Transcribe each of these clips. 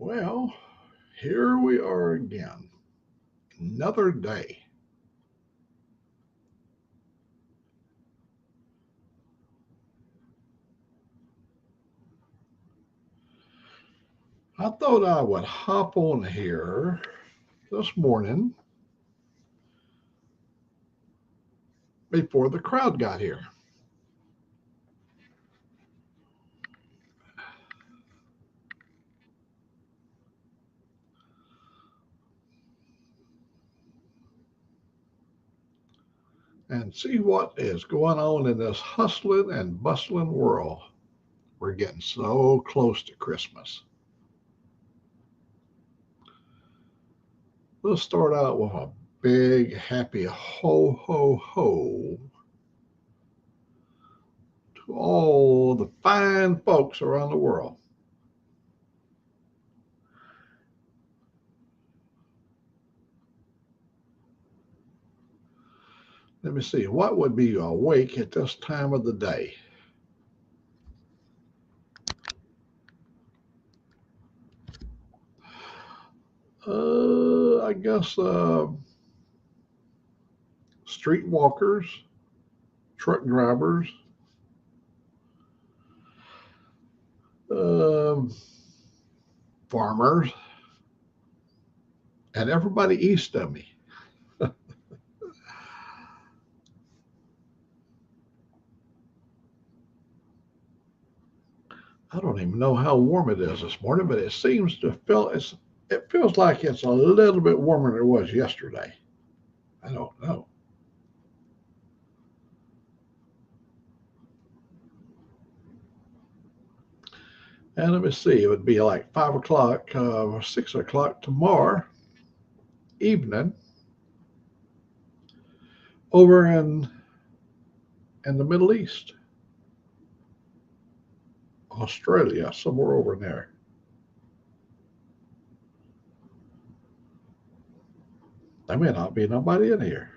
Well, here we are again. Another day. I thought I would hop on here this morning before the crowd got here. And see what is going on in this hustling and bustling world. We're getting so close to Christmas. Let's start out with a big happy ho ho ho to all the fine folks around the world. Let me see, what would be awake at this time of the day? I guess street walkers, truck drivers, um, farmers, and everybody east of me. I don't even know how warm it is this morning, but it seems to feel it feels like it's a little bit warmer than it was yesterday. I don't know. And let me see, it would be like 5 o'clock, 6 o'clock tomorrow evening over in the Middle East, Australia, somewhere over there. There may not be nobody in here.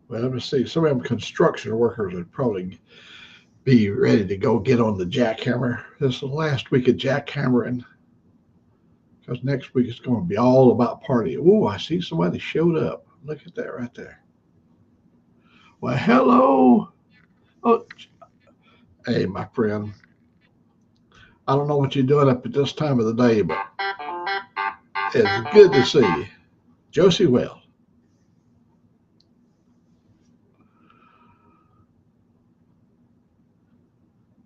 Well, let me see. Some of them construction workers would probably be ready to go get on the jackhammer. This is the last week of jackhammering because next week it's going to be all about partying. Oh, I see somebody showed up. Look at that right there. Well, hello. Oh, hey, my friend. I don't know what you're doing up at this time of the day, but it's good to see you. Josie Wells.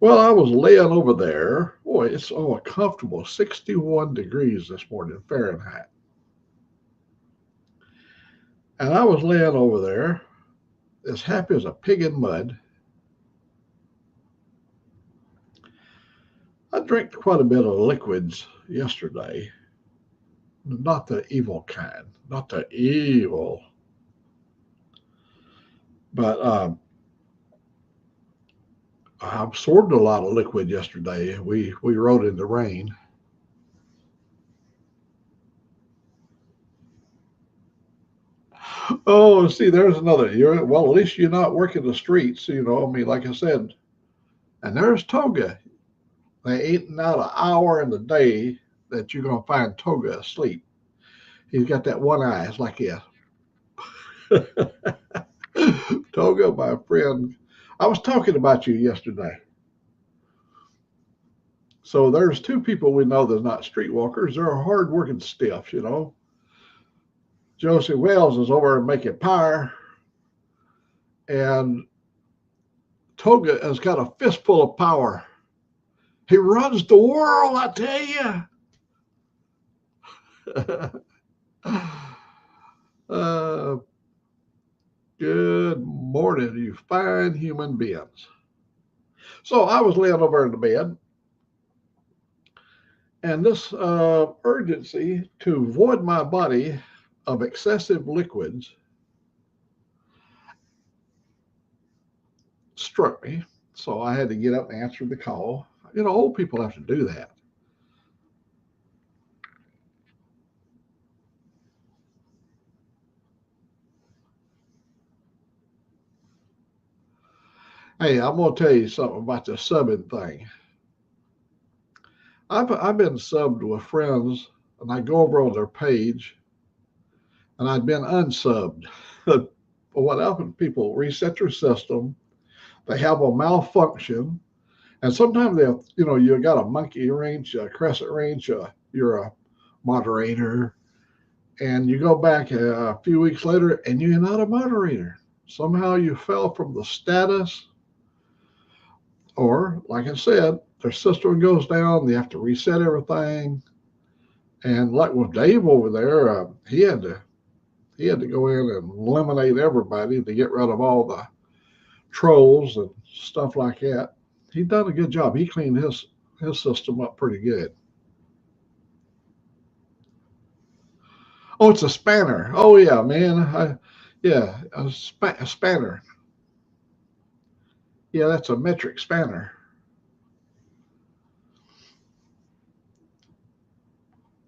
Well, I was laying over there. Boy, it's a comfortable 61 degrees this morning, Fahrenheit. And I was laying over there as happy as a pig in mud. I drank quite a bit of liquids yesterday, not the evil kind, not the evil, but I absorbed a lot of liquid yesterday. We rode in the rain. Oh, see, there's another. Well, at least you're not working the streets, I mean, like I said. And there's Toga. There ain't not an hour in the day that you're gonna find Toga asleep. He's got that one eye. It's like yeah. Toga, my friend. I was talking about you yesterday. So there's two people we know that's not streetwalkers. They're hard-working stiffs. Josie Wells is over making pie, and Toga has got a fistful of power. He runs the world, I tell you. uh, Good morning, you fine human beings. So I was laying over in the bed, and this urgency to void my body of excessive liquids struck me. So I had to get up and answer the call. Old people have to do that. Hey, I'm gonna tell you something about the subbing thing. I've been subbed with friends, and I go over on their page, and I've been unsubbed. But what happens? People reset their system. They have a malfunction, and sometimes they'll, you got a monkey range, a crescent range. You're a moderator, and you go back a few weeks later, and you're not a moderator. Somehow you fell from the status, or like I said, their system goes down. They have to reset everything. And like with Dave over there, he had to go in and eliminate everybody to get rid of all the trolls and stuff like that. He done a good job. He cleaned his system up pretty good. Oh, it's a spanner. Oh yeah, man. Yeah, a spanner. Yeah, that's a metric spanner.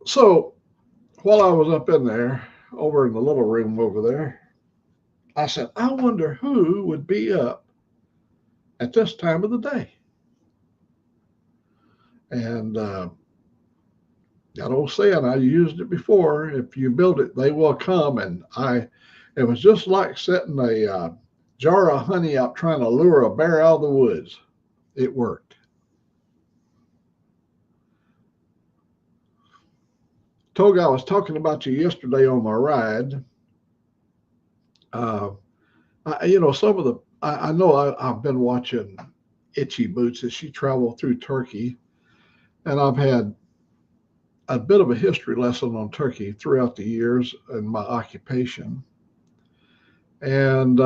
So while I was up in there, over in the little room over there, I said, I wonder who would be up at this time of the day. And that old saying, I used it before. If you build it, they will come. And it was just like setting a jar of honey out trying to lure a bear out of the woods. It worked. Toga, I was talking about you yesterday on my ride. Uh, some of the, I know I've been watching Itchy Boots as she traveled through Turkey, and I've had a bit of a history lesson on Turkey throughout the years in my occupation. And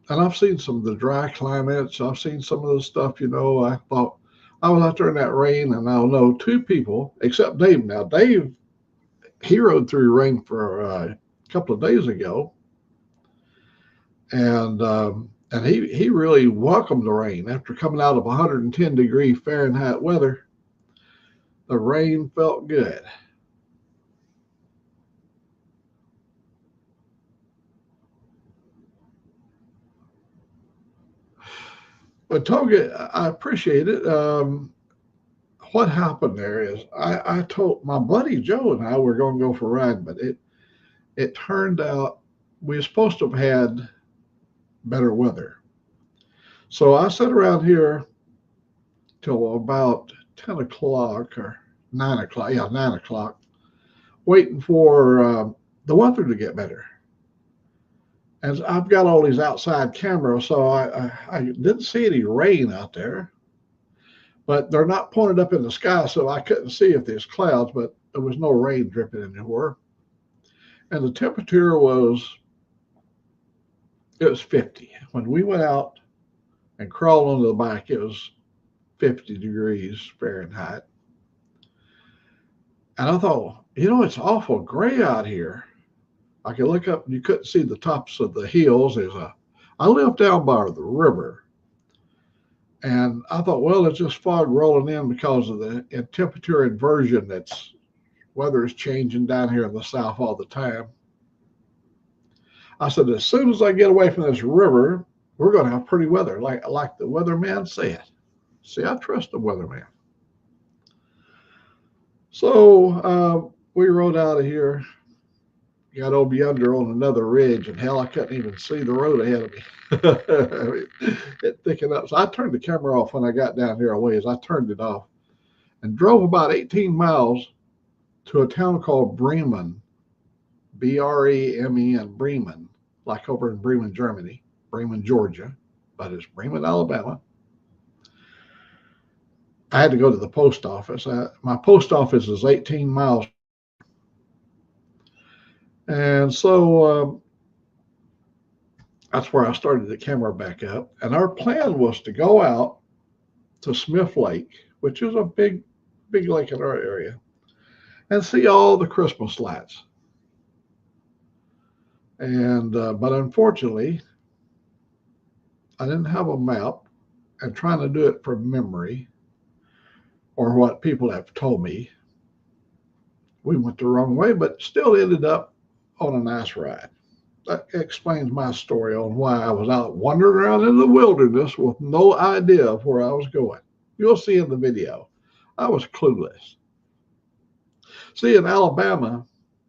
I've seen some of the dry climates. I've seen some of the stuff. I thought I was out there in that rain, and I'll know two people except Dave. Now Dave, he rode through rain for a couple of days ago, and he really welcomed the rain after coming out of 110-degree Fahrenheit weather. The rain felt good. But Toga, I appreciate it. What happened there is I told my buddy Joe and I were going to go for a ride, but it turned out we were supposed to have had better weather. So I sat around here till about 10 o'clock or 9 o'clock. Yeah, 9 o'clock, waiting for the weather to get better. And I've got all these outside cameras, so I didn't see any rain out there, but they're not pointed up in the sky, so I couldn't see if there's clouds, but there was no rain dripping anywhere. And the temperature it was 50. When we went out and crawled onto the bike, it was 50 degrees Fahrenheit. And I thought, it's awful gray out here. I could look up and you couldn't see the tops of the hills. I live down by the river. And I thought, well, it's just fog rolling in because of the temperature inversion weather is changing down here in the south all the time. I said, as soon as I get away from this river, we're going to have pretty weather, like the weatherman said. See, I trust the weatherman. So we rode out of here, got over yonder on another ridge, and hell, I couldn't even see the road ahead of me. It thickened up. So I turned the camera off when I got down here a ways. I turned it off and drove about 18 miles to a town called Bremen, Bremen, Bremen, like over in Bremen, Germany, Bremen, Georgia, but it's Bremen, Alabama. I had to go to the post office. My post office is 18 miles. And so that's where I started the camera back up. And our plan was to go out to Smith Lake, which is a big lake in our area, and see all the Christmas lights. And but unfortunately, I didn't have a map, and trying to do it from memory or what people have told me, we went the wrong way, but still ended up on a nice ride. that explains my story on why I was out wandering around in the wilderness with no idea of where I was going. You'll see in the video. I was clueless. See, in Alabama,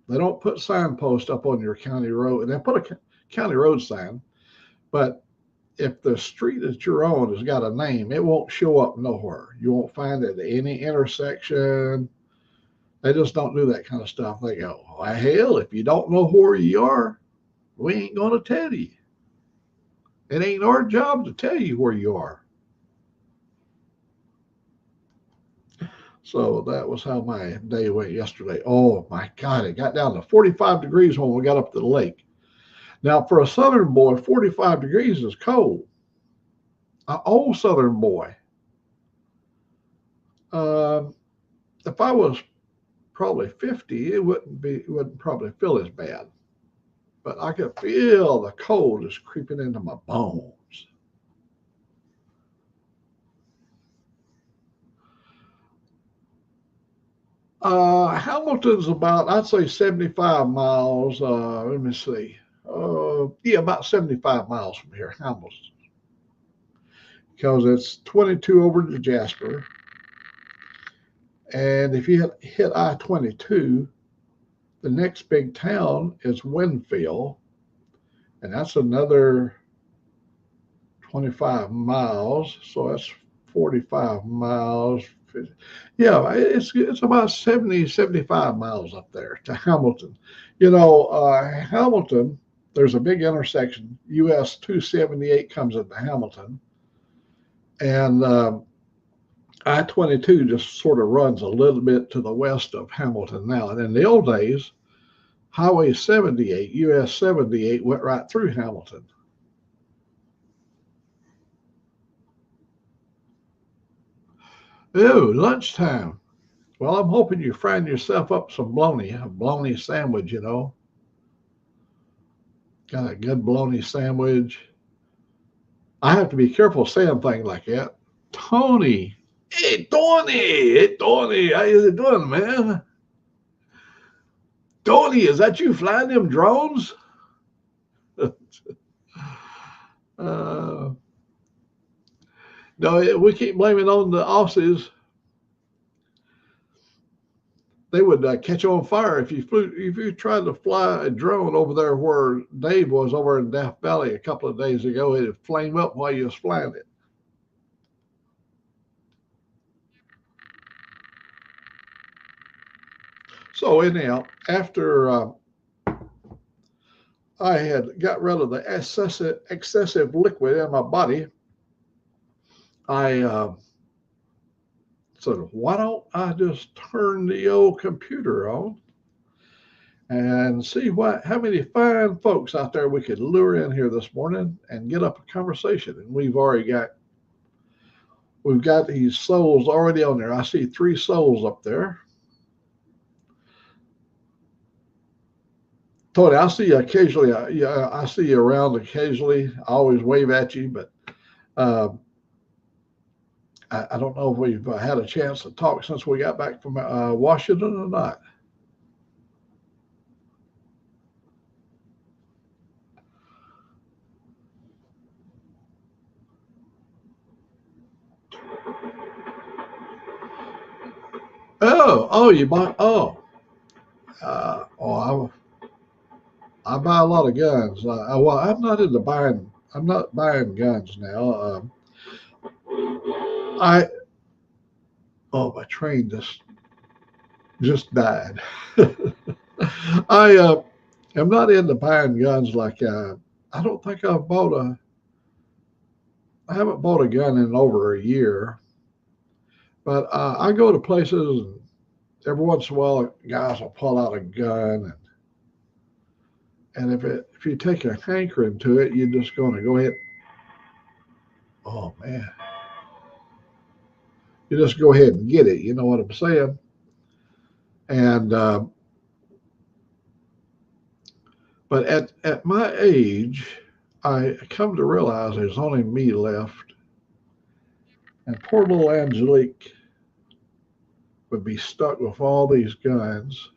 they don't put signposts up on your county road, and they put a county road sign, but if the street that you're on has got a name, it won't show up nowhere. You won't find it at any intersection. They just don't do that kind of stuff. They go, well, hell, if you don't know where you are, we ain't going to tell you. It ain't our job to tell you where you are. So that was how my day went yesterday. Oh my God, it got down to 45 degrees when we got up to the lake. Now, for a southern boy, 45 degrees is cold. An old southern boy. If I was probably 50, it wouldn't probably feel as bad. But I could feel the cold just creeping into my bones. Hamilton's about, I'd say 75 miles. Let me see. Yeah, about 75 miles from here, Hamilton. Because it's 22 over to Jasper. And if you hit I-22, the next big town is Winfield. And that's another 25 miles. So that's 45 miles. Yeah, it's about 70, 75 miles up there to Hamilton. You know, Hamilton, there's a big intersection. US 278 comes into Hamilton. And I-22 just sort of runs a little bit to the west of Hamilton now. And in the old days, Highway 78, US 78, went right through Hamilton. Ooh, lunchtime. Well, I'm hoping you're frying yourself up some bologna, a bologna sandwich, you know. Got a good bologna sandwich. I have to be careful saying things like that. Tony. Hey, Tony. Hey, Tony. How you doing, man? Tony, is that you flying them drones? No, we keep blaming on the Aussies. They would catch on fire if you tried to fly a drone over there where Dave was over in Death Valley a couple of days ago. It'd flame up while you was flying it. So anyhow, after I had got rid of the excessive liquid in my body, I said, why don't I just turn the old computer on and see how many fine folks out there we could lure in here this morning and get up a conversation. And we've got these souls already on there. I see 3 souls up there. Tony, I see you occasionally. I see you around occasionally. I always wave at you, but I don't know if we've had a chance to talk since we got back from Washington or not. You buy? I buy a lot of guns. Well, I'm not into buying. I'm not buying guns now. My train just died. I am not into buying guns like I don't think I haven't bought a gun in over a year. But I go to places and every once in a while guys will pull out a gun and if you take a hankering to it, you're just going to go ahead. Oh man, you just go ahead and get it. You know what I'm saying? And but at my age, I come to realize there's only me left, and poor little Angelique would be stuck with all these guns.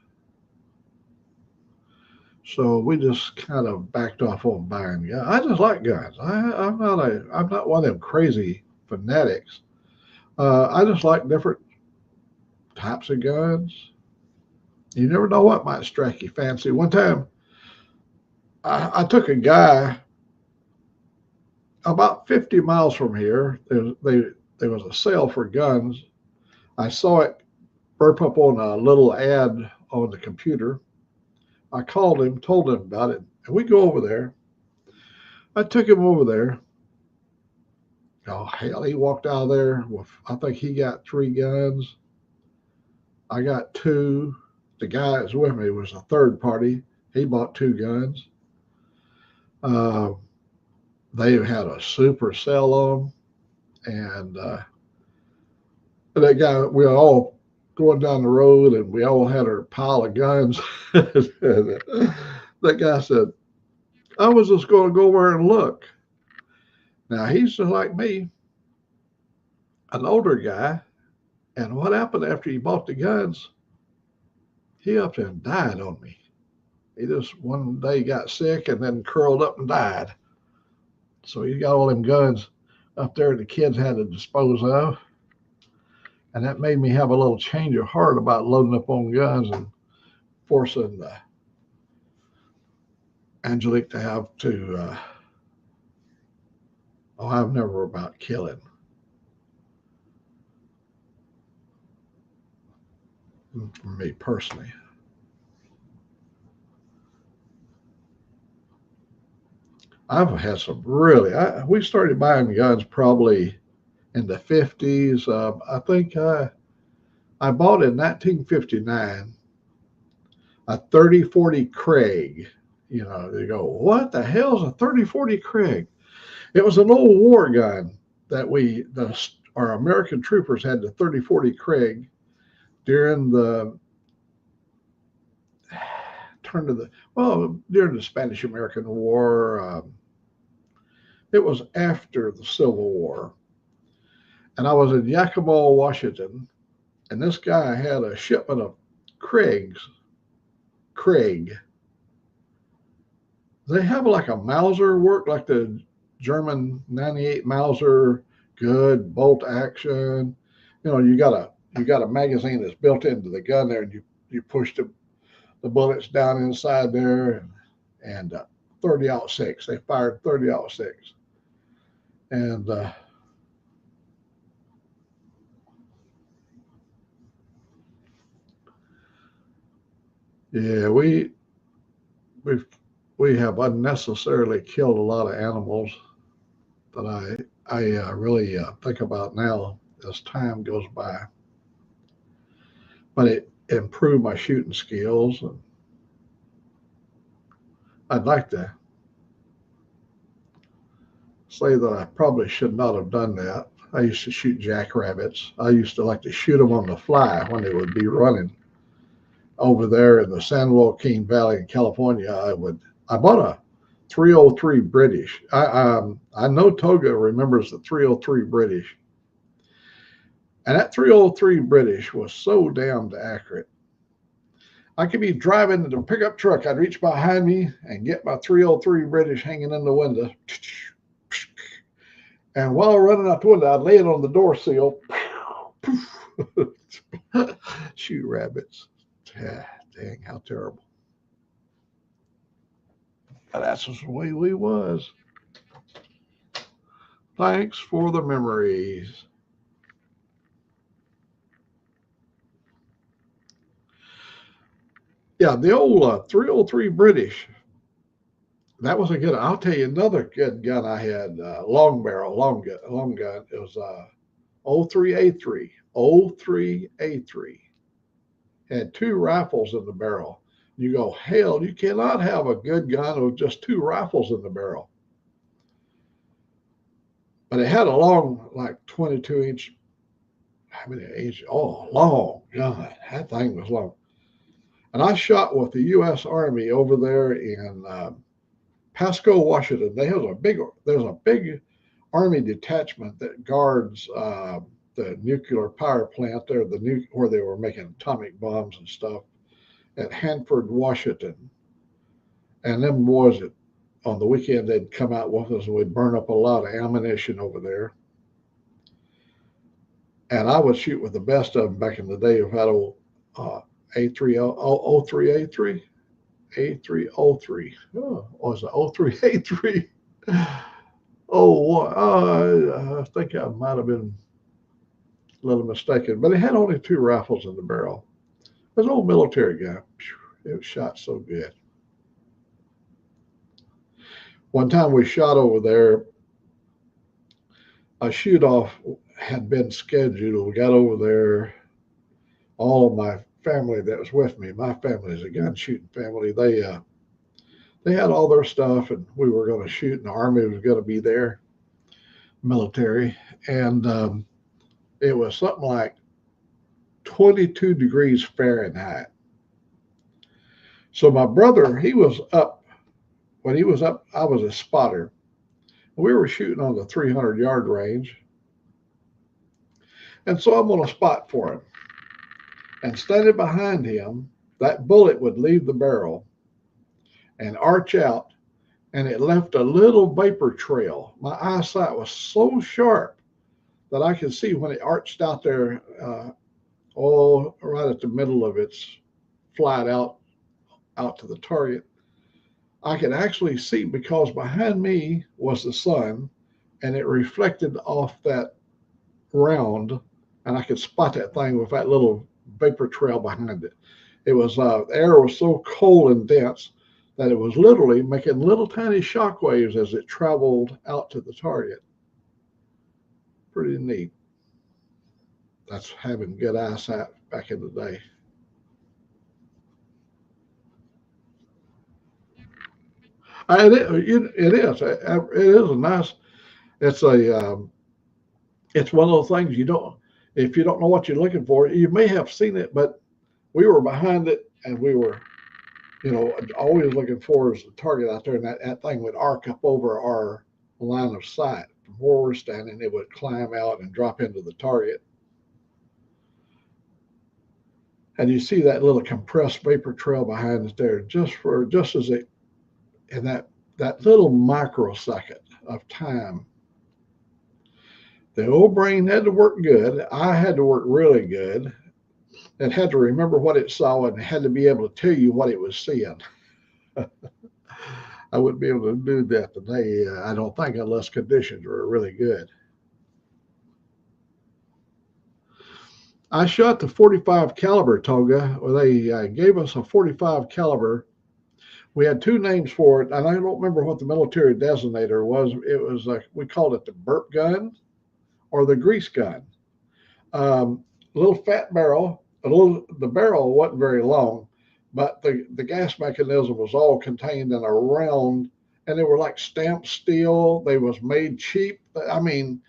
So we just kind of backed off on buying guns. I just like guns. I'm not one of them crazy fanatics. I just like different types of guns. You never know what might strike you fancy. One time, I took a guy about 50 miles from here. There was a sale for guns. I saw it burp up on a little ad on the computer. I called him, told him about it, and we go over there. I took him over there. Oh, hell, he walked out of there with, I think he got 3 guns. I got 2. The guy that was with me was a third party. He bought 2 guns. Uh, they had a super sale on them. And that guy, we were all going down the road and we all had our pile of guns. That guy said, I was just going to go over and look. Now, he's just like me, an older guy. And what happened after he bought the guns? He up and died on me. He just one day got sick and then curled up and died. So he got all them guns up there the kids had to dispose of. And that made me have a little change of heart about loading up on guns and forcing Angelique to have to, I've never about killing. For me personally. I've had some really, we started buying guns probably in the 50s. I think I bought in 1959 a 3040 Craig. You know, they go, what the hell's a 3040 Craig? It was an old war gun that our American troopers had the 3040 Craig during the during the Spanish-American War. It was after the Civil War. And I was in Yakima, Washington, and this guy had a shipment of Craig. They have like a Mauser work, like the German 98 Mauser, good bolt action. You know, you got a magazine that's built into the gun there, and you push the bullets down inside there, and 30-06. They fired 30-06, and yeah, we have unnecessarily killed a lot of animals that I really think about now as time goes by. But it improved my shooting skills, and I'd like to say that I probably should not have done that. I used to shoot jackrabbits. I used to like to shoot them on the fly when they would be running. Over there in the San Joaquin Valley in California, I bought a 303 British. I know Toga remembers the 303 British. And that 303 British was so damned accurate. I could be driving in the pickup truck. I'd reach behind me and get my 303 British hanging in the window. And while running out the window, I'd lay it on the door sill. Shoot rabbits. Dang, how terrible. But that's just the way we was. Thanks for the memories. Yeah, the old 303 British. That was a good. I'll tell you another good gun I had. Long barrel, long gun. It was 03A3. 03A3. Had 2 rifles in the barrel. You go, hell, you cannot have a good gun with just 2 rifles in the barrel. But it had a long, like 22-inch. How many inch? Oh, long gun. That thing was long. And I shot with the U.S. Army over there in Pasco, Washington. There's a big Army detachment that guards the nuclear power plant there, where they were making atomic bombs and stuff at Hanford, Washington. And them boys that on the weekend they'd come out with us and we'd burn up a lot of ammunition over there. And I would shoot with the best of them back in the day of that old A303 A303. Oh, was it 03A3? Oh, I think I might have been a little mistaken, but it had only 2 rifles in the barrel. It was an old military gun. It was shot so good. One time we shot over there, a shoot off had been scheduled. We got over there. All of my family that was with me, my family is a gun shooting family. They had all their stuff, and we were going to shoot, and the Army was going to be there, military, and it was something like 22 degrees Fahrenheit. So my brother, he was up. When he was up, I was a spotter. We were shooting on the 300-yard range, and so I'm on a spot for him. And standing behind him, that bullet would leave the barrel and arch out, and it left a little vapor trail. My eyesight was so sharp that I could see when it arched out there, right at the middle of its flight out to the target. I could actually see because behind me was the sun, and it reflected off that round, and I could spot that thing with that little vapor trail behind it. It was the air was so cold and dense that it was literally making little tiny shock waves as it traveled out to the target. Pretty neat. That's having good eyesight back in the day. It is. It is a nice. It's a. It's one of those things you don't. If you don't know what you're looking for, you may have seen it, but we were behind it, and we were, always looking for is the target out there, and that thing would arc up over our line of sight from where we're standing. It would climb out and drop into the target, and you see that little compressed vapor trail behind it there, just as it in that little microsecond of time. The old brain had to work good. I had to work really good. It had to remember what it saw, and it had to be able to tell you what it was seeing. I wouldn't be able to do that today, I don't think, unless conditions were really good. I shot the 45 caliber toga. They gave us a 45 caliber. We had 2 names for it, and I don't remember what the military designator was. It was we called it the burp gun or the grease gun. Little fat barrel. The barrel wasn't very long, but the gas mechanism was all contained in a round, and they were like stamped steel. They was made cheap. I mean,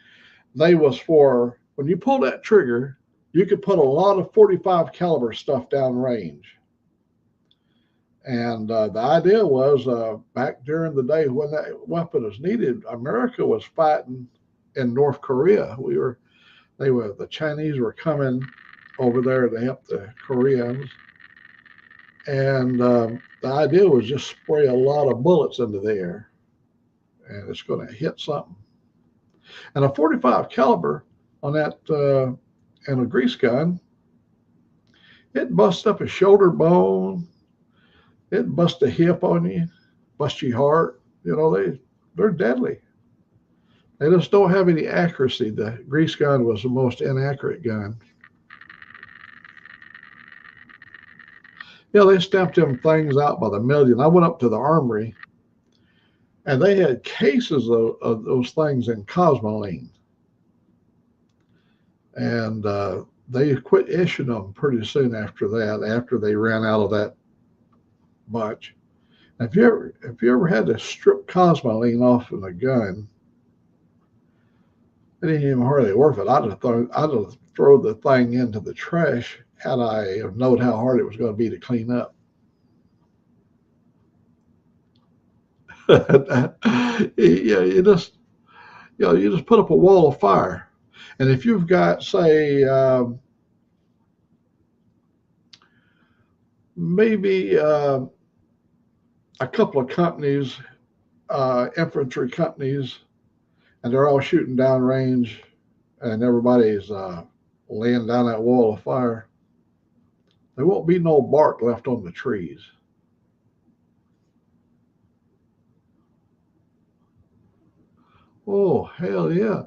they was for when you pull that trigger, you could put a lot of 45 caliber stuff down range. And the idea was back during the day when that weapon was needed, America was fighting in North Korea. The Chinese were coming over there to help the Koreans. And the idea was just spray a lot of bullets into the air, and it's going to hit something. And a 45 caliber on that and a grease gun, it busts up a shoulder bone. It busts a hip on you, busts your heart. They're deadly. They just don't have any accuracy. The grease gun was the most inaccurate gun. They stamped them things out by the million. I went up to the armory, and they had cases of those things in Cosmoline. And they quit issuing them pretty soon after that, after they ran out of that bunch. If you ever had to strip Cosmoline off of a gun, it ain't even hardly worth it. I'd have thrown the thing into the trash had I have known how hard it was going to be to clean up. You just put up a wall of fire, and if you've got, say, maybe a couple of companies, infantry companies, and they're all shooting down range, and everybody's laying down that wall of fire. There won't be no bark left on the trees. Oh, hell yeah.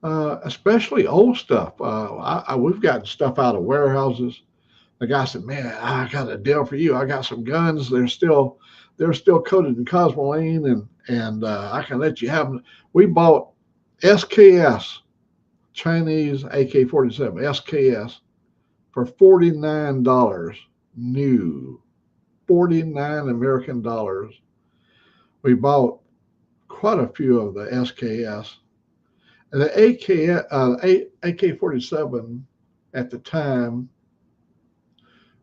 Especially old stuff. We've gotten stuff out of warehouses. The guy said, "Man, I got a deal for you. I got some guns. They're still coated in cosmoline, and I can let you have them." We bought SKS, Chinese AK-47 SKS, for $49 new, 49 American dollars. We bought quite a few of the SKS. And the AK-47 at the time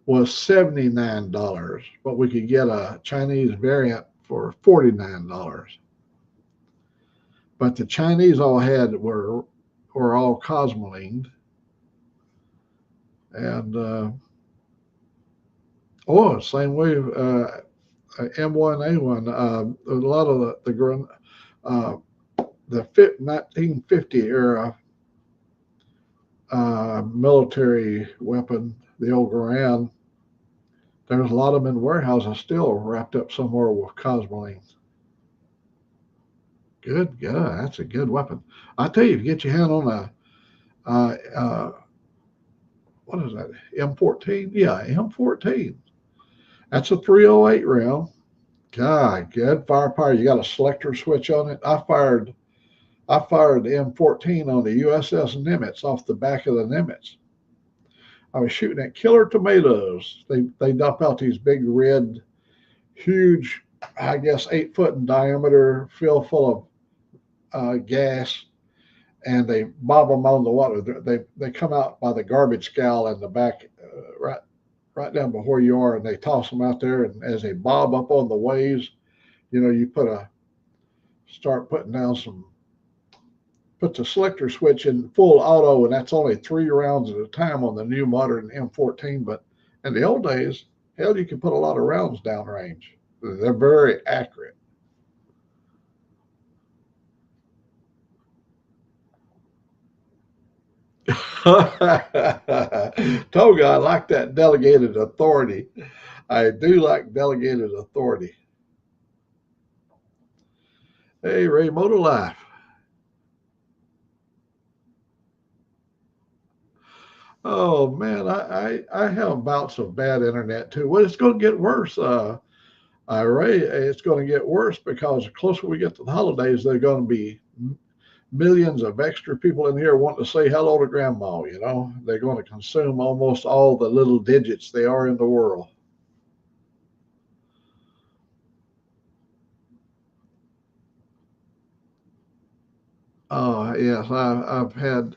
was $79, but we could get a Chinese variant for $49. But the Chinese all had were all cosmolined, and same way. M1A1. A lot of the 1950 era military weapon, the old Garand. There's a lot of them in warehouses still wrapped up somewhere with cosmoline. Good God, that's a good weapon. I tell you, if you get your hand on a what is that? M14? Yeah, M14. That's a 308 round. God, good firepower. You got a selector switch on it. I fired the M14 on the USS Nimitz off the back of the Nimitz. I was shooting at killer tomatoes. They dump out these big red, huge, I guess 8 foot in diameter, filled full of gas, and they bob them on the water. They come out by the garbage scow in the back, right down before you are, and they toss them out there. And as they bob up on the waves, you start putting down put the selector switch in full auto, and that's only 3 rounds at a time on the new modern M14. But in the old days, hell, you could put a lot of rounds downrange. They're very accurate. Toga, I like that delegated authority. I do like delegated authority. Hey, Ray, Motor Life. Oh man, I have bouts of bad internet too. Well, it's going to get worse. Ray, it's going to get worse because the closer we get to the holidays, there are going to be millions of extra people in here wanting to say hello to grandma. They're going to consume almost all the little digits they are in the world. Oh yes, I've had.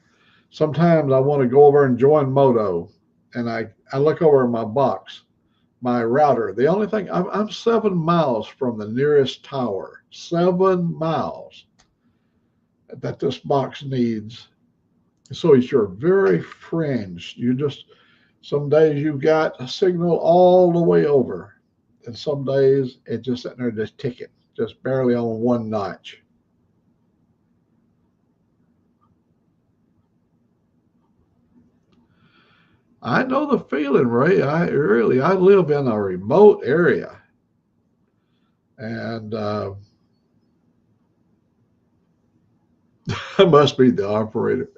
Sometimes I want to go over and join Moto, and I look over in my box, my router. The only thing, I'm 7 miles from the nearest tower. 7 miles that this box needs. So you're very fringed. Some days you've got a signal all the way over, and some days it's just sitting there just ticking, just barely on one notch. I know the feeling, Ray. I live in a remote area, and I must be the operator.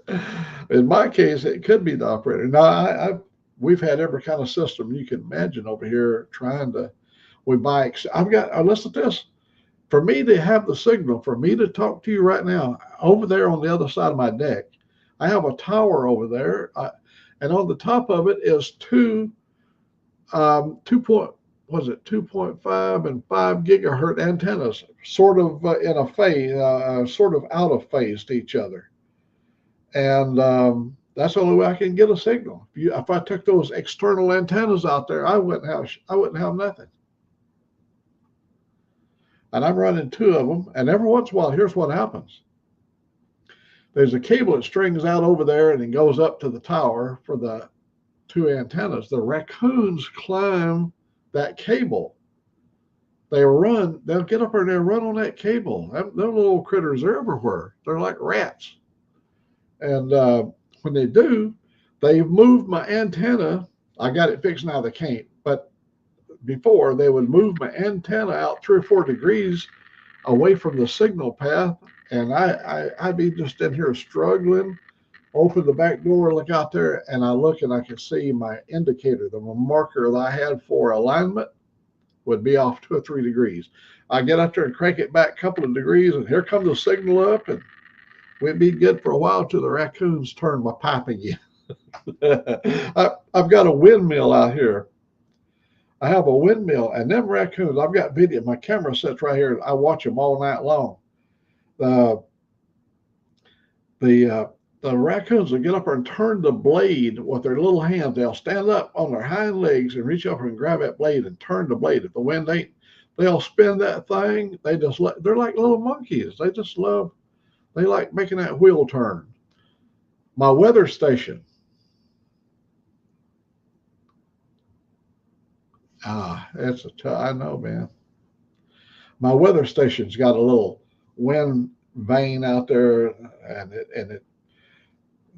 In my case, it could be the operator. Now, we've had every kind of system you can imagine over here trying to. We buy. I've got. Listen to this. For me to have the signal, for me to talk to you right now, over there on the other side of my deck, I have a tower over there, and on the top of it is was it 2.5 and 5 gigahertz antennas, sort of in a phase, sort of out of phase to each other, and that's the only way I can get a signal. If I took those external antennas out there, I wouldn't have nothing. And I'm running 2 of them, and every once in a while, here's what happens. There's a cable that strings out over there, and it goes up to the tower for the 2 antennas. The raccoons climb that cable they'll get up there and they'll run on that cable. Them little critters, they're everywhere. They're like rats. And when they do, they've moved my antenna. I got it fixed now, they can't. But before, they would move my antenna out 3 or 4 degrees away from the signal path. And I'd be just in here struggling, open the back door, look out there, and I look and I can see my indicator, the marker that I had for alignment would be off 2 or 3 degrees. I get up there and crank it back a couple of degrees, and here comes the signal up, and we'd be good for a while till the raccoons turn my pipe again. I've got a windmill out here. I have a windmill, and them raccoons, I've got video. My camera sits right here. I watch them all night long. The raccoons will get up there and turn the blade with their little hands. They'll stand up on their hind legs and reach up and grab that blade and turn the blade. If the wind ain't, they'll spin that thing. They're like little monkeys. They like making that wheel turn. My weather station. I know, man. My weather station's got a little wind vane out there, and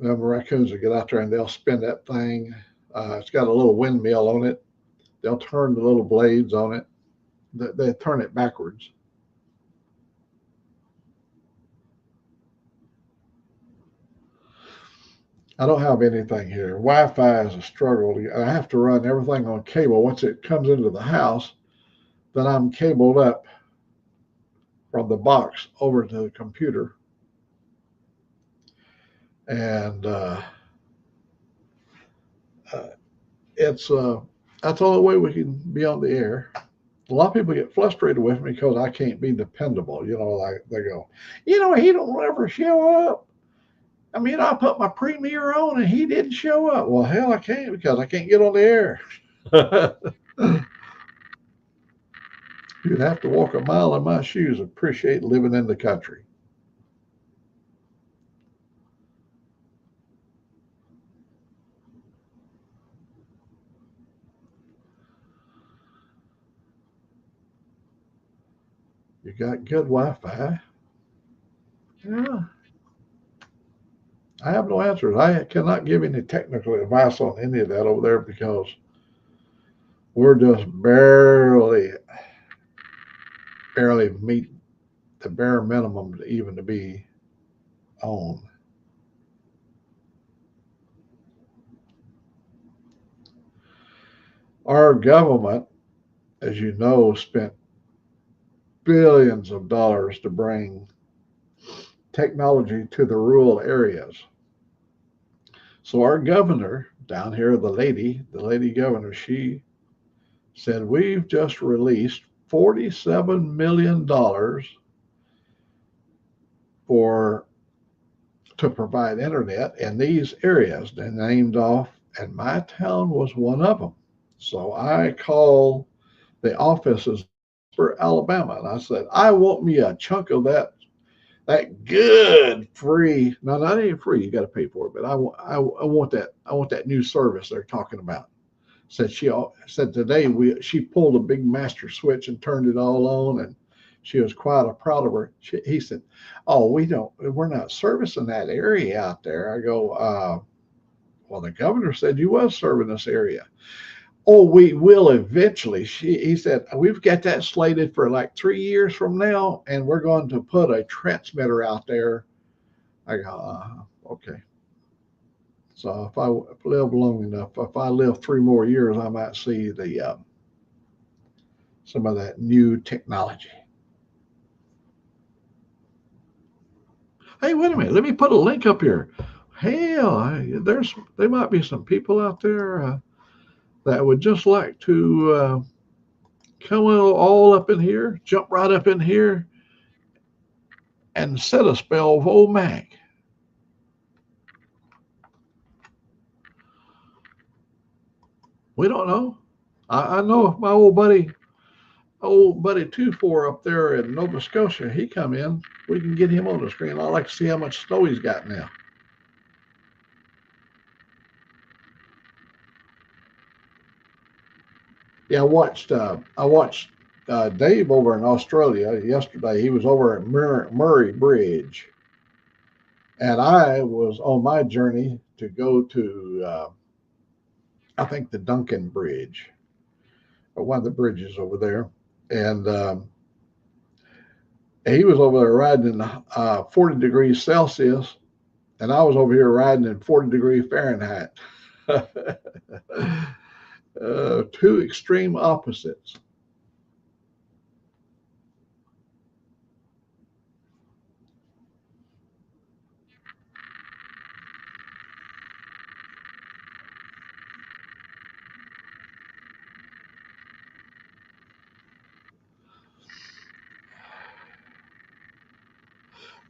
the raccoons will get out there and they'll spin that thing. It's got a little windmill on it. They'll turn the little blades on it. They turn it backwards. I don't have anything here. Wi-Fi is a struggle. I have to run everything on cable. Once it comes into the house, then I'm cabled up from the box over to the computer. And that's the only way we can be on the air. A lot of people get frustrated with me because I can't be dependable. Like they go, he don't ever show up. I mean, I put my premiere on and he didn't show up. Well, hell, I can't because I can't get on the air. You'd have to walk a mile in my shoes and appreciate living in the country. You got good Wi-Fi. Yeah. I have no answers. I cannot give any technical advice on any of that over there because we're just barely meet the bare minimum even to be on. Our government, as you know, spent billions of dollars to bring technology to the rural areas. So our governor down here, the lady governor, she said, we've just released $47 million to provide internet in these areas. They named off, and my town was one of them. So I called the offices for Alabama, and I said, I want me a chunk of that good free. No, not even free. You got to pay for it, but I want that new service they're talking about. Said today she pulled a big master switch and turned it all on, and she was quite proud of her. He said, "Oh, we're not servicing that area out there." I go, "Well, the governor said you was serving this area." Oh, we will eventually. He said, we've got that slated for like 3 years from now, and we're going to put a transmitter out there. I go, okay. So if I live long enough, if I live 3 more years, I might see some of that new technology. Hey, wait a minute. Let me put a link up here. Hell, there might be some people out there that would just like to come all up in here, jump right up in here, and set a spell of old Mac. We don't know. I know if my old buddy 24 up there in Nova Scotia, he come in, we can get him on the screen. I'd like to see how much snow he's got now. Yeah, I watched Dave over in Australia yesterday, he was over at Murray Bridge, and I was on my journey to go to, I think, the Duncan Bridge, or one of the bridges over there. And he was over there riding in 40 degrees Celsius, and I was over here riding in 40 degrees Fahrenheit. Two extreme opposites.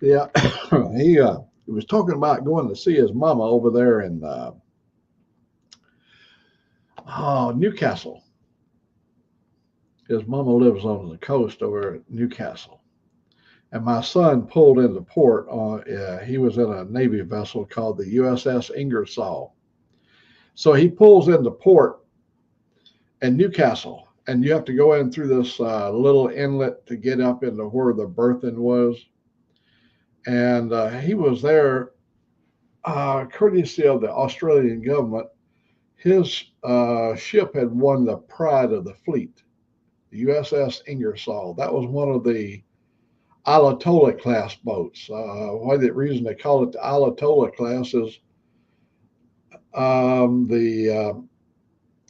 Yeah, he was talking about going to see his mama over there in Newcastle. His mama lives on the coast over at Newcastle. And my son pulled into port. He was in a Navy vessel called the USS Ingersoll. So he pulls into port in Newcastle, and you have to go in through this little inlet to get up into where the berthing was. And he was there courtesy of the Australian government. His ship had won the Pride of the Fleet, the USS Ingersoll. That was one of the Ayatollah class boats. Why the reason they call it the Ayatollah class is the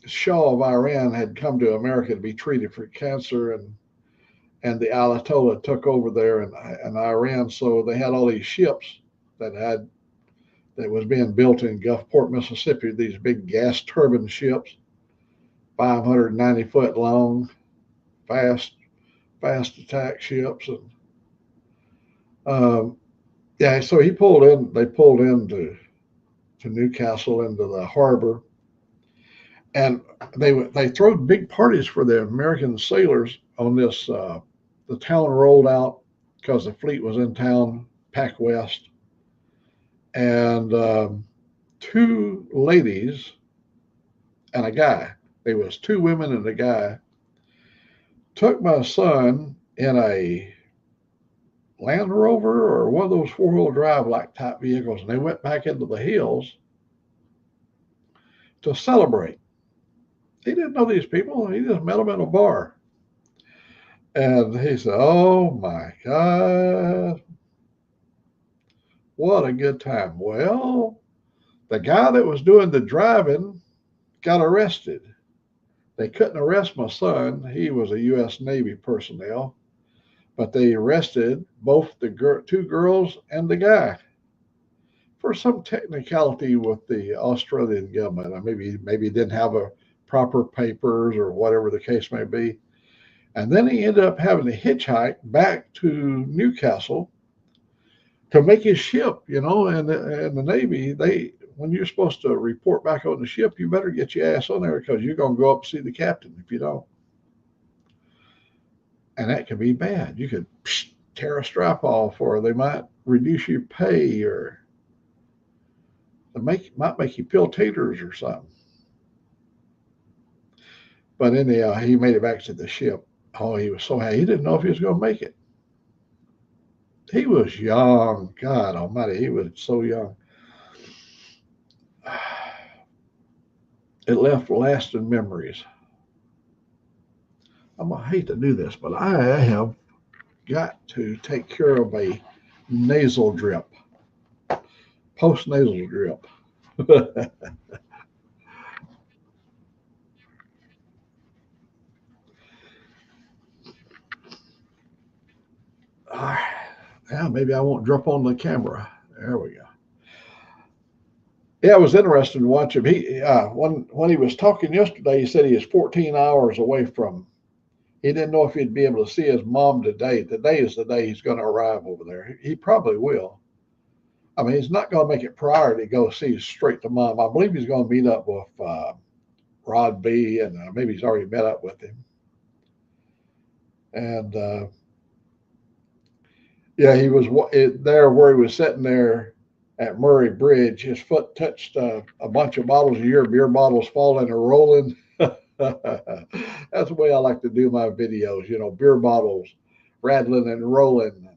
Shah of Iran had come to America to be treated for cancer, and the Ayatollah took over there in Iran. So they had all these ships that was being built in Gulfport, Mississippi. These big gas turbine ships, 590 foot long, fast attack ships, and yeah. So he pulled in. They pulled into Newcastle into the harbor, and they threw big parties for the American sailors on this. The town rolled out because the fleet was in town, pack west, and two ladies and a guy. There was two women and a guy. Took my son in a Land Rover or one of those four-wheel drive like type vehicles, and they went back into the hills to celebrate. He didn't know these people. He just met them in a bar. And he said, "Oh my God, what a good time." Well, the guy that was doing the driving got arrested. They couldn't arrest my son. He was a U.S. Navy personnel, but they arrested both the two girls and the guy for some technicality with the Australian government. Maybe he didn't have a proper papers or whatever the case may be. And then he ended up having to hitchhike back to Newcastle to make his ship, and the Navy, when you're supposed to report back on the ship, you better get your ass on there because you're going to go up and see the captain if you don't. And that can be bad. You could tear a strap off, or they might reduce your pay, or they might make you peel taters or something. But anyhow, he made it back to the ship. Oh, he was so happy. He didn't know if he was going to make it. He was young. God almighty, he was so young. It left lasting memories. I'm going to hate to do this, but I have got to take care of a nasal drip, post-nasal drip. Yeah, maybe I won't drop on the camera. There we go. Yeah, it was interesting to watch him. When he was talking yesterday, he said he is 14 hours away from. He didn't know if he'd be able to see his mom today. Today is the day he's going to arrive over there. He probably will. I mean, he's not going to make it priority to go see straight to mom. I believe he's going to meet up with Rod B, and maybe he's already met up with him. And yeah, he was there where he was sitting there at Murray Bridge. His foot touched a bunch of bottles of beer bottles falling and rolling. That's the way I like to do my videos, beer bottles rattling and rolling.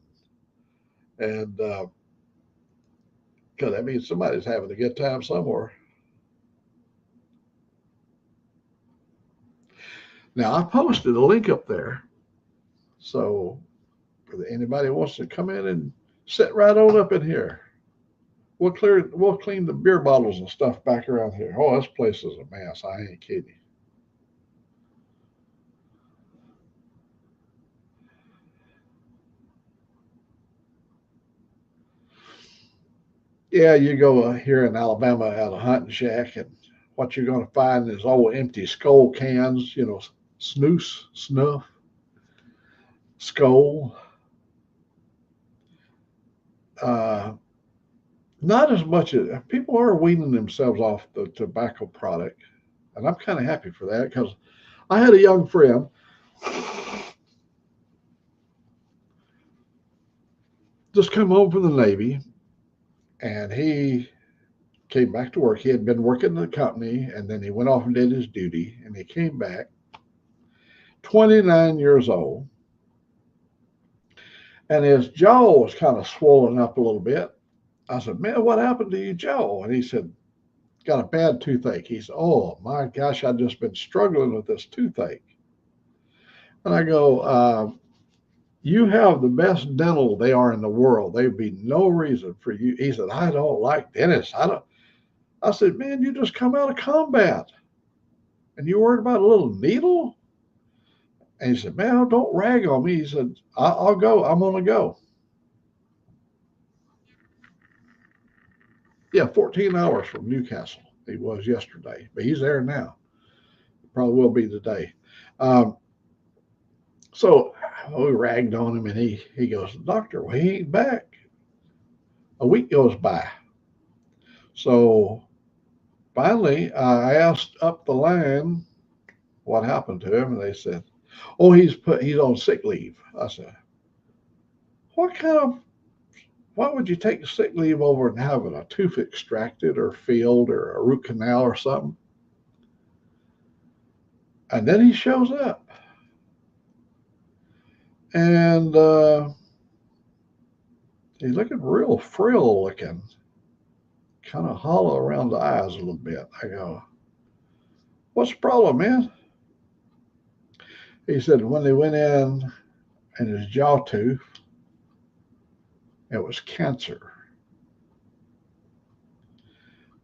And because that means somebody's having a good time somewhere. Now, I posted a link up there. So if anybody wants to come in and sit right on up in here, we'll clean the beer bottles and stuff back around here. Oh, this place is a mess. I ain't kidding. Yeah, you go here in Alabama at a hunting shack, and what you're going to find is old empty skull cans, snuff, skull. Uh, Not as much as people are weaning themselves off the tobacco product, and I'm kind of happy for that because I had a young friend just come home from the Navy, and he came back to work. He had been working in the company, and then he went off and did his duty, and he came back, 29 years old, and his jaw was kind of swollen up a little bit. I said, "Man, what happened to your jaw?" And he said, "Got a bad toothache." He said, "Oh my gosh, I've just been struggling with this toothache." And I go, "You have the best dental they are in the world. There'd be no reason for you." He said, "I don't like dentists. I don't." I said, "Man, you just come out of combat and you worried about a little needle?" And he said, "Man, don't rag on me." He said, "I'll go. I'm going to go." Yeah, 14 hours from Newcastle. He was yesterday, but he's there now. Probably will be today. Um, so we ragged on him, and he goes, "Doctor, well, he ain't back." A week goes by. So finally, I asked up the line what happened to him, and they said, "Oh, he's on sick leave." I said, "What kind of why would you take sick leave over and having a tooth extracted or filled or a root canal or something?" And then he shows up, and he's looking real frail looking, kind of hollow around the eyes a little bit. I go, "What's the problem, man?" He said when they went in his jaw tooth, it was cancer,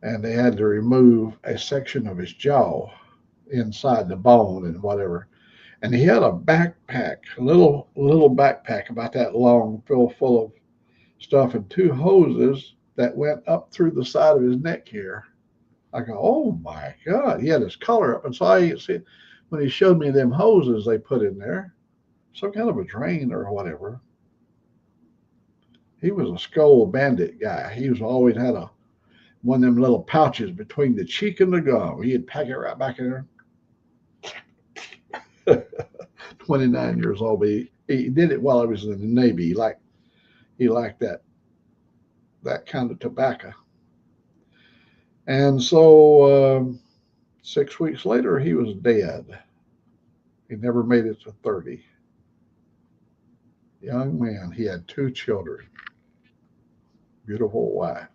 and they had to remove a section of his jaw inside the bone and whatever. And he had a backpack, a little backpack about that long, filled full of stuff, and two hoses that went up through the side of his neck here. I go, "Oh my God!" He had his collar up, and so I see when he showed me them hoses they put in there, some kind of a drain or whatever. He was a skull bandit guy. He was always had a one of them little pouches between the cheek and the gum. He'd pack it right back in there. 29 years old, but he did it while I was in the Navy. He liked that kind of tobacco. And so 6 weeks later, he was dead. He never made it to 30. Young man, he had two children, beautiful wife.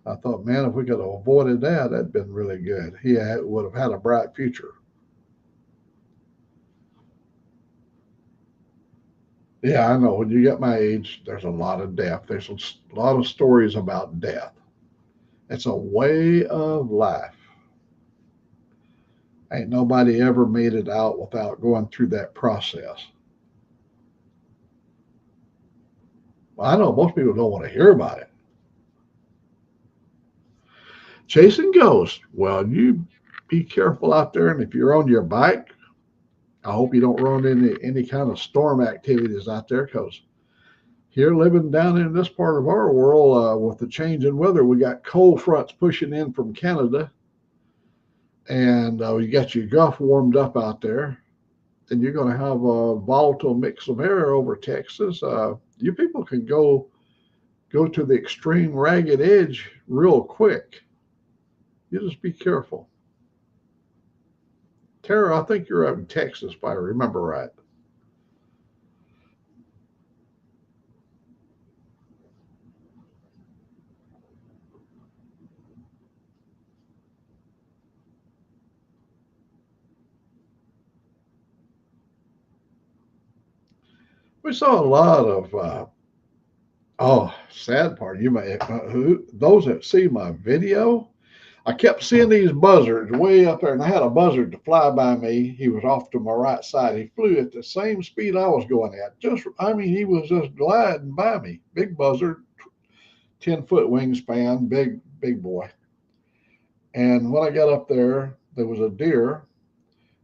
I thought, man, if we could have avoided that, that'd been really good. Would have had a bright future. Yeah, I know. When you get my age, there's a lot of death. There's a lot of stories about death. It's a way of life. Ain't nobody ever made it out without going through that process. Well, I know most people don't want to hear about it. Chasing ghosts. Well, you be careful out there, and if you're on your bike, I hope you don't run into any kind of storm activities out there, because here living down in this part of our world, with the change in weather, we got cold fronts pushing in from Canada, and you got your Gulf warmed up out there, and you're going to have a volatile mix of air over Texas. You people can go to the extreme ragged edge real quick. You just be careful. Tara, I think you're up in Texas, if I remember right. We saw a lot of sad part. You may those that see my video. I kept seeing these buzzards way up there, and I had a buzzard to fly by me. He was off to my right side. He flew at the same speed I was going at. He was just gliding by me. Big buzzard, 10-foot wingspan, big boy. And when I got up there, there was a deer,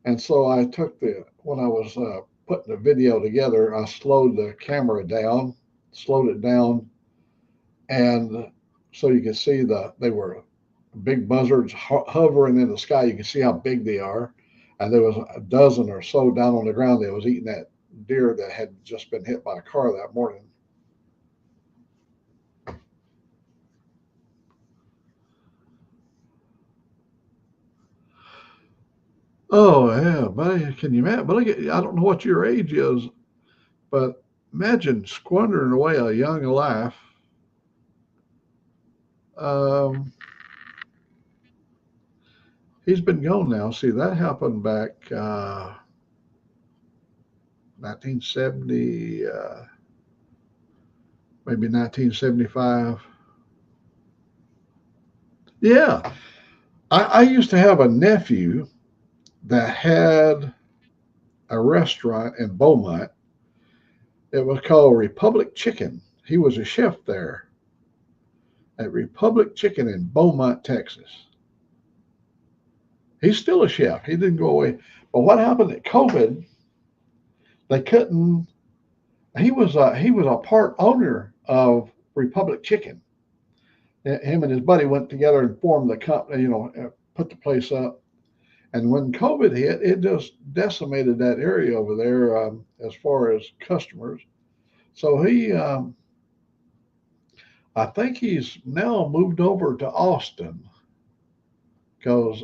and so when I was putting the video together, I slowed the camera down, slowed it down, and so you could see they were big buzzards hovering in the sky. You can see how big they are. And there was a dozen or so down on the ground that was eating that deer that had just been hit by a car that morning. Oh yeah, buddy. Can you imagine? But look I don't know what your age is, but imagine squandering away a young life. Um, he's been gone now. See, that happened back 1970, maybe 1975. Yeah, I used to have a nephew that had a restaurant in Beaumont. It was called Republic Chicken. He was a chef there at Republic Chicken in Beaumont, Texas. He's still a chef. He didn't go away. But what happened at COVID? They couldn't. He was a part owner of Republic Chicken. Him and his buddy went together and formed the company. Put the place up. And when COVID hit, it just decimated that area over there as far as customers. So I think he's now moved over to Austin because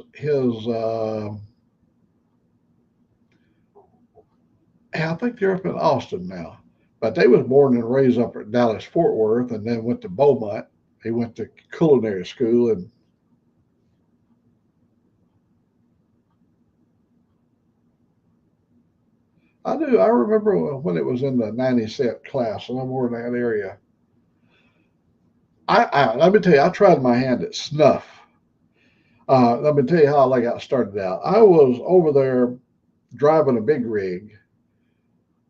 I think they're up in Austin now. But they was born and raised up at Dallas Fort Worth, and then went to Beaumont. He went to culinary school, and I do. I remember when it was in the 90 cent class, somewhere in that area. Let me tell you, I tried my hand at snuff. Let me tell you how I got started out. I was over there driving a big rig.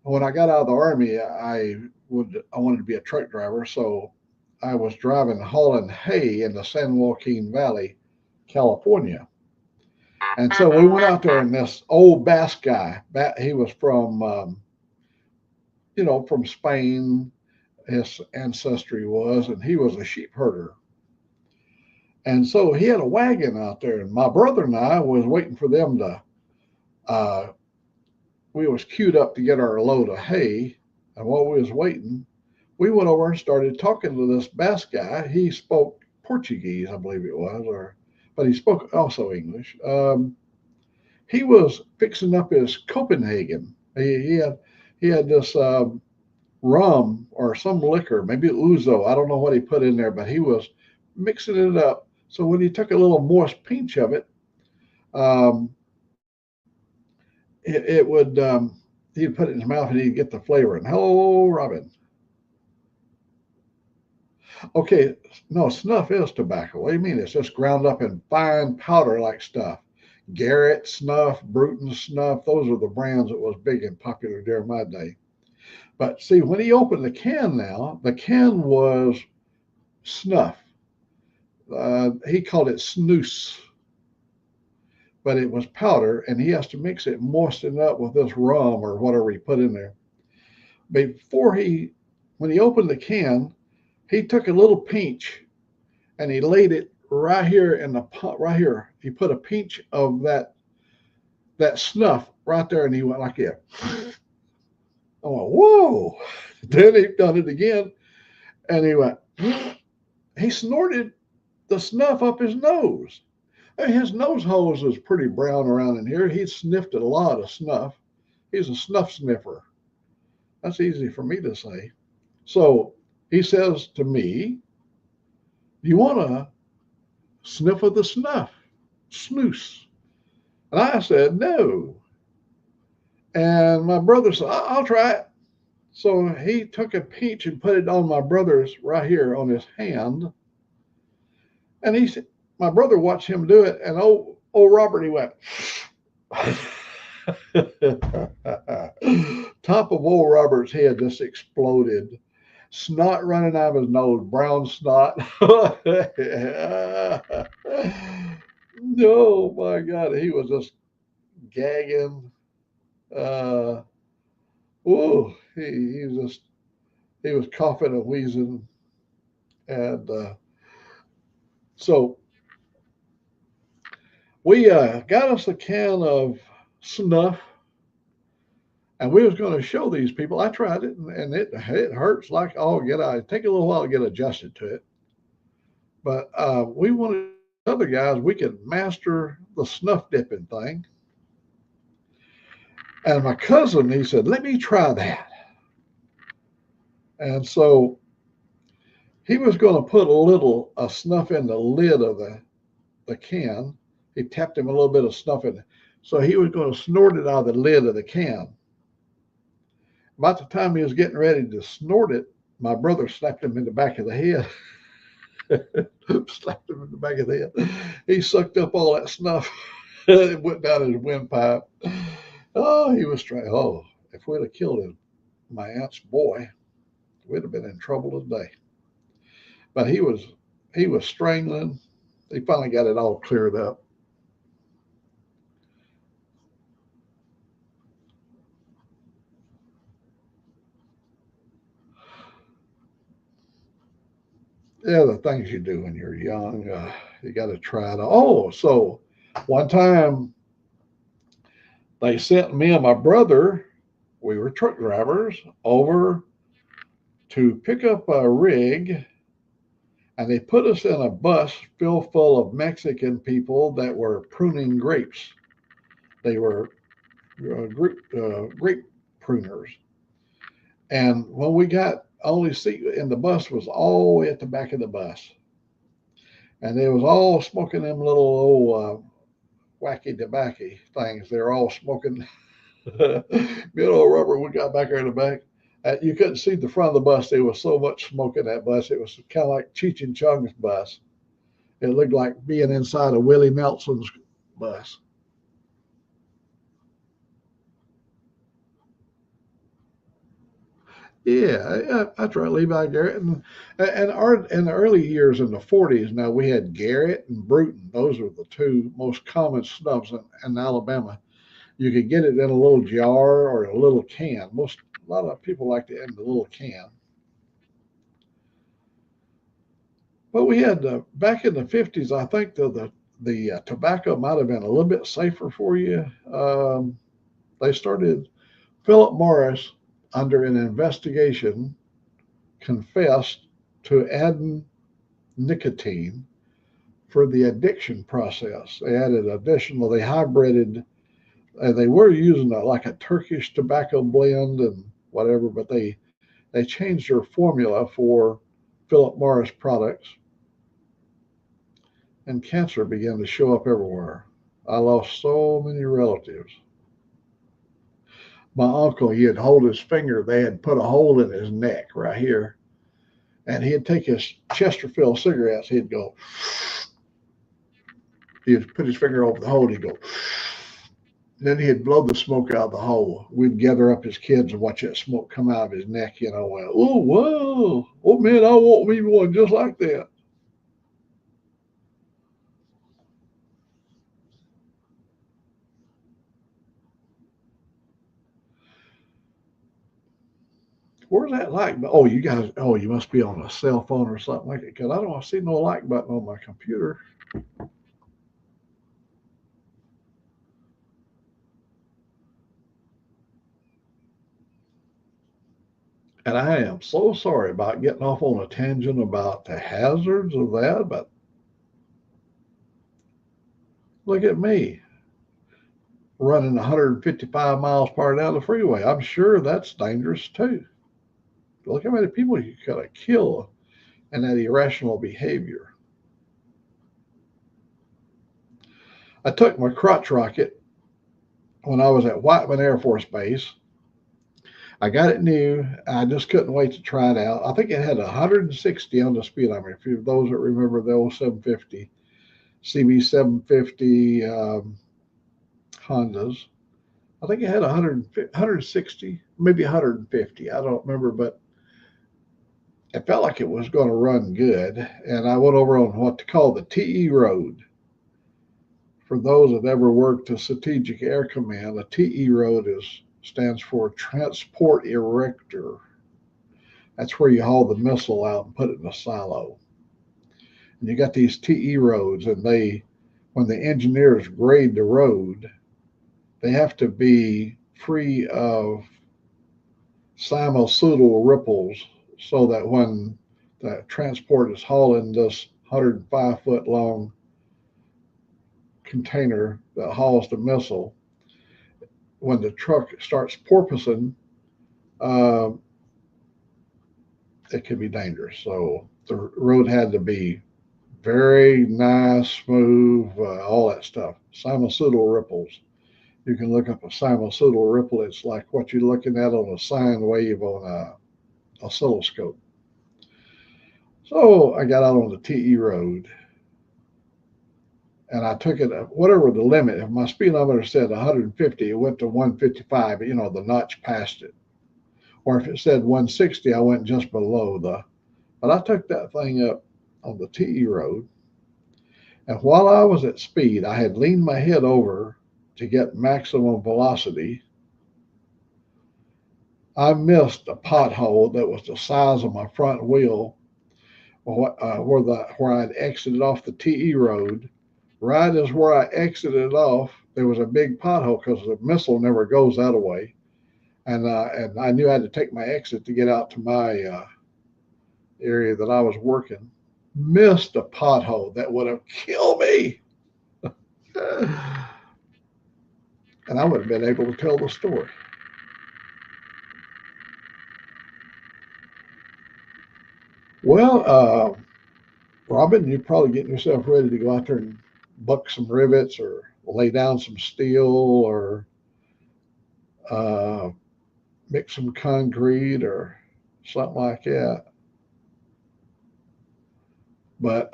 When I got out of the army, I wanted to be a truck driver, so I was driving hauling hay in the San Joaquin Valley, California. And so we went out there, and this old Basque guy, he was from Spain, his ancestry was, and he was a sheep herder. And so he had a wagon out there, and my brother and I was waiting for them to. We was queued up to get our load of hay, and while we was waiting, we went over and started talking to this Basque guy. He spoke Portuguese, I believe it was, but he spoke also English. He was fixing up his Copenhagen. He had this rum or some liquor, maybe ouzo. I don't know what he put in there, but he was mixing it up. So when he took a little moist pinch of it, um, it would he'd put it in his mouth and he'd get the flavor. And hello, Robin. Okay, no, snuff is tobacco. What do you mean? It's just ground up in fine powder like stuff. Garrett snuff, Bruton snuff, those are the brands that was big and popular during my day. But see, when he opened the can now, the can was snuff. He called it snus, but it was powder, and he has to mix it, moisten it up with this rum or whatever he put in there. When he opened the can, he took a little pinch and he laid it right here in the pot, right here. He put a pinch of that snuff right there, and he went like that. I went, whoa. Then he done it again, and he went, he snorted the snuff up his nose. His nose holes is pretty brown around in here. He's sniffed a lot of snuff. He's a snuff sniffer. That's easy for me to say. So he says to me, "You want to sniff of the snuff? Snooze." And I said, "No." And my brother said, "I'll try it." So he took a peach and put it on my brother's right here on his hand. And he said, my brother watched him do it. And old Robert, he went, top of old Robert's head just exploded. Snot running out of his nose, brown snot. Oh my God, he was just gagging. Uh, he was coughing and wheezing, and so we got us a can of snuff, and we was going to show these people. I tried it, and it hurts like all get out. It take a little while to get adjusted to it, but we wanted other guys we could master the snuff dipping thing. And my cousin, he said, "Let me try that." And so he was going to put a snuff in the lid of the can. He tapped him a little bit of snuff in it. So he was going to snort it out of the lid of the can. About the time he was getting ready to snort it, my brother slapped him in the back of the head. Slapped him in the back of the head. He sucked up all that snuff. It went down his windpipe. Oh, he was trying. Oh, if we'd have killed my aunt's boy, we'd have been in trouble today. But he was strangling. He finally got it all cleared up. Yeah, the things you do when you're young, you got to try it. Oh, so one time they sent me and my brother, we were truck drivers, over to pick up a rig, and they put us in a bus filled full of Mexican people that were pruning grapes. They were grape pruners. And when we got only seat in the bus was all the way at the back of the bus. And they was all smoking them little old wacky tobacco things. They're all smoking. Me and old Robert, we got back there in the back. You couldn't see the front of the bus. There was so much smoke in that bus. It was kind of like Cheech and Chong's bus. It looked like being inside of Willie Nelson's bus. Yeah, I tried Levi Garrett, in the early years in the 40s. Now we had Garrett and Bruton. Those were the two most common snuffs in Alabama. You could get it in a little jar or a little can. A lot of people liked it in the little can. But we had back in the 50s. I think the tobacco might have been a little bit safer for you. They started Philip Morris under an investigation confessed to adding nicotine for the addiction process. They added additional, they hybrided, they were using like a Turkish tobacco blend and whatever, but they changed their formula for Philip Morris products, and cancer began to show up everywhere. I lost so many relatives. My uncle, he'd hold his finger, they had put a hole in his neck right here, and he'd take his Chesterfield cigarettes, he'd put his finger over the hole, he'd go, then he'd blow the smoke out of the hole. We'd gather up his kids and watch that smoke come out of his neck, oh, wow, oh man, I want me one just like that. Where's that like? Oh, you guys, oh, you must be on a cell phone or something like it, because I don't see no like button on my computer. And I am so sorry about getting off on a tangent about the hazards of that, but Look at me running 155 miles per hour down the freeway. I'm sure that's dangerous too. Look how many people you could have killed in that irrational behavior. I took my crotch rocket when I was at Whiteman Air Force Base. I got it new. I just couldn't wait to try it out. I think it had 160 on the speedometer. If you those that remember the old 750, CB 750 Hondas, I think it had 160, maybe 150. I don't remember, but it felt like it was going to run good. And I went over on what to call the TE road. For those that ever worked a Strategic Air Command, a TE road stands for Transport Erector. That's where you haul the missile out and put it in a silo. And you got these TE roads, and when the engineers grade the road, they have to be free of sinusoidal ripples so that when the transport is hauling this 105-foot long container that hauls the missile, when the truck starts porpoising, it can be dangerous. So the road had to be very nice, smooth, all that stuff. Sinusoidal ripples. You can look up a sinusoidal ripple. It's like what you're looking at on a sine wave on a oscilloscope. So I got out on the TE road, and I took it whatever the limit. If my speedometer said 150, it went to 155. You know, the notch past it. Or if it said 160, I went just below the. But I took that thing up on the TE road, and while I was at speed, I had leaned my head over to get maximum velocity. I missed a pothole that was the size of my front wheel, where I'd exited off the TE road. Right as where I exited off, there was a big pothole because the missile never goes that way, and I knew I had to take my exit to get out to my area that I was working. Missed a pothole that would have killed me, and I would have been able to tell the story. Well, Robin, you're probably getting yourself ready to go out there and buck some rivets or lay down some steel or uh, mix some concrete or something like that. But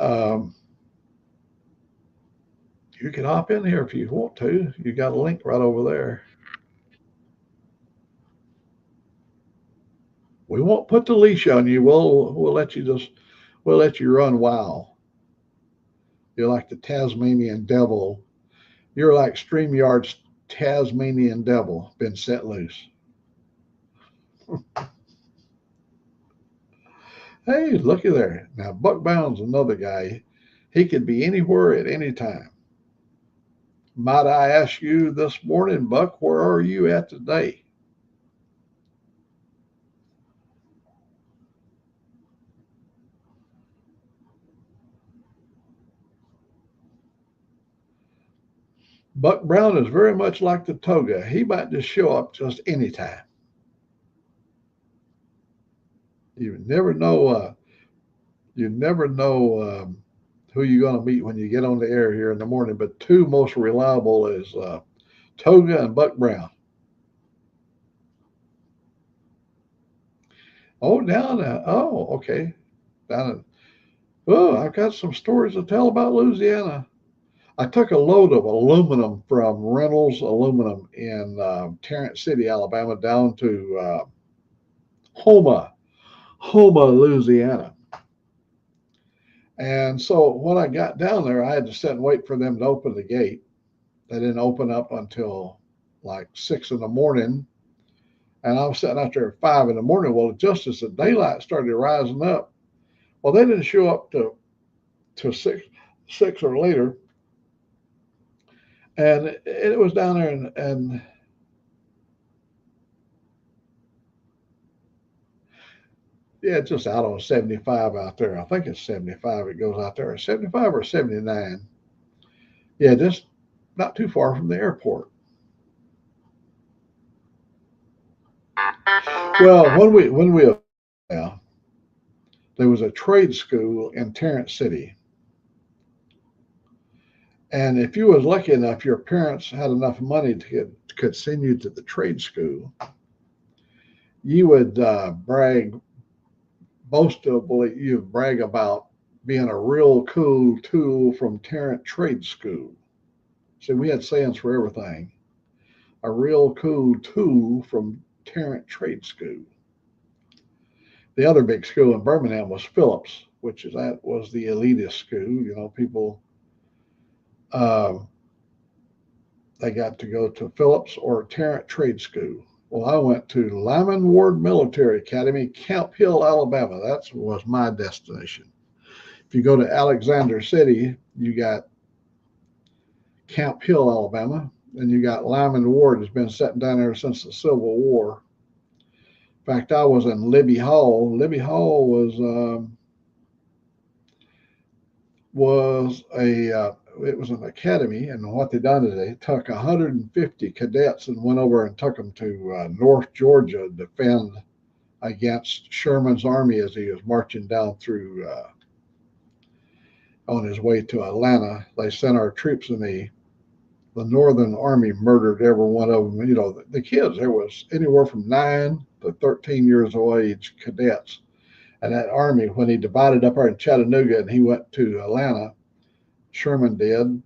you can hop in here if you want to. You got a link right over there. We won't put the leash on you. We'll let you run wild. You're like the Tasmanian devil. You're like StreamYard's Tasmanian devil, been set loose. Hey, looky there. Now, Buck Bound's another guy. He could be anywhere at any time. Might I ask you this morning, Buck, where are you at today? Buck Brown is very much like the toga. He might just show up just anytime. You never know. You never know who you're going to meet when you get on the air here in the morning. But two most reliable is Toga and Buck Brown. Oh, okay. Down in, oh, I've got some stories to tell about Louisiana. I took a load of aluminum from Reynolds Aluminum in Tarrant City, Alabama, down to Houma, Louisiana. And so when I got down there, I had to sit and wait for them to open the gate. They didn't open up until like 6 in the morning. And I was sitting out there at 5 in the morning. Well, just as the daylight started rising up, well, they didn't show up to six or later. And it was down there, and yeah, it's just out on 75 out there. I think it's 75. It goes out there, 75 or 79. Yeah, just not too far from the airport. Well, when we yeah, there was a trade school in Tarrant City, and if you was lucky enough, your parents had enough money could send you to the trade school. You would boastably you brag about being a real cool tool from Tarrant Trade School. See, we had sayings for everything. A real cool tool from Tarrant Trade School. The other big school in Birmingham was Phillips, which is that was the elitist school. You know, people uh, they got to go to Phillips or Tarrant Trade School. Well, I went to Lyman Ward Military Academy, Camp Hill, Alabama. That was my destination. If you go to Alexander City, you got Camp Hill, Alabama, and you got Lyman Ward has been sitting down there since the Civil War. In fact, I was in Libby Hall. Libby Hall was it was an academy, and what they done is they took 150 cadets and went over and took them to North Georgia to defend against Sherman's army as he was marching down through on his way to Atlanta. They sent our troops, and the Northern Army murdered every one of them. You know, the kids, there was anywhere from 9 to 13 years of age cadets. And that army, when he divided up there in Chattanooga and he went to Atlanta, Sherman did,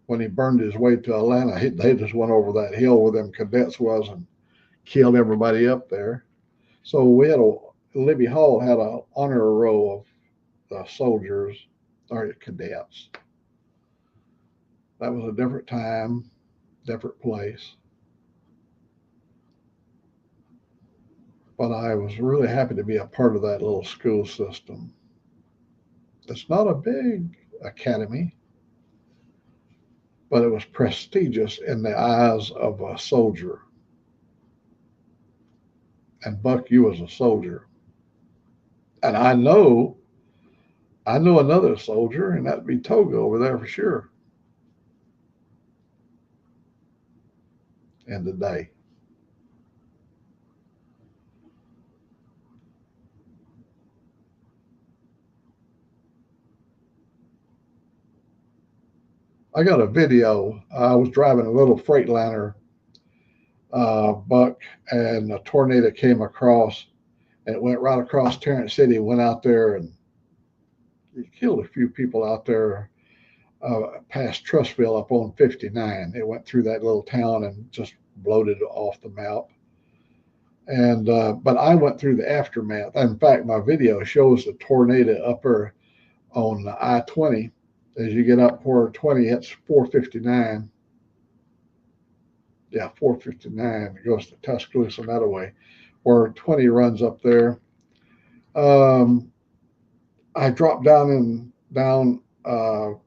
when he burned his way to Atlanta, they just went over that hill where them cadets was and killed everybody up there. So Libby Hall had an honor row of the soldiers or cadets. That was a different time, different place. But I was really happy to be a part of that little school system. It's not a big academy, but it was prestigious in the eyes of a soldier. And Buck, you was a soldier. And I know another soldier, and that'd be Toga over there for sure. And today. I got a video. I was driving a little Freightliner, Buck, and a tornado came across, and it went right across Tarrant City, went out there, and it killed a few people out there past Trussville up on 59. It went through that little town and just bloated off the map. And but I went through the aftermath. In fact, my video shows the tornado up there on I-20. As you get up 420, it's 459. Yeah, 459. It goes to Tuscaloosa that way, where 20 runs up there. I dropped down through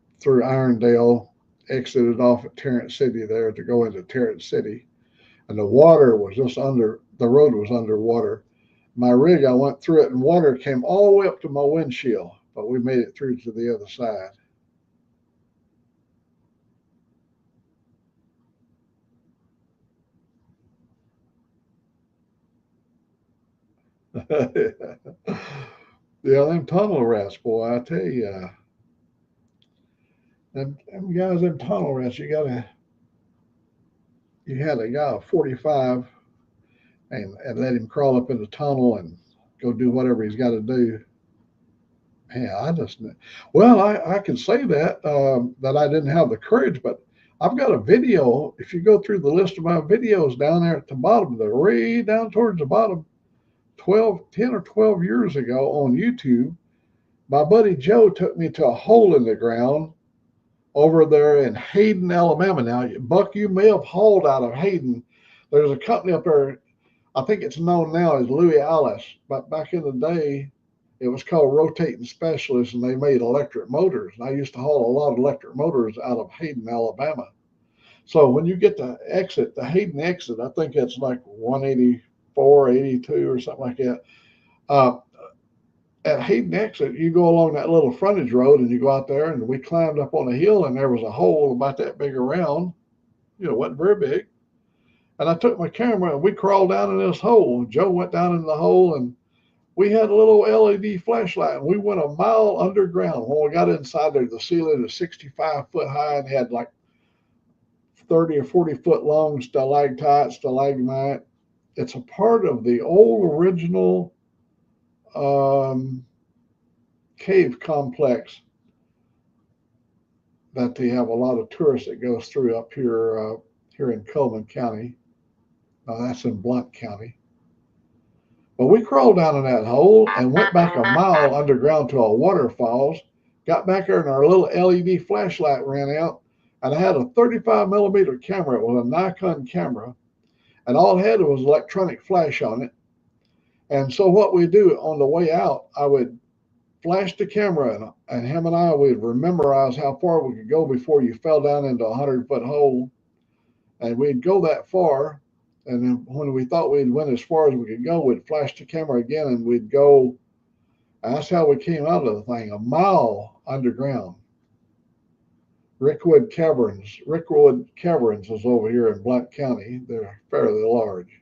Irondale, exited off at Tarrant City there to go into Tarrant City, and the water was just under. The road was underwater. My rig, I went through it, and water came all the way up to my windshield, but we made it through to the other side. Yeah, them tunnel rats, boy, I tell you, them guys, them tunnel rats, you had a guy of 45 and let him crawl up in the tunnel and go do whatever he's got to do. Man, I can say that I didn't have the courage, but I've got a video. If you go through the list of my videos down there at the bottom, they're way down towards the bottom, 10 or 12 years ago on YouTube, my buddy Joe took me to a hole in the ground over there in Hayden, Alabama. Now, Buck, you may have hauled out of Hayden. There's a company up there, I think it's known now as Louis Alice, but back in the day, it was called Rotating Specialists, and they made electric motors. And I used to haul a lot of electric motors out of Hayden, Alabama. So when you get to the Hayden exit, I think it's like 184, 82 or something like that. At Hayden exit, you go along that little frontage road and you go out there, and we climbed up on a hill, and there was a hole about that big around. wasn't very big. And I took my camera and we crawled down in this hole. Joe went down in the hole and we had a little LED flashlight and we went a mile underground. When we got inside there, the ceiling was 65 foot high and had like 30 or 40-foot long stalactite, stalagmite. It's a part of the old original um, cave complex that they have a lot of tourists that goes through up here in Coleman County. That's in Blount County. But we crawled down in that hole and went back a mile underground to a waterfalls. Got back there and our little LED flashlight ran out. And I had a 35 millimeter camera. It was a Nikon camera. And all it had was electronic flash on it. And so what we do on the way out, I would flash the camera and him and I would memorize how far we could go before you fell down into a 100-foot hole. And we'd go that far. And then when we thought we'd went as far as we could go, we'd flash the camera again and we'd go. And that's how we came out of the thing, a mile underground. Rickwood Caverns is over here in Blount County. They're fairly large.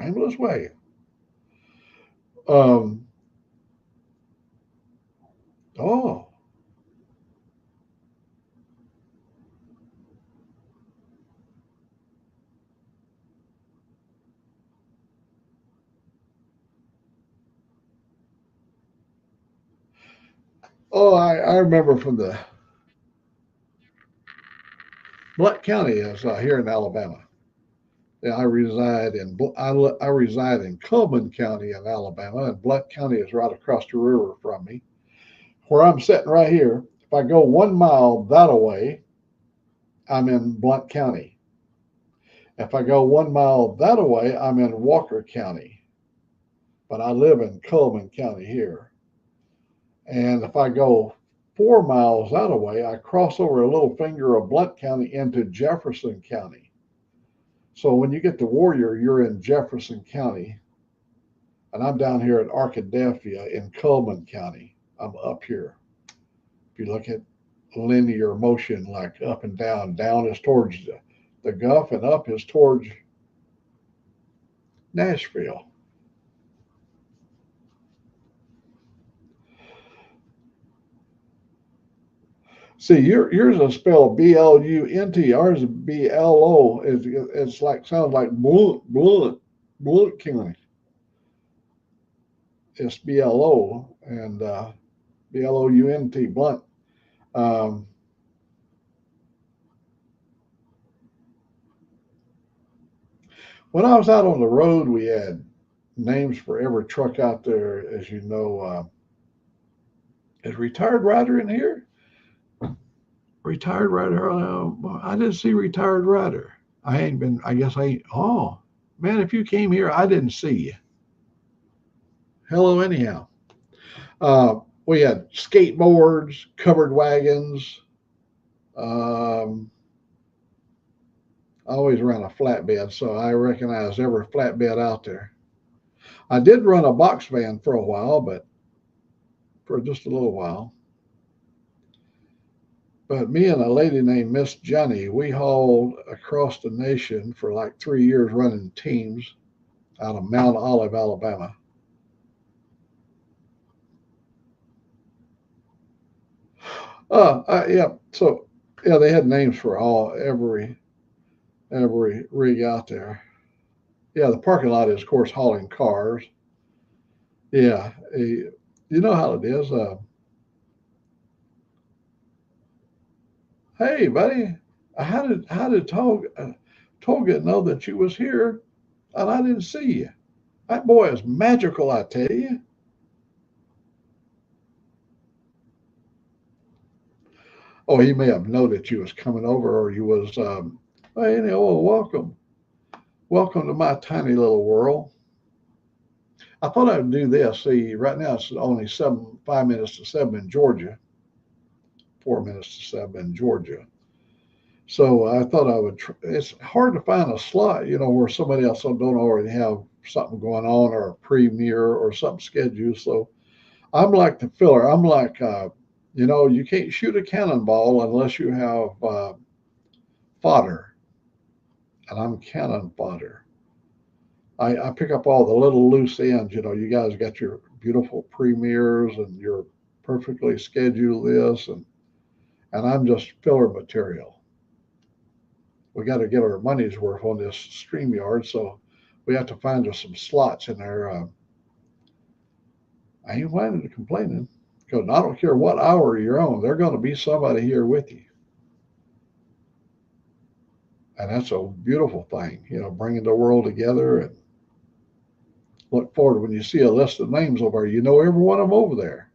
Aimless way. Um, oh, I remember from the Blount County is here in Alabama. Yeah, I reside in Coleman County in Alabama, and Blount County is right across the river from me. Where I'm sitting right here, if I go 1 mile that way, I'm in Blount County. If I go 1 mile that way, I'm in Walker County. But I live in Coleman County here. And if I go 4 miles that way, I cross over a little finger of Blount County into Jefferson County. So when you get to Warrior, you're in Jefferson County. And I'm down here at Arkadelphia in Coleman County. I'm up here. If you look at linear motion, like up and down is towards the Gulf and up is towards Nashville. See, yours is spelled B-L-U-N-T. Ours is B-L-O. It's like sounds like Blount County. It's B-L-O and B-L-O-U-N-T, Blount. Um, when I was out on the road, we had names for every truck out there, as you know. Is Retired Rider in here? Retired Rider? I didn't see Retired Rider. I guess I ain't. Oh, man, if you came here, I didn't see you. Hello, anyhow. We had skateboards, covered wagons. Um, I always ran a flatbed, so I recognized every flatbed out there. I did run a box van for a while, but for just a little while. But me and a lady named Miss Jenny, we hauled across the nation for like 3 years running teams out of Mount Olive, Alabama. Yeah. So yeah, they had names for every rig out there. Yeah, the parking lot is, of course, hauling cars. Yeah, you know how it is. Hey, buddy, how did Toga know that you was here and I didn't see you? That boy is magical, I tell you. Oh, he may have known that you was coming over, or you was. Hey, anyway, welcome to my tiny little world. I thought I'd do this. See, right now it's only 5 minutes to 7 in Georgia, 4 minutes to 7 in Georgia. So I thought I would. It's hard to find a slot, where somebody else don't already have something going on or a premiere or something scheduled. So I'm like the filler. I'm like, you can't shoot a cannonball unless you have fodder, and I'm cannon fodder. I pick up all the little loose ends. You guys got your beautiful premieres and your perfectly scheduled this, and I'm just filler material. We got to get our money's worth on this StreamYard, so we have to find us some slots in there. I ain't whining or complaining because I don't care what hour you're on, there's going to be somebody here with you. And that's a beautiful thing, bringing the world together. And look forward when you see a list of names over there, every one of them over there.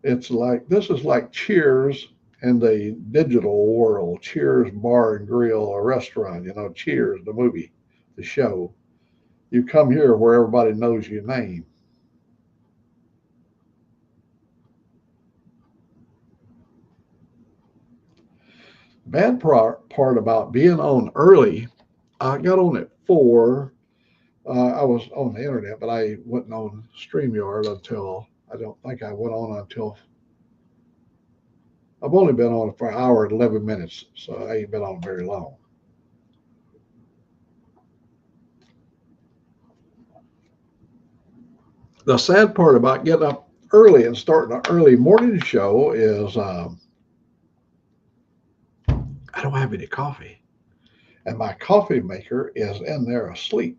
It's like, this is like Cheers in the digital world. Cheers Bar and Grill, a restaurant, Cheers, the movie, the show. You come here where everybody knows your name. Bad part about being on early, I got on at 4. I was on the internet, but I wasn't on StreamYard until, I don't think I went on until, I've only been on for an hour and 11 minutes, so I ain't been on very long. The sad part about getting up early and starting an early morning show is I don't have any coffee. And my coffee maker is in there asleep.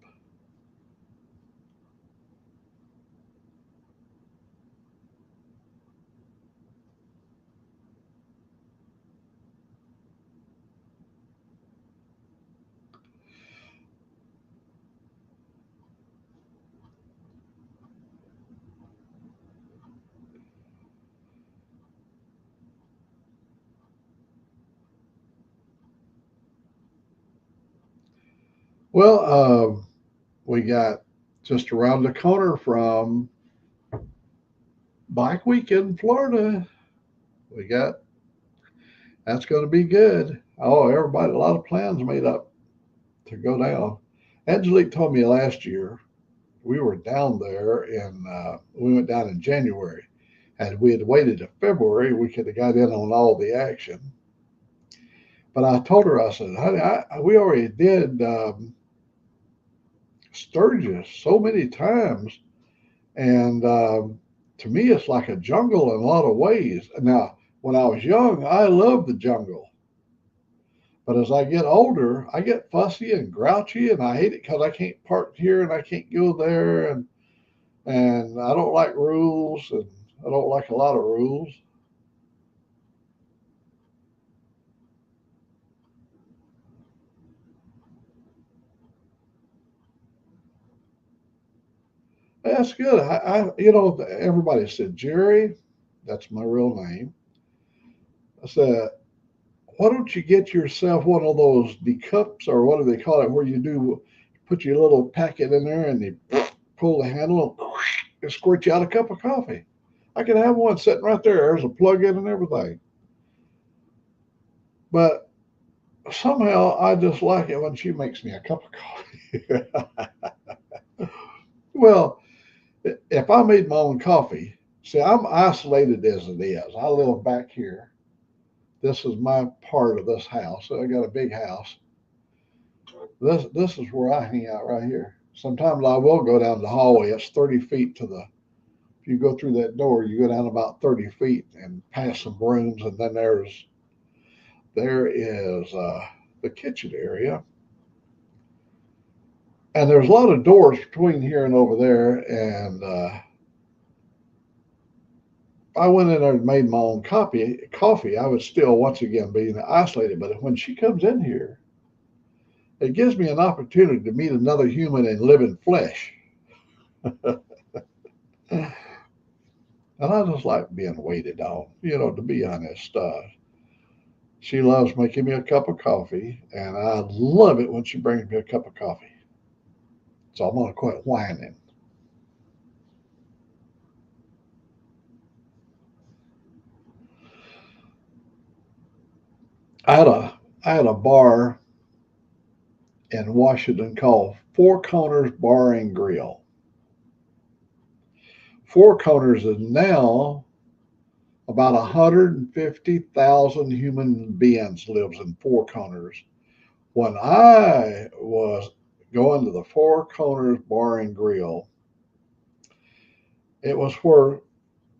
Well, we got just around the corner from Bike Week in Florida. We got, that's going to be good. Oh, everybody, a lot of plans made up to go down. Angelique told me last year we were down there we went down in January. And we had waited to February, we could have got in on all the action. But I told her, I said, honey, we already did Sturgis so many times. And to me, it's like a jungle in a lot of ways. Now, when I was young, I loved the jungle. But as I get older, I get fussy and grouchy, and I hate it because I can't park here and I can't go there, and I don't like rules, and I don't like a lot of rules. That's good. Everybody said, Jerry, that's my real name. I said, why don't you get yourself one of those decups, or what do they call it, where you do put your little packet in there and you pull the handle and squirt you out a cup of coffee. I can have one sitting right there. There's a plug in and everything. But somehow I just like it when she makes me a cup of coffee. Well, if I made my own coffee, see, I'm isolated as it is. I live back here. This is my part of this house. I got a big house. This is where I hang out right here. Sometimes I will go down the hallway. It's 30 feet to the. If you go through that door, you go down about 30 feet and pass some rooms, and then there is the kitchen area, and there's a lot of doors between here and over there. And I went in there and made my own coffee. I would still once again be isolated. But when she comes in here, it gives me an opportunity to meet another human and live in flesh. And I just like being waited on, to be honest. She loves making me a cup of coffee, and I love it when she brings me a cup of coffee. So I'm going to quit whining. I had a I had a bar in Washington called Four Corners Bar and Grill. Four Corners is now about 150,000 human beings lives in Four Corners. When I was going to the Four Corners Bar and Grill, it was where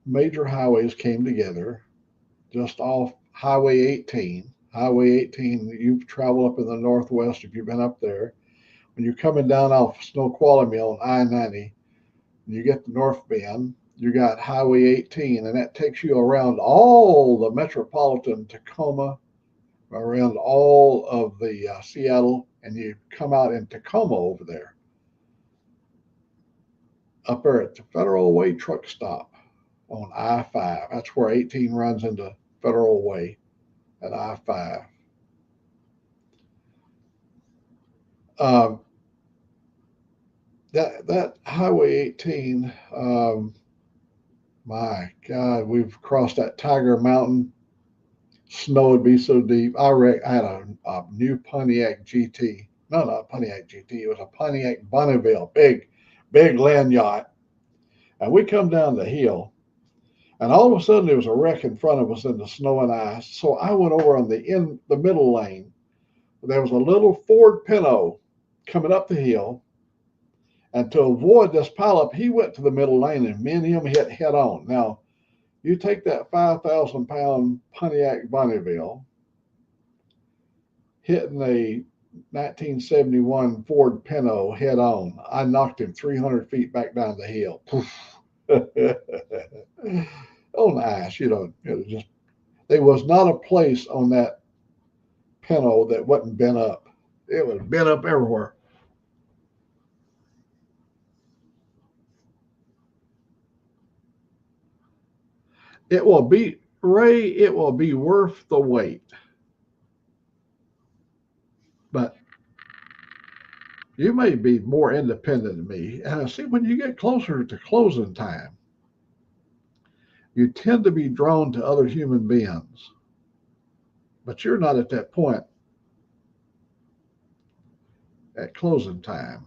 major highways came together, just off Highway 18. Highway 18, you travel up in the Northwest if you've been up there. When you're coming down off Snoqualmie on I-90, you get the North Bend, you got Highway 18, and that takes you around all the metropolitan Tacoma, around all of the Seattle, and you come out in Tacoma over there, up there at the Federal Way truck stop on I-5. That's where 18 runs into Federal Way at I-5. That Highway 18, my God, we've crossed that Tiger Mountain. Snow would be so deep. I had a new Pontiac GT. No, not Pontiac GT. It was a Pontiac Bonneville, big land yacht. And we come down the hill, and all of a sudden there was a wreck in front of us in the snow and ice. So I went over on the middle lane. There was a little Ford Pinto coming up the hill. And to avoid this pileup, he went to the middle lane, and me and him hit head on. Now, you take that 5,000-pound Pontiac Bonneville, hitting a 1971 Ford Pinto head on. I knocked him 300 feet back down the hill. On ice, it was just, there was not a place on that Pinto that wasn't bent up. It was bent up everywhere. It will be, Ray, it will be worth the wait. But you may be more independent than me. And I see when you get closer to closing time, you tend to be drawn to other human beings. But you're not at that point at closing time.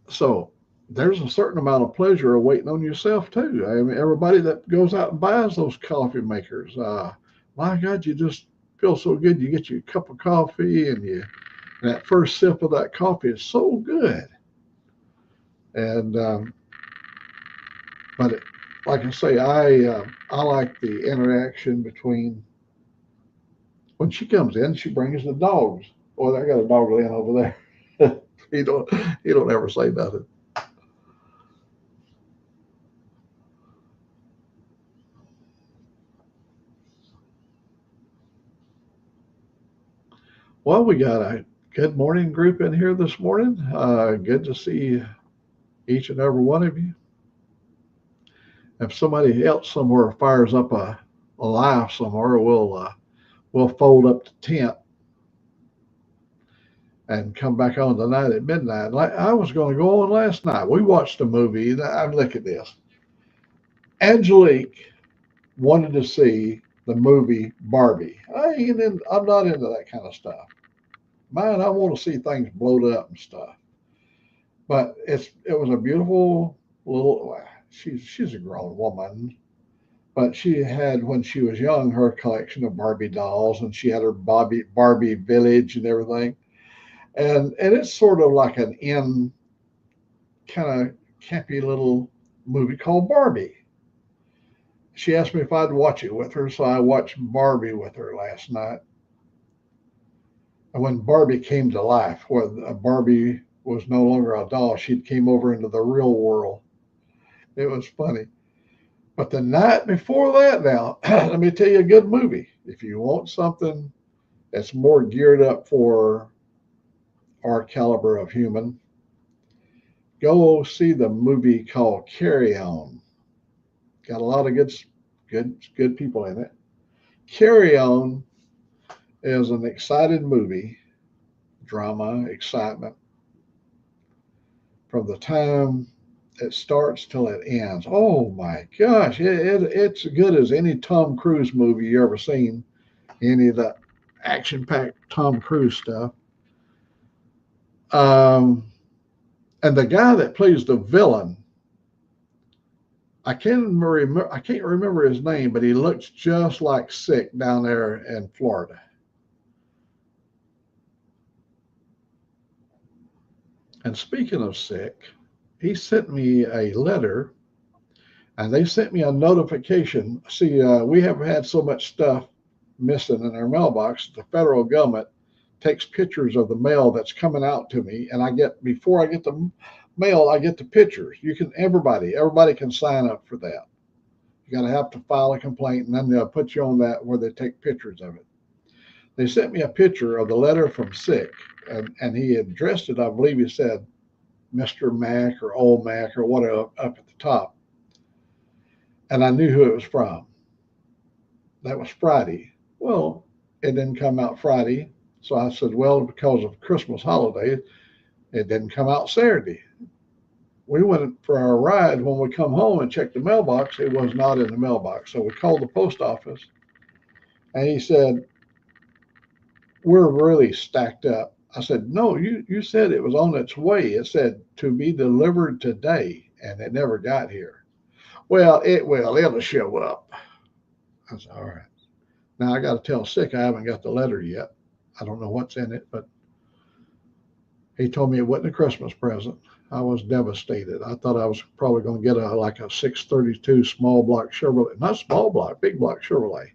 So there's a certain amount of pleasure of waiting on yourself too. I mean, everybody that goes out and buys those coffee makers, my God, you just feel so good. You get your cup of coffee, and that first sip of that coffee is so good. And but like I say, I like the interaction between when she comes in. She brings the dogs. Oh, I got a dog laying over there. he don't ever say nothing. Well, we got a good morning group in here this morning. Good to see each and every one of you. If somebody else somewhere fires up a live somewhere, we'll fold up the tent and come back on tonight at midnight. Like I was going to go on last night. We watched a movie. Look at this. Angelique wanted to see the movie Barbie. I'm not into that kind of stuff. Man, I want to see things blowed up and stuff. But it was a beautiful little. She's a grown woman, but she had, when she was young, her collection of Barbie dolls, and she had her Barbie village and everything. And it's sort of like an kind of campy little movie called Barbie. She asked me if I'd watch it with her, so I watched Barbie with her last night. And when Barbie came to life, where Barbie was no longer a doll, she came over into the real world. It was funny. But the night before that, now, let me tell you a good movie. If you want something that's more geared up for our caliber of human, go see the movie called Carry On. Got a lot of good people in it. Carry On is an exciting movie, drama, excitement, from the time it starts till it ends. Oh my gosh, it's as good as any Tom Cruise movie you ever seen. Any of the action-packed Tom Cruise stuff. Um, And the guy that plays the villain, I can't remember his name, but he looks just like Sick down there in Florida. And speaking of Sick, he sent me a letter, and they sent me a notification. See, we have had so much stuff missing in our mailbox. The federal government takes pictures of the mail that's coming out to me, and before I get the mail, I get the pictures. Everybody can sign up for that. You got to have to file a complaint, and then they'll put you on that where they take pictures of it. They sent me a picture of the letter from Sick, and he addressed it. I believe he said Mr. Mac or Old Mac or whatever up at the top, and I knew who it was from. That was Friday. Well, it didn't come out Friday. So I said, well, because of Christmas holiday, it didn't come out Saturday. We went for our ride. When we come home and checked the mailbox, it was not in the mailbox. So we called the post office, and he said, we're really stacked up. I said, no, you said it was on its way. It said to be delivered today, and it never got here. Well, it'll show up. I said, all right. Now I got to tell Sick I haven't got the letter yet. I don't know what's in it, but he told me it wasn't a Christmas present. I was devastated. I thought I was probably going to get a 632 small block Chevrolet, not small block, big block Chevrolet.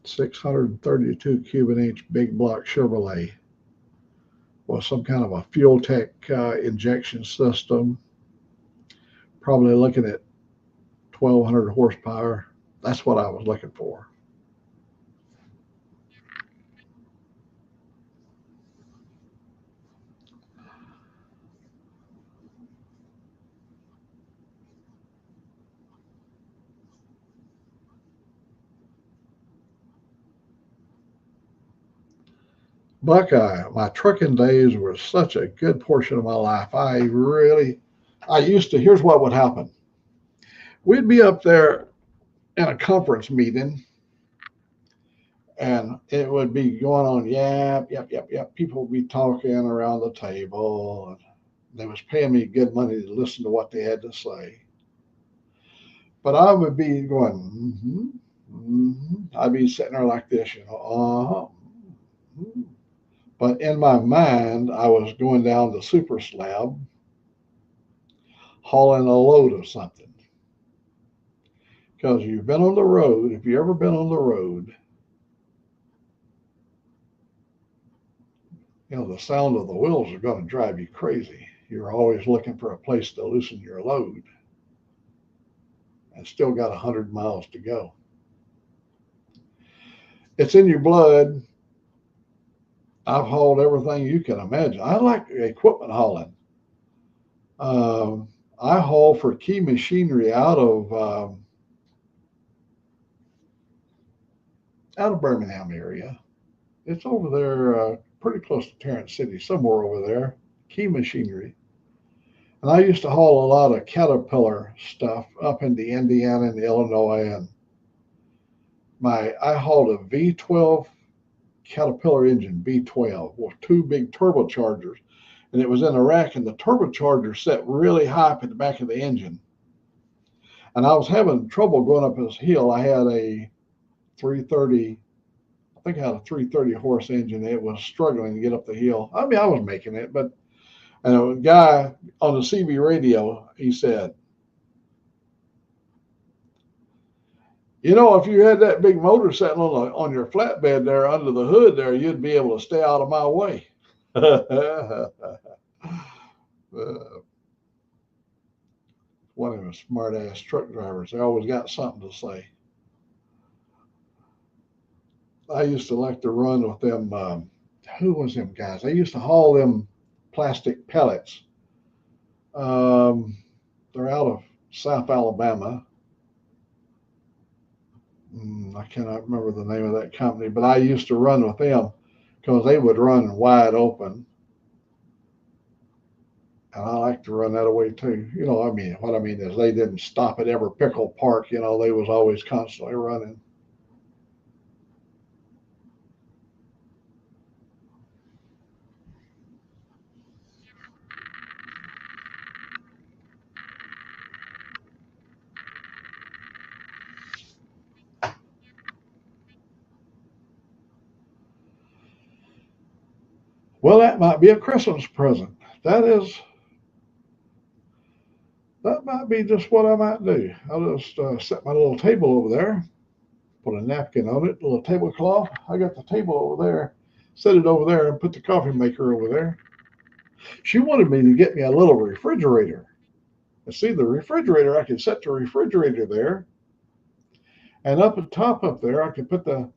632 cubic inch big block Chevrolet was some kind of a fuel tech injection system. Probably looking at 1,200 horsepower. That's what I was looking for. Buckeye, my trucking days were such a good portion of my life. Here's what would happen. We'd be up there in a conference meeting, and it would be going on, yap, yap, yap, yap. People would be talking around the table, and they was paying me good money to listen to what they had to say. But I would be going, I'd be sitting there like this, But in my mind, I was going down the super slab, hauling a load of something. Because you've been on the road, if you've ever been on the road, the sound of the wheels are going to drive you crazy. You're always looking for a place to loosen your load, and still got 100 miles to go. It's in your blood. I've hauled everything you can imagine. I like equipment hauling. I haul for Key Machinery out of Birmingham area. It's over there, pretty close to Tarrant City, somewhere over there. Key Machinery. And I used to haul a lot of Caterpillar stuff up into Indiana and Illinois. And I hauled a V12 Caterpillar engine, V12, with two big turbochargers. And it was in a rack, and the turbocharger set really high up at the back of the engine. And I was having trouble going up this hill. I had a 330, I think I had a 330 horse engine. It was struggling to get up the hill. I mean, I was making it, but and a guy on the CB radio, he said, if you had that big motor sitting on your flatbed there under the hood there, you'd be able to stay out of my way. One of them smart ass truck drivers. They always got something to say. I used to like to run with them. Who was them guys? I used to haul them plastic pellets. They're out of South Alabama. I cannot remember the name of that company, but I used to run with them because they would run wide open. And I like to run that away too. What I mean is they didn't stop at every pickle park. They was always constantly running. Well, that might be a Christmas present. That might be just what I might do. I'll just set my little table over there, put a napkin on it, a little tablecloth. I got the table over there, set it over there, and put the coffee maker over there. She wanted me to get me a little refrigerator. And see, the refrigerator, I could set the refrigerator there, and up at top up there, I could put the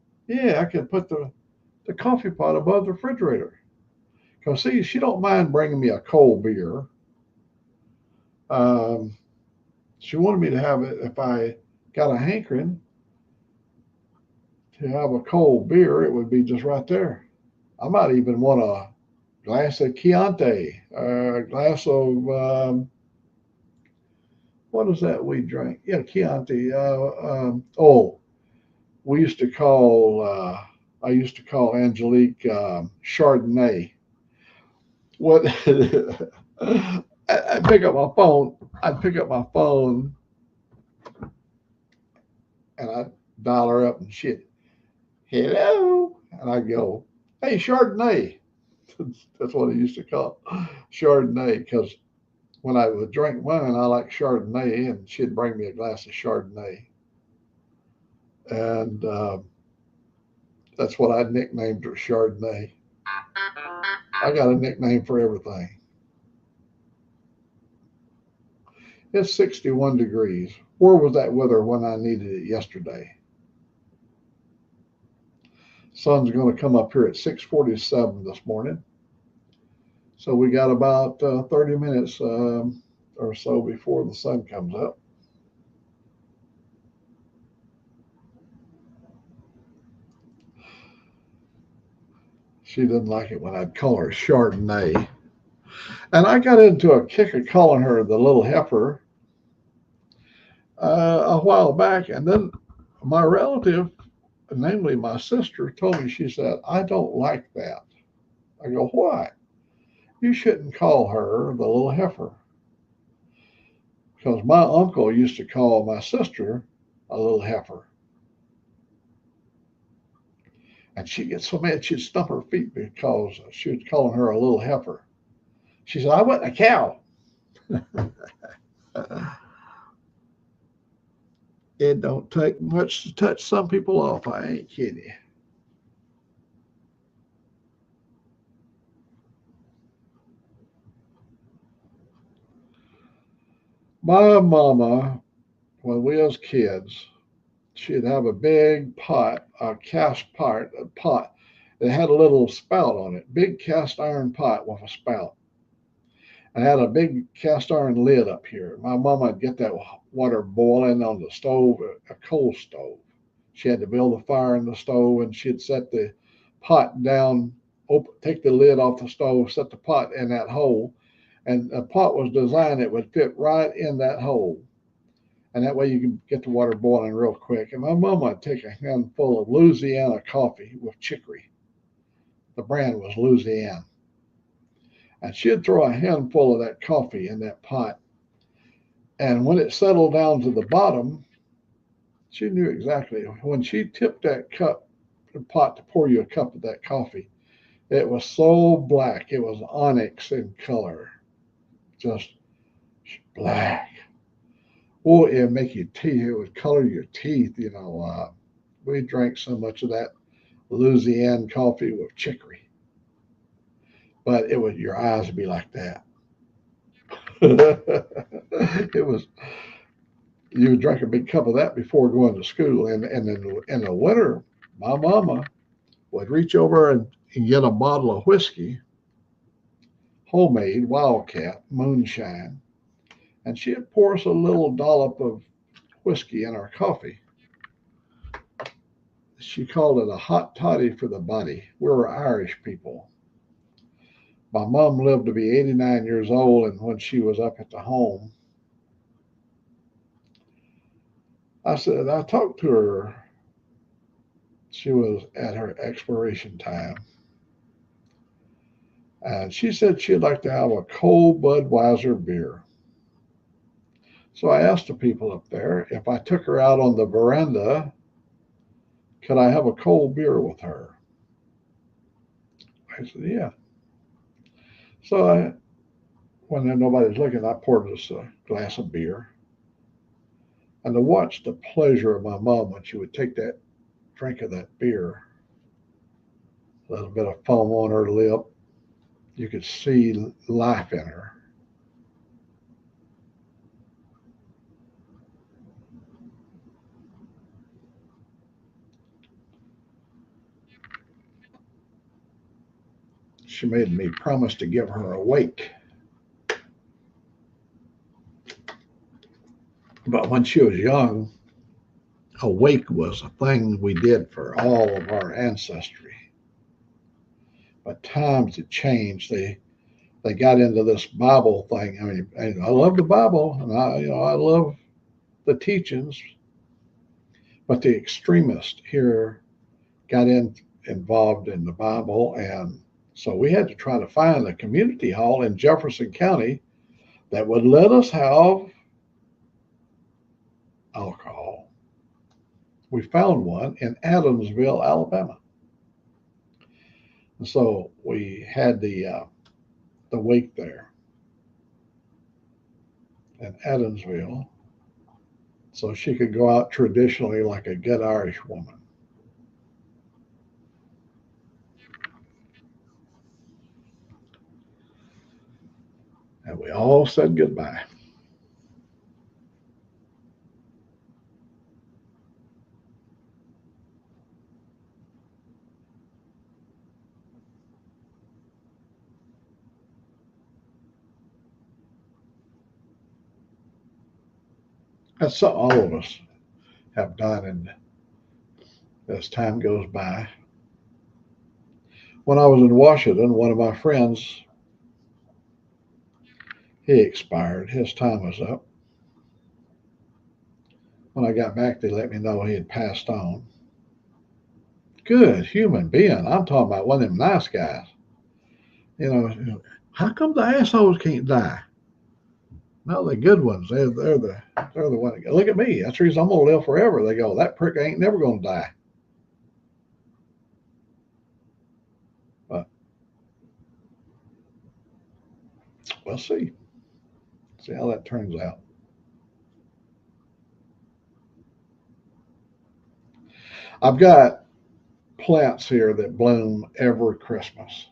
coffee pot above the refrigerator. Because see, she don't mind bringing me a cold beer. Um, she wanted me to have it if I got a hankering to have a cold beer, it would be just right there. I might even want a glass of Chianti, a glass of what is that we drink? Yeah, Chianti. We used to call. I used to call Angelique Chardonnay. What? I'd pick up my phone. I'd pick up my phone and I'd dial her up and shit. Hello, and I'd go, "Hey, Chardonnay." That's what I used to call Chardonnay because when I would drink wine, I like Chardonnay, and she'd bring me a glass of Chardonnay, and that's what I nicknamed her, Chardonnay. I got a nickname for everything. It's 61 degrees. Where was that weather when I needed it yesterday? Sun's going to come up here at 6:47 this morning. So we got about 30 minutes or so before the sun comes up. She didn't like it when I'd call her Chardonnay. And I got into a kick of calling her the little heifer a while back. And then my relative, namely my sister, told me, she said, I don't like that. I go, why? You shouldn't call her the little heifer. Because my uncle used to call my sister a little heifer. And she'd get so mad she'd stump her feet because she was calling her a little heifer. She said, I wasn't a cow. It don't take much to touch some people off. I ain't kidding you. My mama, when we was kids, she'd have a big pot, a cast pot that had a little spout on it, big cast iron pot with a spout. And had a big cast iron lid up here. My mama would get that water boiling on the stove, a coal stove. She had to build a fire in the stove, and she'd set the pot down, take the lid off the stove, set the pot in that hole, and the pot was designed it would fit right in that hole. And that way you can get the water boiling real quick. And my mama would take a handful of Louisiana coffee with chicory. The brand was Louisiana. And she'd throw a handful of that coffee in that pot. And when it settled down to the bottom, she knew exactly. When she tipped that pot to pour you a cup of that coffee, it was so black. It was onyx in color, just black. Oh, it would make your teeth. It would color your teeth. We drank so much of that Louisiana coffee with chicory. But your eyes would be like that. It was you would drink a big cup of that before going to school, and in the winter, my mama would reach over and get a bottle of whiskey, homemade Wildcat moonshine, and she'd pour us a little dollop of whiskey in our coffee. She called it a hot toddy for the body. We were Irish people. My mom lived to be 89 years old, and when she was up at the home, I talked to her. She was at her expiration time, and she said she'd like to have a cold Budweiser beer. So I asked the people up there if I took her out on the veranda, could I have a cold beer with her? I said, yeah. So when nobody's looking, I poured us a glass of beer. And to watch the pleasure of my mom when she would take that drink of that beer, a little bit of foam on her lip, you could see life in her. She made me promise to give her a wake. But when she was young, a wake was a thing we did for all of our ancestry. But times had changed. They got into this Bible thing. I mean, I love the Bible, and I love the teachings, but the extremists here got involved in the Bible, and so we had to try to find a community hall in Jefferson County that would let us have alcohol. We found one in Adamsville, Alabama. And so we had the wake there in Adamsville, so she could go out traditionally like a good Irish woman. And we all said goodbye. That's something all of us have done, and as time goes by. When I was in Washington, one of my friends, he expired. His time was up. When I got back, they let me know he had passed on. Good human being. I'm talking about one of them nice guys. How come the assholes can't die? No, the good ones. They're the one. Look at me. That's the reason I'm gonna live forever. They go, that prick ain't never gonna die. But we'll see. See how that turns out. I've got plants here that bloom every Christmas.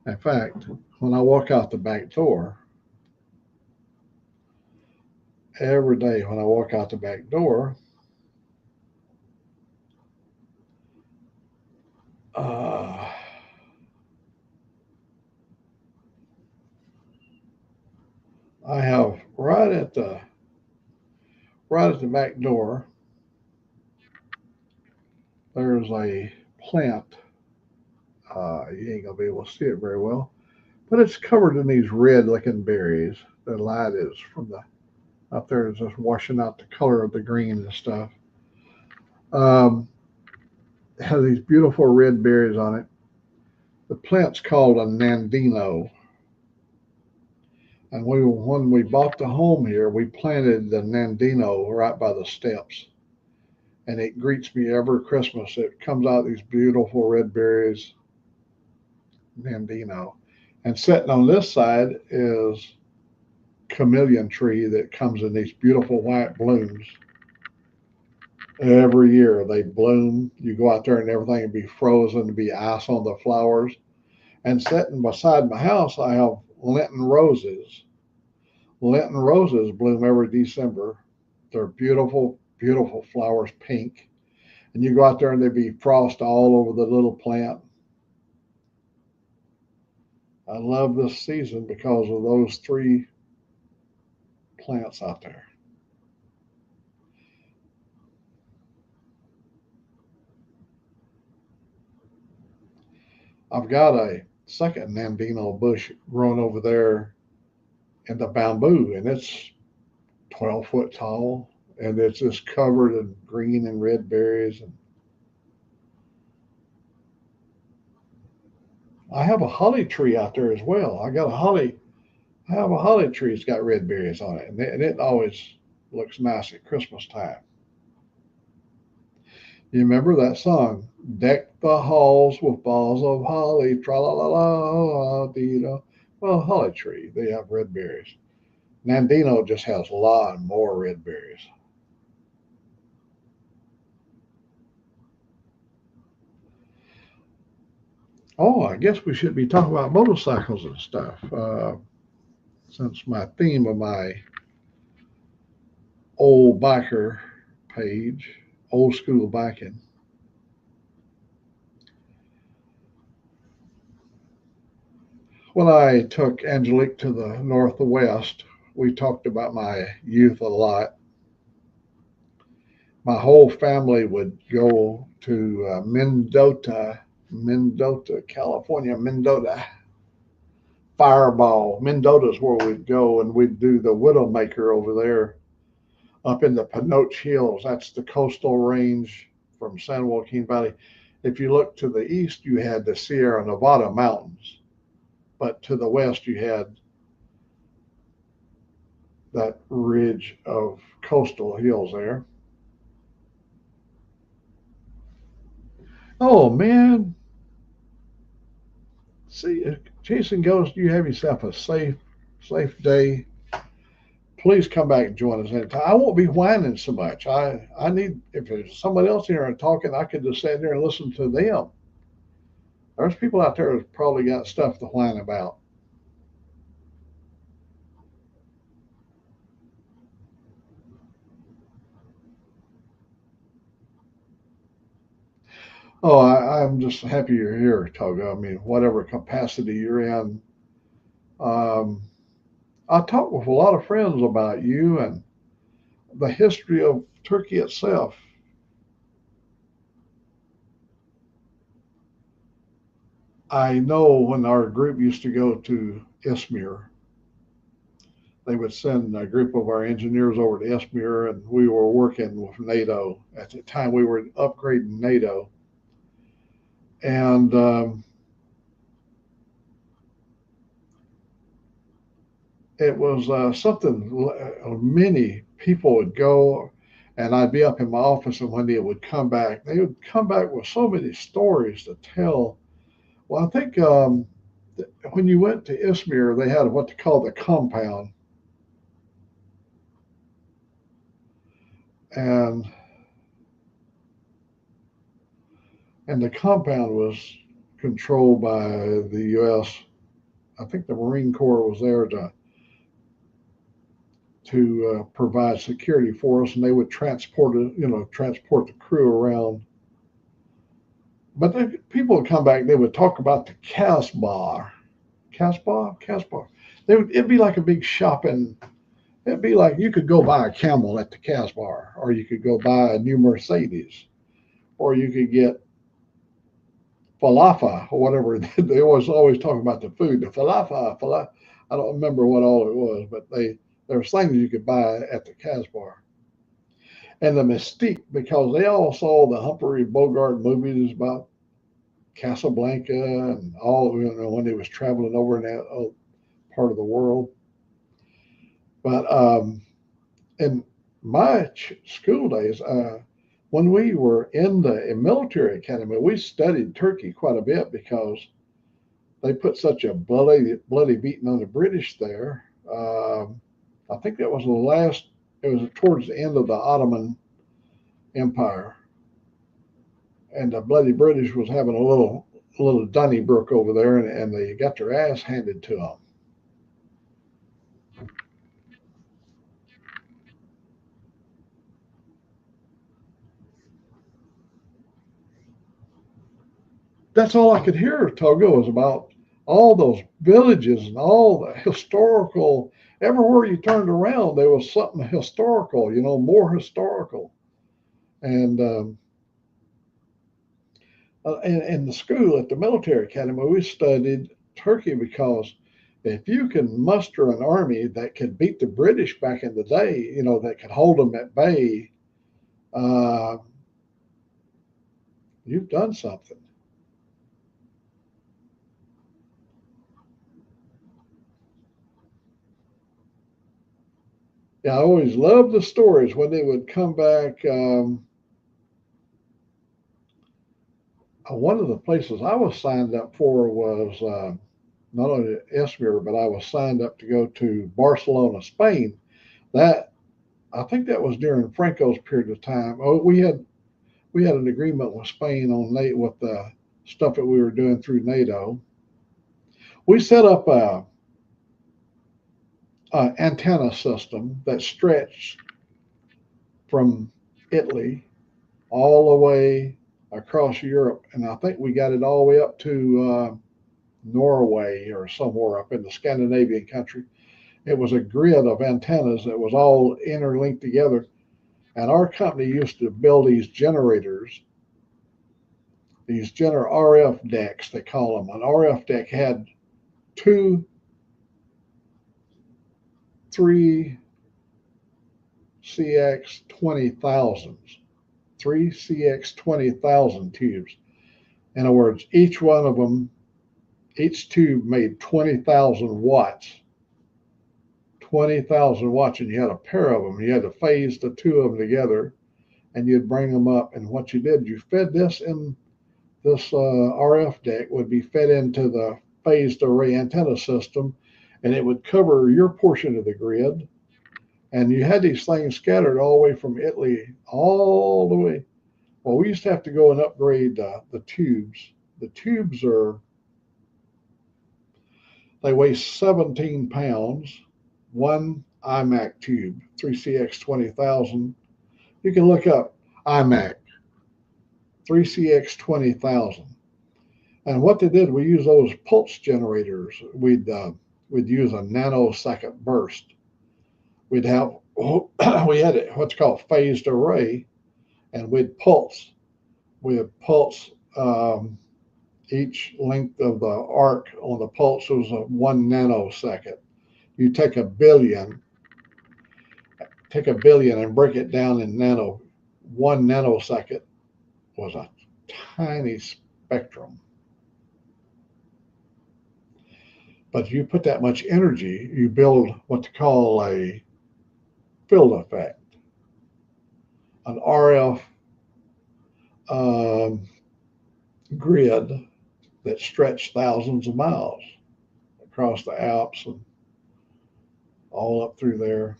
In fact, when I walk out the back door, every day when I walk out the back door, uh, I have right at the back door, there's a plant. You ain't gonna be able to see it very well, but it's covered in these red-looking berries. The light is from the up there is just washing out the color of the green and stuff. Um, it has these beautiful red berries on it. The plant's called a nandino, and when we bought the home here, we planted the nandino right by the steps, and it greets me every Christmas. It comes out these beautiful red berries, nandino, and sitting on this side is chameleon tree that comes in these beautiful white blooms. Every year they bloom. You go out there and everything will be frozen to be ice on the flowers. And sitting beside my house, I have Lenten roses. Lenten roses bloom every December. They're beautiful, beautiful flowers, pink. And you go out there and there be frost all over the little plant. I love this season because of those three plants out there. I've got a second Nandino bush growing over there in the bamboo, and it's 12 foot tall, and it's just covered in green and red berries. And I have a holly tree out there as well. I have a holly tree that's got red berries on it, and it always looks nice at Christmas time. You remember that song? Deck the halls with balls of holly, tra la la la, dee da. Well, holly tree, they have red berries. Nandino just has a lot more red berries. Oh, I guess we should be talking about motorcycles and stuff. Since my theme of my old biker page, old school biking. When I took Angelique to the Northwest, we talked about my youth a lot. My whole family would go to Mendota, California, Mendota. Fireball. Mendota's where we'd go, and we'd do the Widowmaker over there up in the Panoche Hills. That's the coastal range from San Joaquin Valley. If you look to the east, you had the Sierra Nevada mountains, but to the west, you had that ridge of coastal hills there. Oh man, see, Jason goes. You have yourself a safe day. Please come back and join us anytime. I won't be whining so much. I need if there's somebody else here and talking, I could just sit there and listen to them. There's people out there that's probably got stuff to whine about. Oh, I'm just happy you're here, Toga. I mean, whatever capacity you're in. Um, I talked with a lot of friends about you and the history of Turkey itself. I know when our group used to go to Izmir, they would send a group of our engineers over to Izmir, and we were working with NATO. At the time, we were upgrading NATO. And it was something many people would go, and I'd be up in my office, and when they would come back, they would come back with so many stories to tell. Well, I think when you went to Izmir, they had what they call the compound, and the compound was controlled by the U.S. I think the Marine Corps was there to provide security for us, and they would transport it, transport the crew around. But people would come back, they would talk about the Casbah, Casbah. It'd be like a big shopping. It'd be like you could go buy a camel at the Casbah, or you could go buy a new Mercedes, or you could get falafel or whatever. They always talk about the food, the falafel. I don't remember what all it was, but there was things you could buy at the Casbah. And the mystique, because they all saw the Humphrey Bogart movies about Casablanca and all, when he was traveling over in that part of the world. But in my school days, when we were in the military academy, we studied Turkey quite a bit because they put such a bloody beating on the British there. I think that was the last. It was towards the end of the Ottoman Empire, and the bloody British was having a little Donnybrook over there, and they got their ass handed to them. That's all I could hear, Togo, was about all those villages and all the historical. Everywhere you turned around, there was something historical, more historical. And in the school at the military academy, we studied Turkey because if you can muster an army that could beat the British back in the day, that could hold them at bay, uh, you've done something. Yeah, I always loved the stories when they would come back. one of the places I was signed up for was not only Esmir, but I was signed up to go to Barcelona, Spain. That I think that was during Franco's period of time. Oh, we had an agreement with Spain on NATO with the stuff that we were doing through NATO. We set up a antenna system that stretched from Italy all the way across Europe, and I think we got it all the way up to Norway or somewhere up in the Scandinavian country. It was a grid of antennas that was all interlinked together, and our company used to build these generators, these RF decks, they call them. An RF deck had two, three CX 20,000s, three CX 20,000 tubes. In other words, each one of them, each tube made 20,000 watts. 20,000 watts, and you had a pair of them. You had to phase the two of them together, and you'd bring them up. And what you did, you fed this in this RF deck would be fed into the phased array antenna system, and it would cover your portion of the grid. And you had these things scattered all the way from Italy, all the way. Well, we used to have to go and upgrade the tubes. The tubes they weigh 17 pounds. One iMac tube, 3CX 20,000. You can look up iMac, 3CX 20,000. And what they did, we use those pulse generators. We'd use a nanosecond burst. We had what's called phased array, and we'd pulse. We'd pulse each length of the arc on the pulse was a 1 nanosecond. You take a billion and break it down in 1 nanosecond was a tiny spectrum. But you put that much energy, you build what they call a field effect, an RF grid that stretched thousands of miles across the Alps and all up through there,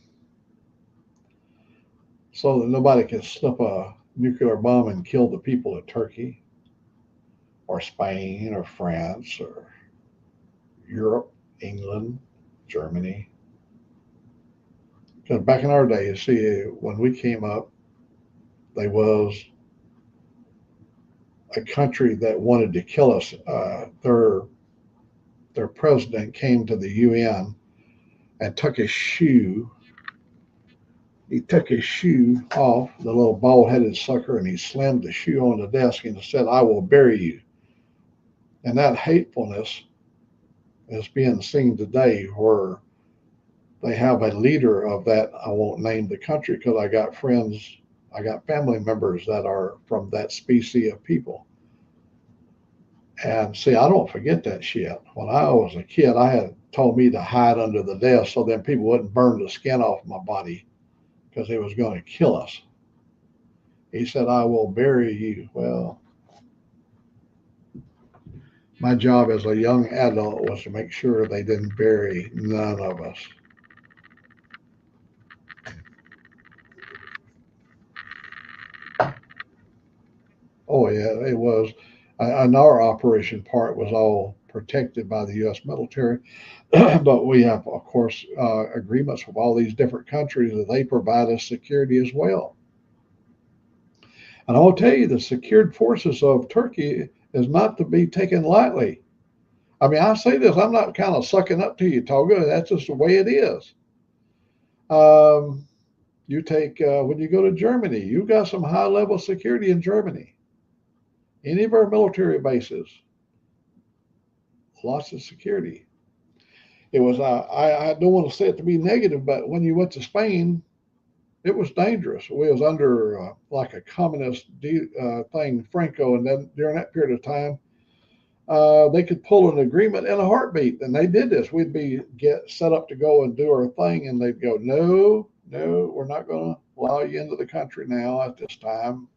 so that nobody can slip a nuclear bomb and kill the people of Turkey or Spain or France or Europe, England, Germany. Because back in our day, you see, when we came up, there was a country that wanted to kill us. Their president came to the UN and took his shoe. He took his shoe off, the little bald-headed sucker, and he slammed the shoe on the desk and said, "I will bury you." And that hatefulness is being seen today, where they have a leader of that. I won't name the country because I got friends, I got family members that are from that species of people. And see, I don't forget that shit. When I was a kid, I had told me to hide under the desk so then people wouldn't burn the skin off my body because he was going to kill us. He said, "I will bury you." Well, my job as a young adult was to make sure they didn't bury none of us. Oh, yeah, it was. And our operation part was all protected by the U.S. military. But we have, of course, agreements with all these different countries that they provide us security as well. And I'll tell you, the secured forces of Turkey is not to be taken lightly. I mean, I say this, I'm not kind of sucking up to you, Toga. That's just the way it is. You take, when you go to Germany, you got some high level security in Germany. Any of our military bases, lots of security. It was, I don't want to say it to be negative, but when you went to Spain, it was dangerous. We was under like a communist thing, Franco, and then during that period of time, they could pull an agreement in a heartbeat, and they did this. We'd get set up to go and do our thing, and they'd go, "No, we're not going to allow you into the country now at this time."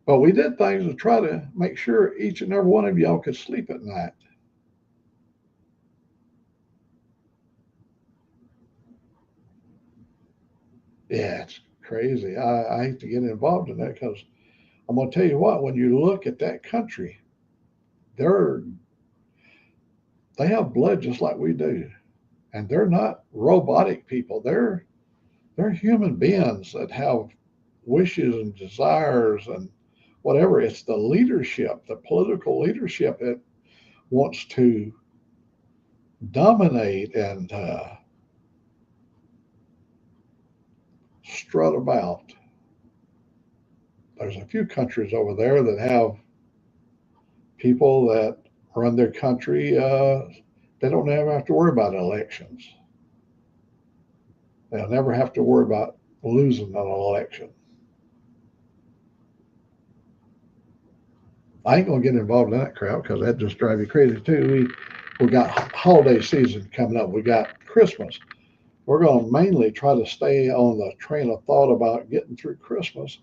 But we did things to try to make sure each and every one of y'all could sleep at night. Yeah, it's crazy. I hate to get involved in that because I'm going to tell you what, when you look at that country, they're they have blood just like we do. And they're not robotic people. They're human beings that have wishes and desires and whatever. It's the leadership, the political leadership that wants to dominate and strut about. There's a few countries over there that have people that run their country. They don't ever have to worry about elections. They'll never have to worry about losing an election. I ain't gonna get involved in that crap because that just drives you crazy too. We got holiday season coming up. We got Christmas. We're going to mainly try to stay on the train of thought about getting through Christmas,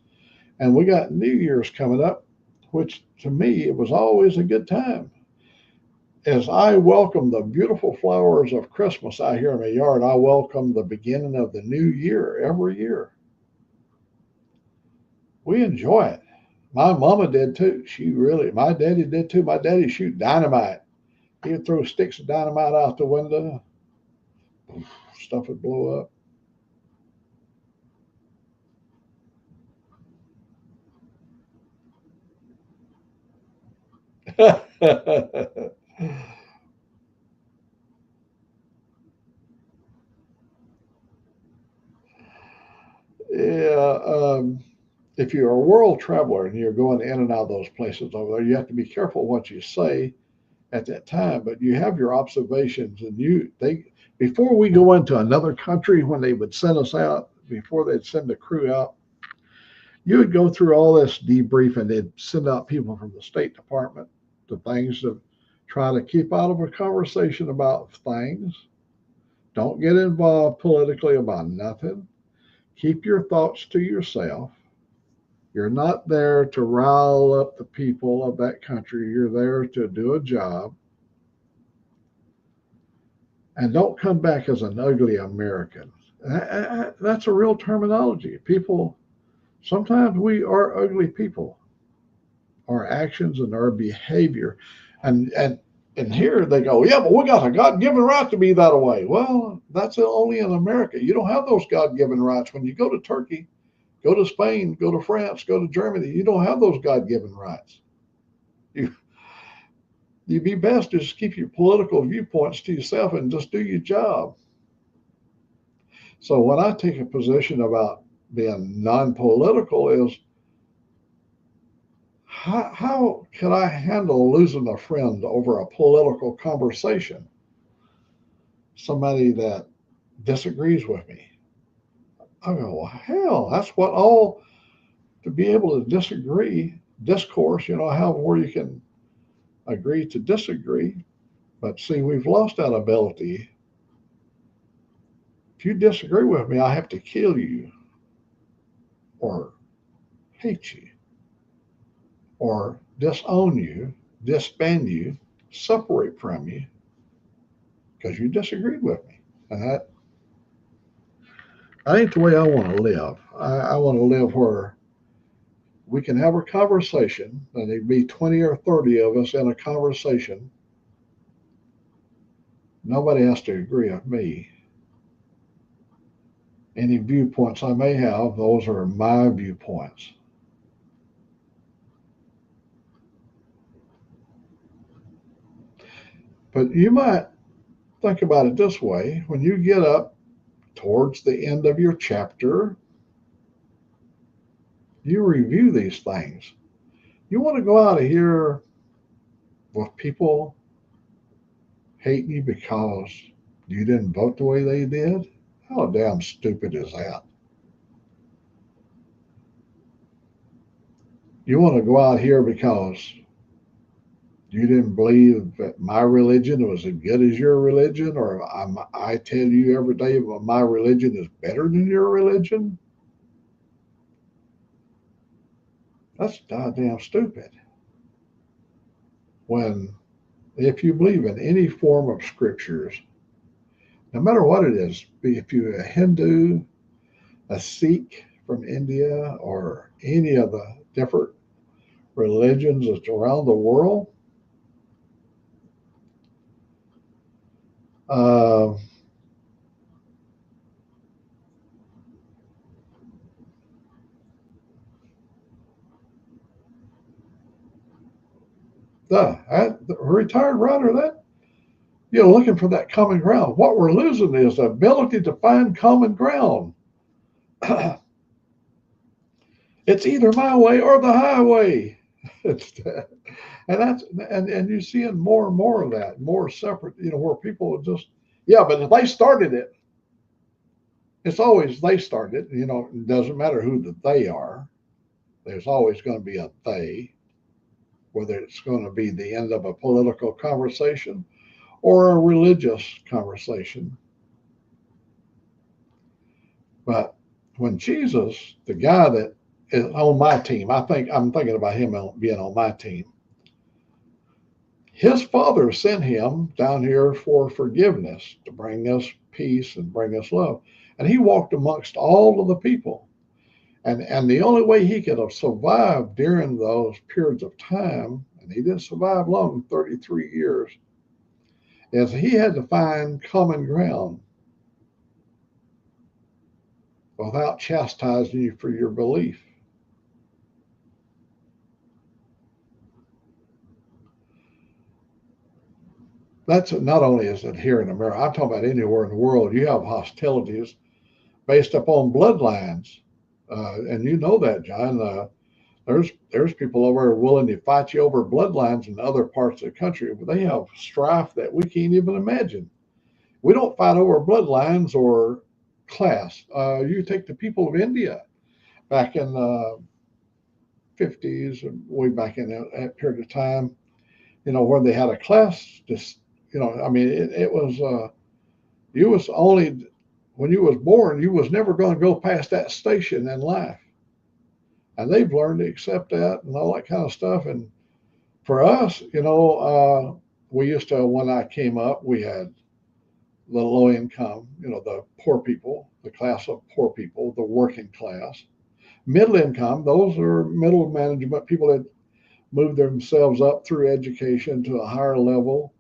and we got New Year's coming up, which to me it was always a good time. As I welcome the beautiful flowers of Christmas out here in my yard, I welcome the beginning of the new year every year. We enjoy it. My mama did too. My daddy did too. My daddy shoot dynamite. He would throw sticks of dynamite out the window. Stuff would blow up. Yeah. If you're a world traveler and you're going in and out of those places over there, you have to be careful what you say at that time. But you have your observations, and they before we go into another country, when they would send us out, before they'd send the crew out, you would go through all this debrief, and they'd send out people from the State Department to things to try to keep out of a conversation about things. Don't get involved politically about nothing. Keep your thoughts to yourself. You're not there to rile up the people of that country. You're there to do a job. And don't come back as an ugly American. That's a real terminology. People, sometimes we are ugly people. Our actions and our behavior. And here they go, yeah, but we got a God given right to be that way. Well, that's only in America. You don't have those God given rights. When you go to Turkey, go to Spain, go to France, go to Germany, you don't have those God given rights. You, you'd be best to just keep your political viewpoints to yourself and just do your job. So when I take a position about being non-political is how can I handle losing a friend over a political conversation? Somebody that disagrees with me. I go, well, hell, that's what all to be able to disagree, discourse, however you can agree to disagree. But see, we've lost that ability. If you disagree with me, I have to kill you or hate you or disown you, disband you, separate from you because you disagreed with me. And that ain't the way I want to live. I want to live where we can have a conversation, and there'd be 20 or 30 of us in a conversation. Nobody has to agree with me. Any viewpoints I may have, those are my viewpoints. But you might think about it this way when you get up towards the end of your chapter, you review these things. You want to go out of here with people hating you because you didn't vote the way they did? How damn stupid is that? You want to go out here because you didn't believe that my religion was as good as your religion, or I tell you every day my religion is better than your religion? That's goddamn stupid. When, if you believe in any form of scriptures, no matter what it is, be if you're a Hindu, a Sikh from India, or any of the different religions that's around the world, uh, the retired writer, that looking for that common ground. What we're losing is the ability to find common ground. It's either my way or the highway. It's and that's and you're seeing more and more of that, more separate, where people just, yeah, but if they started it, it's always they started it. It doesn't matter who the they are. There's always going to be a they, whether it's going to be the end of a political conversation or a religious conversation. But when Jesus, the guy that is on my team, I'm thinking about him being on my team. His father sent him down here for forgiveness, to bring us peace and bring us love. And he walked amongst all of the people. And the only way he could have survived during those periods of time, and he didn't survive long, 33 years, is he had to find common ground without chastising you for your belief. That's not only is it here in America, I'm talking about anywhere in the world, you have hostilities based upon bloodlines. And you know that, John. There's people over there willing to fight you over bloodlines in other parts of the country, but they have strife that we can't even imagine. We don't fight over bloodlines or class. You take the people of India back in the 50s, and way back in that period of time, where they had a class, just, I mean, it was, you was only, when you was born, you was never going to go past that station in life. And they've learned to accept that and all that kind of stuff. And for us, we used to, when I came up, we had the low income, the poor people, the class of poor people, the working class. Middle income, those are middle management, people that move themselves up through education to a higher level.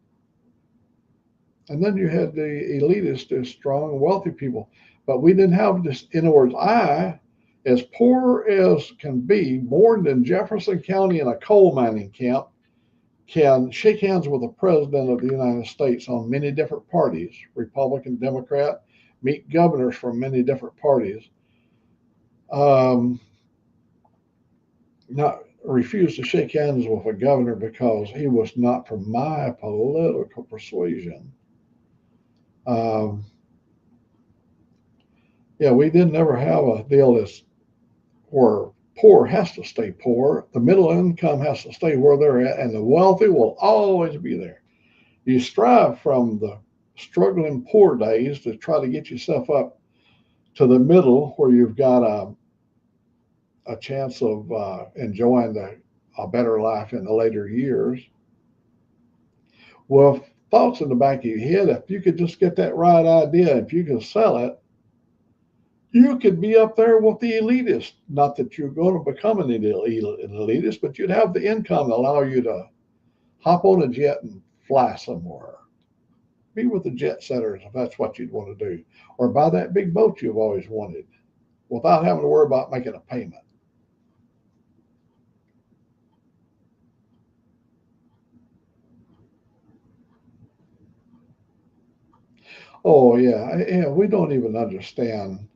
And then you had the elitist, the strong and wealthy people. But we didn't have this, in other words, I, as poor as can be, born in Jefferson County in a coal mining camp, can shake hands with the president of the United States on many different parties, Republican, Democrat, meet governors from many different parties. Not refuse to shake hands with a governor because he was not from my political persuasion. Um, yeah, we didn't ever have a deal that's where poor has to stay poor, the middle income has to stay where they're at, and the wealthy will always be there. You strive from the struggling poor days to try to get yourself up to the middle where you've got a chance of enjoying a better life in the later years. Well, thoughts in the back of your head, if you could just get that right idea, if you can sell it, you could be up there with the elitist. Not that you're going to become an elitist, but you'd have the income to allow you to hop on a jet and fly somewhere. Be with the jet setters if that's what you'd want to do, or buy that big boat you've always wanted without having to worry about making a payment. Oh yeah, we don't even understand.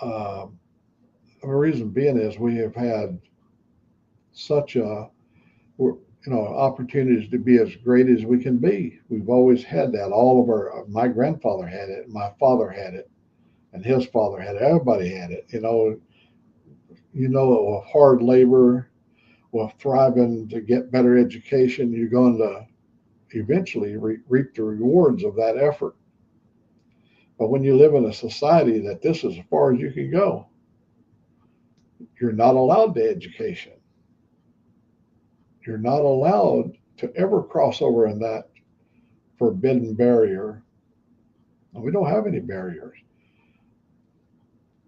Uh, the reason being is we have had such opportunities to be as great as we can be. We've always had that. All of my grandfather had it, my father had it, and his father had it. Everybody had it. With hard labor, with thriving to get better education, you're going to eventually reap the rewards of that effort. But when you live in a society that this is as far as you can go, You're not allowed to education. You're not allowed to ever cross over in that forbidden barrier. And we don't have any barriers.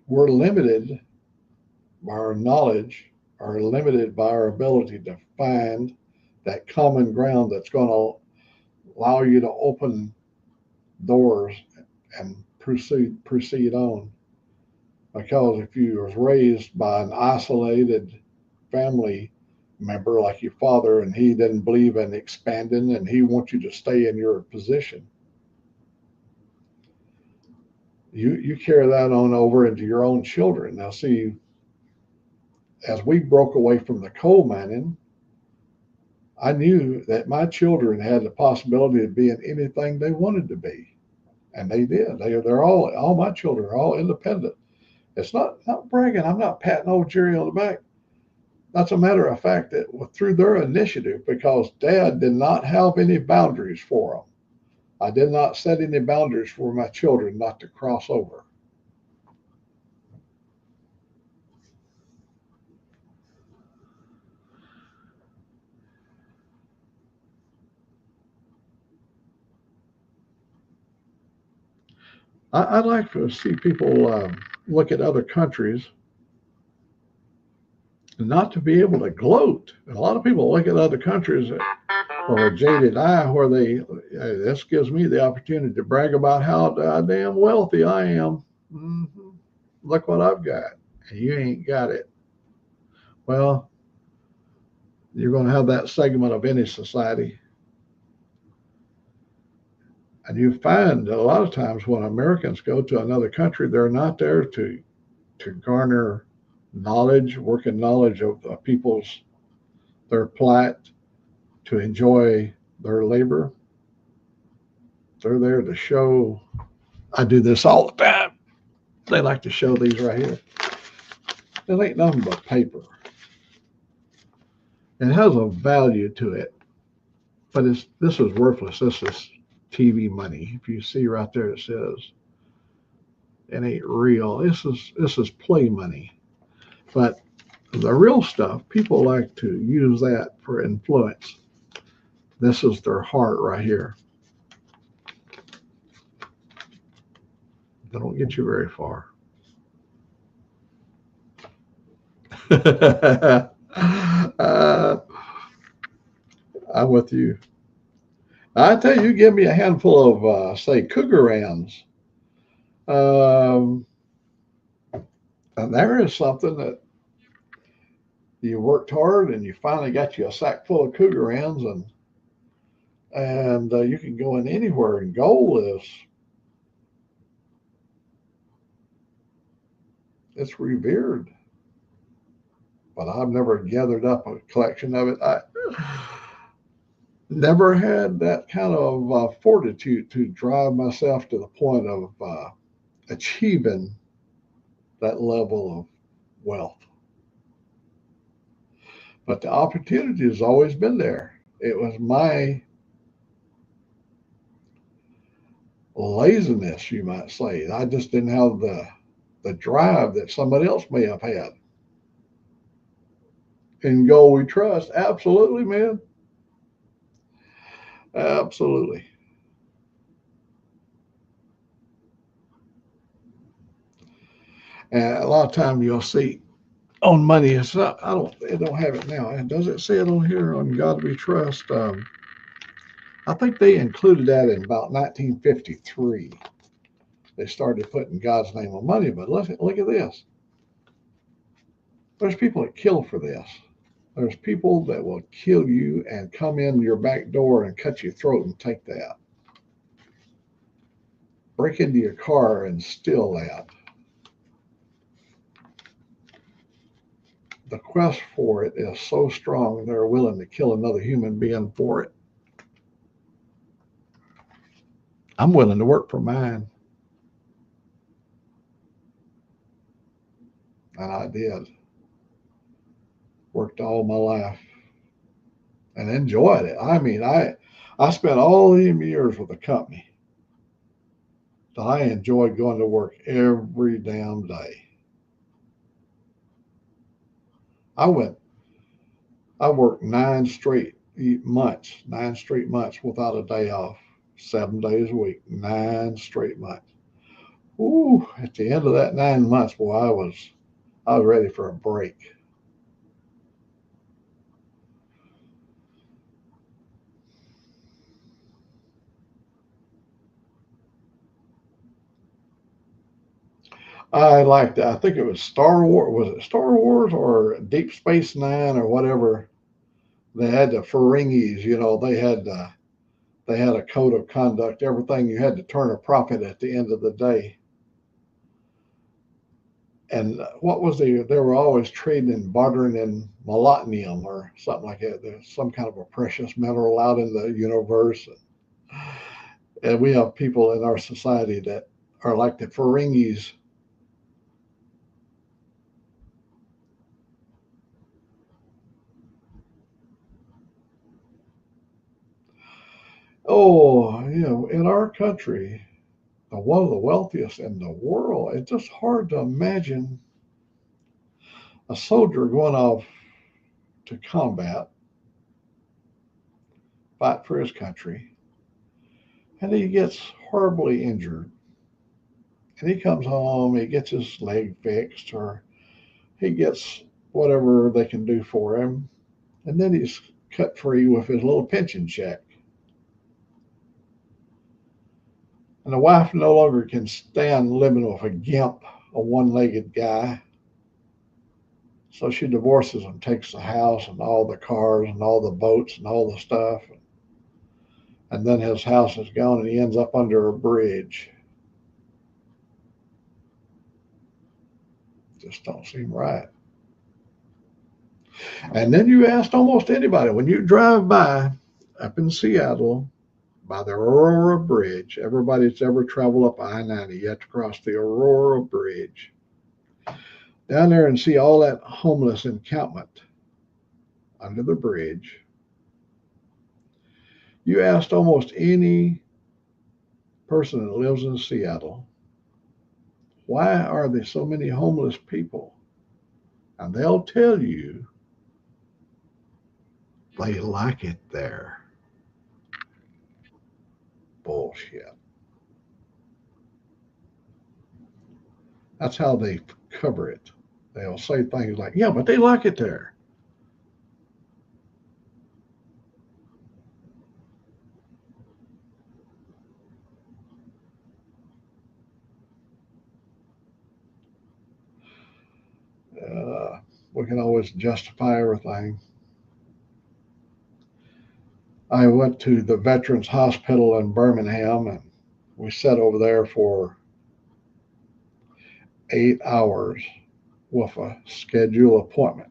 We're limited by our knowledge, are limited by our ability to find that common ground that's going to allow you to open doors and proceed on. Because if you was raised by an isolated family member like your father and he didn't believe in expanding and he wants you to stay in your position, you carry that on over into your own children. Now see, as we broke away from the coal mining, I knew that my children had the possibility of being anything they wanted to be. And they did. They're all my children are all independent. It's not bragging. I'm not patting old Jerry on the back. That's a matter of fact that through their initiative, because Dad did not have any boundaries for them. I did not set any boundaries for my children not to cross over. I'd like to see people look at other countries and not to be able to gloat. And a lot of people look at other countries or a jaded eye where this gives me the opportunity to brag about how damn wealthy I am. Mm-hmm. Look what I've got. And you ain't got it. Well, you're going to have that segment of any society. And you find that a lot of times when Americans go to another country, they're not there to garner knowledge, working knowledge of their plight, to enjoy their labor. They're there to show. I do this all the time. They like to show these right here. It ain't nothing but paper. It has a value to it, but this is worthless. This is TV money. If you see right there, it says it ain't real. This is play money. But the real stuff, people like to use that for influence. This is their heart right here. They don't get you very far. I'm with you. I tell you, give me a handful of, say, Cougarans. And there is something that you worked hard and you finally got you a sack full of Cougarans, and you can go in anywhere, and gold it's revered. But I've never gathered up a collection of it. I never had that kind of fortitude to drive myself to the point of achieving that level of wealth. But the opportunity has always been there. It was my laziness, you might say. I just didn't have the drive that somebody else may have had. In gold we trust. Absolutely, man. Absolutely. And a lot of time you'll see on money, it's not, it don't have it now. And does it say it on here on God We Trust? I think they included that in about 1953. They started putting God's name on money. But look at this. There's people that kill for this. There's people that will kill you and come in your back door and cut your throat and take that. Break into your car and steal that. The quest for it is so strong, they're willing to kill another human being for it. I'm willing to work for mine. And I did. Worked all my life and enjoyed it. I mean, I spent all these years with a company that I enjoyed going to work every damn day. I went, I worked 9 straight months without a day off, 7 days a week, 9 straight months. Ooh, at the end of that 9 months, boy, I was ready for a break. I think it was Star Wars. Was it Star Wars or Deep Space Nine or whatever? They had the Ferengis, they had a code of conduct. Everything you had to turn a profit at the end of the day. And what was they were always trading and bartering in molybdenum or something like that. There's some kind of a precious mineral out in the universe. And we have people in our society that are like the Ferengis. Oh, in our country, one of the wealthiest in the world, it's just hard to imagine a soldier going off to combat, fight for his country, and he gets horribly injured. And he comes home, he gets his leg fixed, or he gets whatever they can do for him, and then he's cut free with his little pension check. And the wife no longer can stand living with a gimp, a one legged guy. So she divorces him, takes the house and all the cars and all the boats and all the stuff. And then his house is gone and he ends up under a bridge. Just don't seem right. And then you asked almost anybody when you drive by up in Seattle by the Aurora Bridge, everybody that's ever traveled up I-90, you have to cross the Aurora Bridge. Down there and see all that homeless encampment under the bridge. You asked almost any person that lives in Seattle, why are there so many homeless people? And they'll tell you they like it there. Bullshit. That's how they cover it. They'll say things like, yeah, but they like it there. Uh, we can always justify everything. I went to the Veterans Hospital in Birmingham and we sat over there for 8 hours with a scheduled appointment.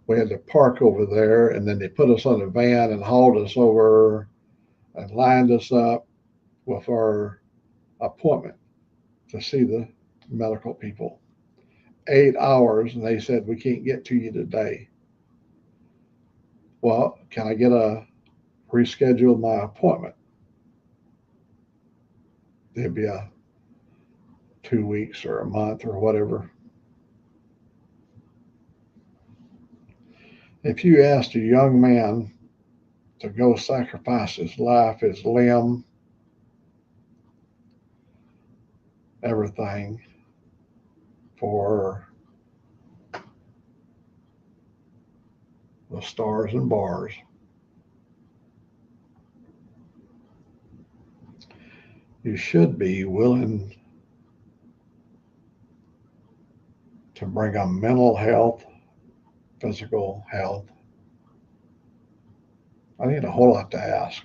We had to park over there and then they put us on a van and hauled us over and lined us up with our appointment to see the medical people. 8 hours and they said, we can't get to you today. Well, can I get a reschedule my appointment? It'd be a 2 weeks or a month or whatever. If you asked a young man to go sacrifice his life, his limb, everything for the stars and bars, you should be willing to bring on mental health, physical health. I need a whole lot to ask,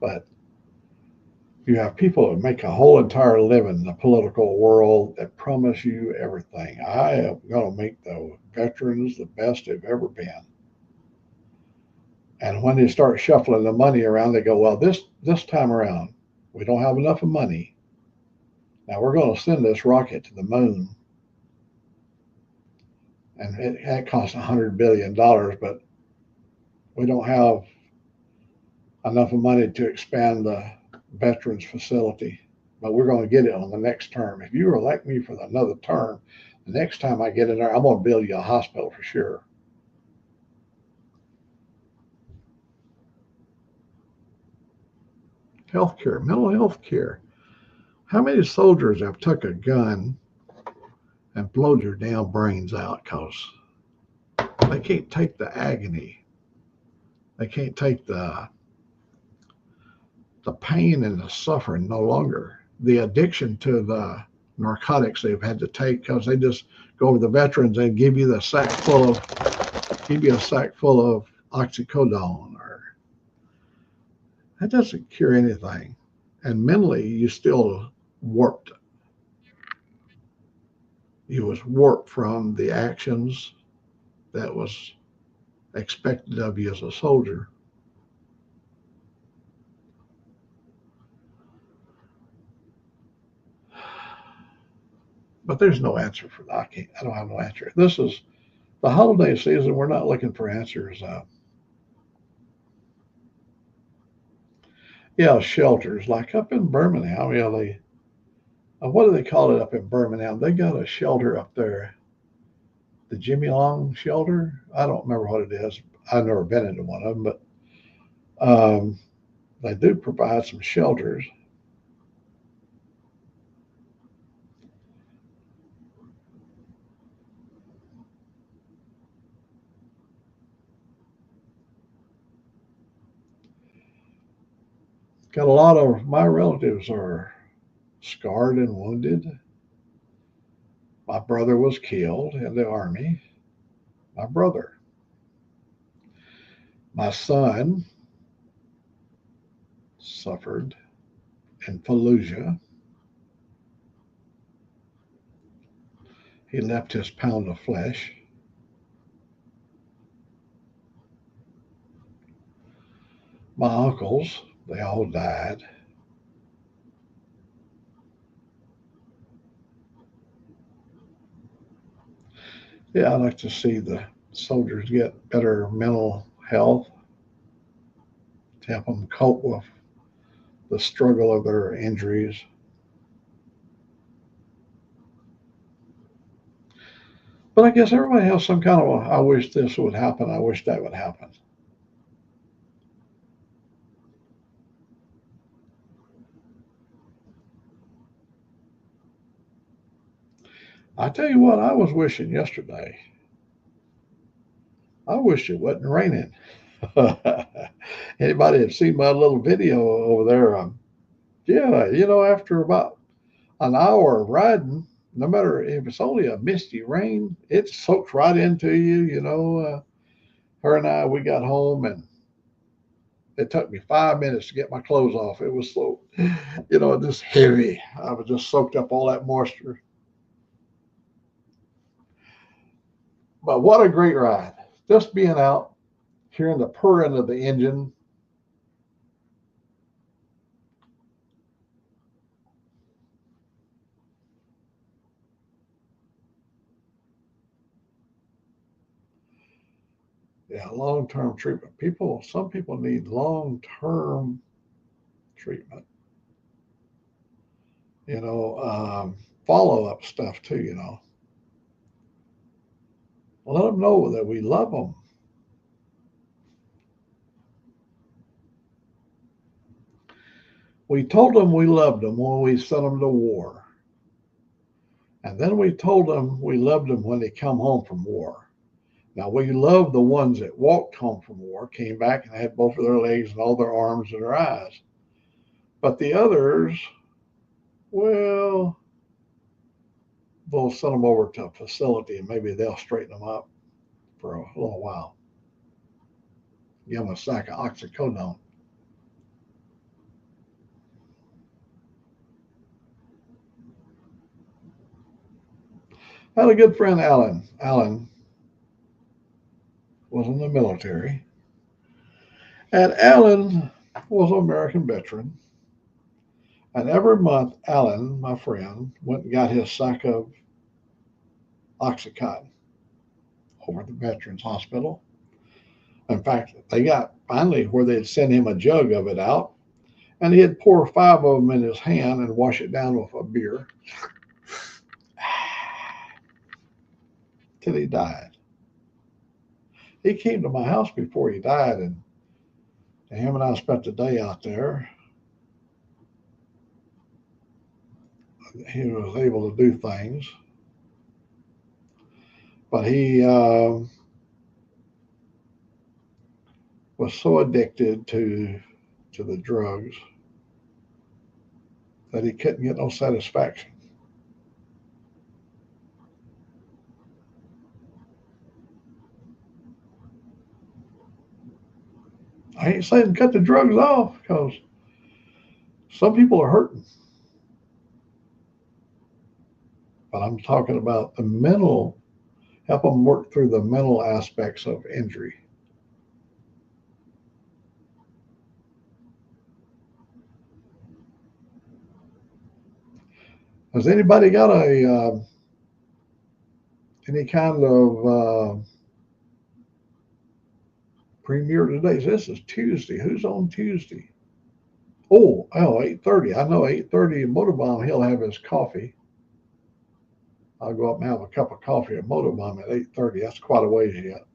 but you have people that make a whole entire living in the political world that promise you everything. I am going to make the veterans the best they've ever been. And when they start shuffling the money around, they go, well, this time around, we don't have enough of money. Now we're going to send this rocket to the moon. And it costs $100 billion, but we don't have enough of money to expand the veterans facility. But we're going to get it on the next term. If you elect me for another term, The next time I get in there, I'm going to build you a hospital for sure. Healthcare, mental health care. How many soldiers have took a gun and blown their damn brains out because they can't take the agony. They can't take the pain and the suffering no longer. The addiction to the narcotics they've had to take because they just go to the veterans and give you a sack full of oxycodone, or that doesn't cure anything. And mentally you still warped. You was warped from the actions that was expected of you as a soldier. But there's no answer for that. I don't have no answer. This is the holiday season. We're not looking for answers. Shelters like up in Birmingham. They what do they call it up in Birmingham? They got a shelter up there, the Jimmy Long shelter. I don't remember what it is. I've never been into one of them, but they do provide some shelters. Got a lot of my relatives are scarred and wounded. My brother was killed in the army. My brother. My son suffered in Fallujah. He left his pound of flesh. My uncles, they all died. Yeah, I'd like to see the soldiers get better mental health to help them cope with the struggle of their injuries. But I guess everybody has some kind of I wish this would happen, I wish that would happen. I tell you what, I was wishing yesterday. I wish it wasn't raining. Anybody have seen my little video over there? After about an hour of riding, no matter if it's only a misty rain, it soaks right into you. Her and I, we got home and it took me 5 minutes to get my clothes off. It was so, just heavy. I was just soaked up all that moisture. But what a great ride. Just being out, hearing the purring of the engine. Yeah, long-term treatment. Some people need long-term treatment. Follow-up stuff too. Let them know that we love them. We told them we loved them when we sent them to war. And then we told them we loved them when they come home from war. Now, we love the ones that walked home from war, came back and had both of their legs and all their arms and their eyes. But the others, well, we'll send them over to a facility and maybe they'll straighten them up for a little while. Give them a sack of oxycodone. I had a good friend, Alan. Alan was in the military. And Alan was an American veteran. And every month, Alan, my friend, went and got his sack of Oxycontin over at the Veterans Hospital. In fact, they got finally where they'd send him a jug of it out, and he'd pour 5 of them in his hand and wash it down with a beer. till he died. He came to my house before he died, and him and I spent the day out there. He was able to do things, but he was so addicted to the drugs that he couldn't get no satisfaction. I ain't saying cut the drugs off, because some people are hurting, but I'm talking about the mental, help them work through the mental aspects of injury. Has anybody got any kind of premiere today? This is Tuesday. Who's on Tuesday? Oh, 8:30. I know 8:30 Motorbomb, he'll have his coffee. I'll go up and have a cup of coffee at Motorbomb at 8:30. That's quite a ways yet.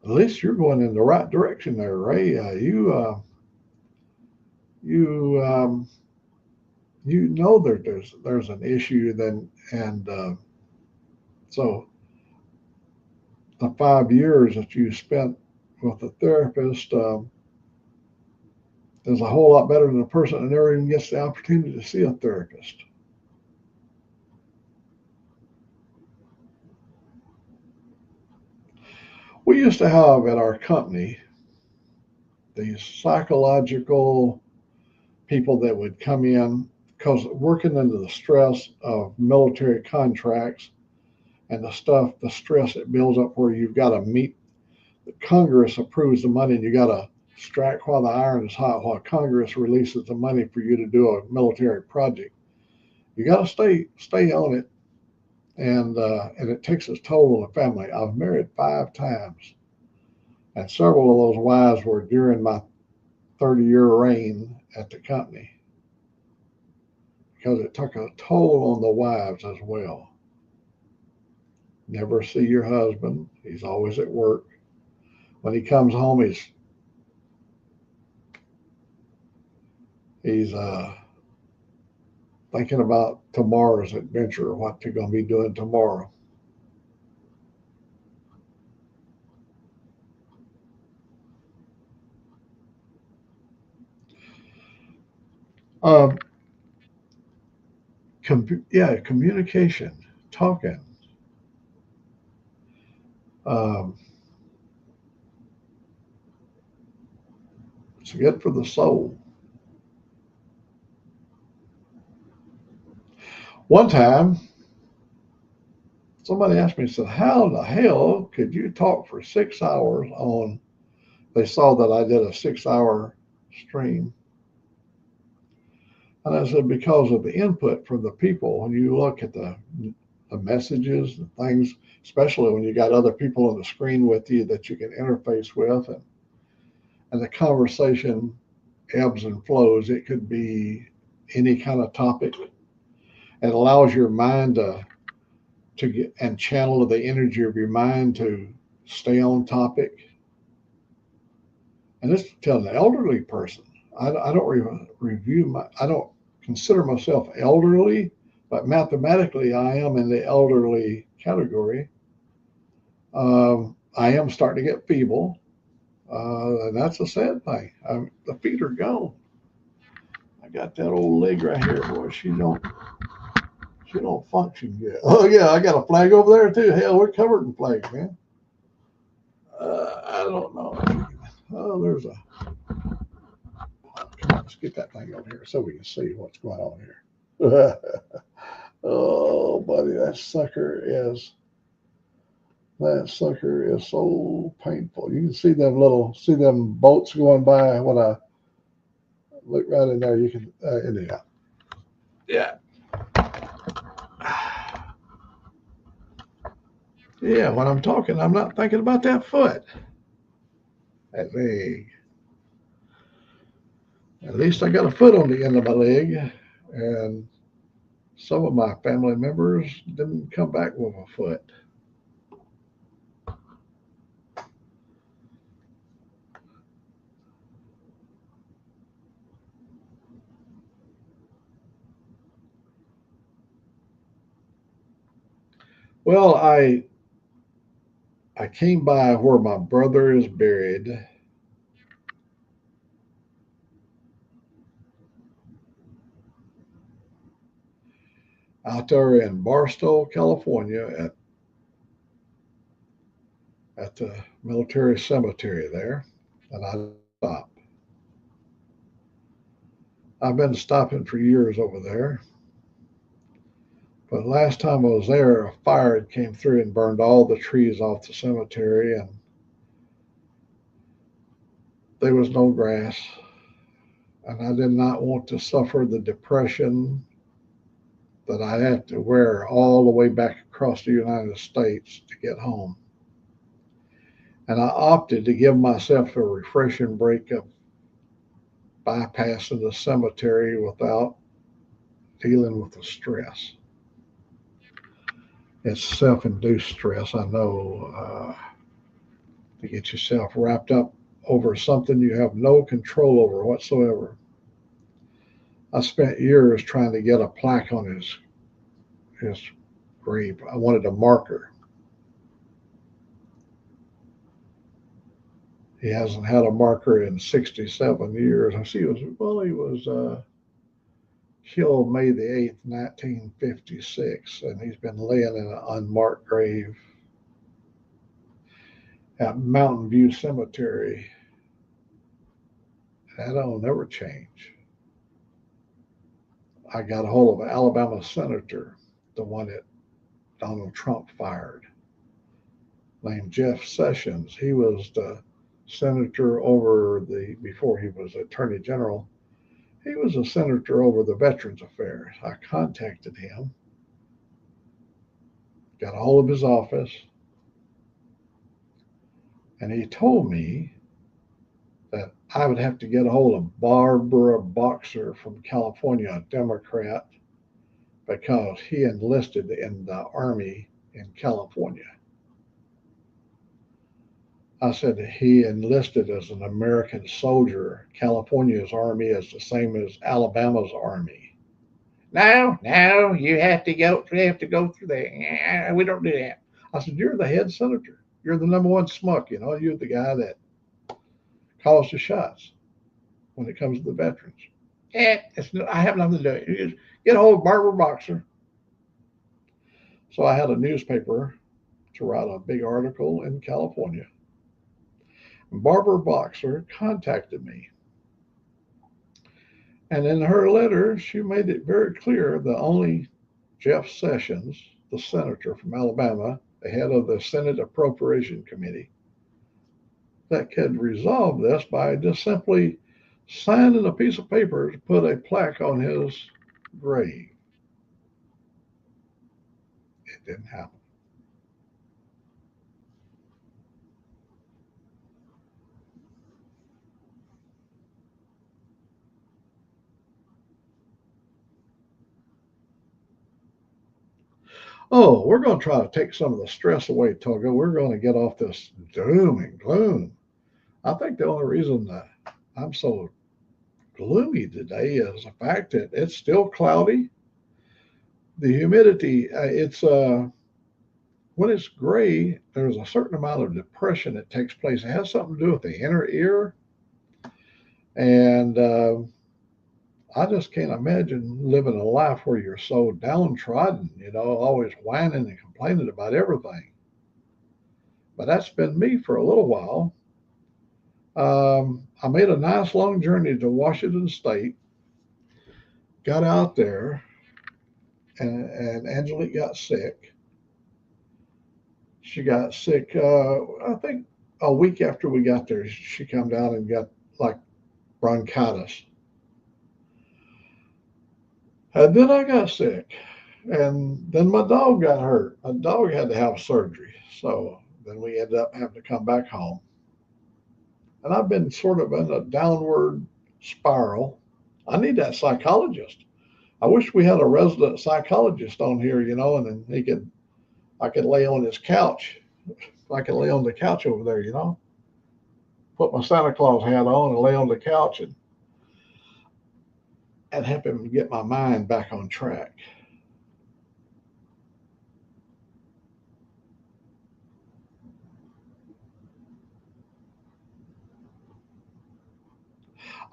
At least you're going in the right direction there, Ray. You know there's an issue then, and so the 5 years that you spent with a therapist is a whole lot better than a person that never even gets the opportunity to see a therapist. We used to have at our company these psychological people that would come in, because working under the stress of military contracts and the stress it builds up where you've got to meet, the Congress approves the money and you got to strike while the iron is hot, while Congress releases the money for you to do a military project. You got to stay on it, and it takes its toll on the family. I've married 5 times, and several of those wives were during my 30-year reign at the company, because it took a toll on the wives as well. Never see your husband. He's always at work. When he comes home, he's thinking about tomorrow's adventure, what they're going to be doing tomorrow. Um, communication, talking. Um, it's good for the soul. One time, somebody asked me, said, how the hell could you talk for 6 hours on, they saw that I did a 6-hour stream. And I said, because of the input from the people. When you look at the messages and things, especially when you got other people on the screen with you that you can interface with, and the conversation ebbs and flows. It could be any kind of topic. It allows your mind to get and channel the energy of your mind to stay on topic. And this telling an elderly person, I don't I don't consider myself elderly, but mathematically I am in the elderly category. I am starting to get feeble, and that's a sad thing. The feet are gone. I got that old leg right here, boy. She don't function yet. Oh yeah, I got a flag over there too. Hell, we're covered in flags, man. I don't know. Oh, there's a. Come on, let's get that thing over here so we can see what's going on here. Oh, buddy, that sucker is so painful. You can see them bolts going by when I look right in there. You can anyhow. Yeah. Yeah, when I'm talking, I'm not thinking about that foot. that leg. At least I got a foot on the end of my leg, and some of my family members didn't come back with a foot. Well, I came by where my brother is buried out there in Barstow, California, at the military cemetery there, and I stopped. I've been stopping for years over there, but last time I was there, a fire had came through and burned all the trees off the cemetery, and there was no grass, and I did not want to suffer the depression that I had to wear all the way back across the United States to get home. And I opted to give myself a refreshing break of bypassing the cemetery without dealing with the stress. It's self-induced stress, I know, to get yourself wrapped up over something you have no control over whatsoever. I spent years trying to get a plaque on his grave. I wanted a marker. He hasn't had a marker in 67 years. I see he was killed May the 8th, 1956, and he's been laying in an unmarked grave at Mountain View Cemetery. That'll never change. I got a hold of an Alabama senator, the one that Donald Trump fired, named Jeff Sessions. He was the senator before he was attorney general, he was a senator over the Veterans Affairs. I contacted him, got a hold of his office, and he told me that I would have to get a hold of Barbara Boxer from California, a Democrat, because he enlisted in the Army in California. I said that he enlisted as an American soldier. California's Army is the same as Alabama's Army. No, no, you have to go through there. We don't do that. I said, you're the head senator. You're the number one smuck, you're the guy that calls the shots when it comes to the veterans. I have nothing to do with it. You just get a hold of Barbara Boxer. So I had a newspaper to write a big article in California. Barbara Boxer contacted me. And in her letter, she made it very clear that only Jeff Sessions, the senator from Alabama, the head of the Senate Appropriation Committee, that could resolve this by just simply signing a piece of paper to put a plaque on his grave. It didn't happen. Oh, we're going to try to take some of the stress away, Toga. We're going to get off this doom and gloom. I think the only reason that I'm so gloomy today is the fact that it's still cloudy. The humidity, it's when it's gray, there's a certain amount of depression that takes place. It has something to do with the inner ear, and I just can't imagine living a life where you're so downtrodden, always whining and complaining about everything. But that's been me for a little while. I made a nice long journey to Washington State, got out there, and Angelique got sick. She got sick, I think a week after we got there, she came down and got like bronchitis. And then I got sick. And then my dog got hurt. My dog had to have surgery. So then we ended up having to come back home. and I've been sort of in a downward spiral. I need that psychologist. I wish we had a resident psychologist on here, and then I could lay on his couch. I could lay on the couch over there, put my Santa Claus hat on and lay on the couch and help him get my mind back on track.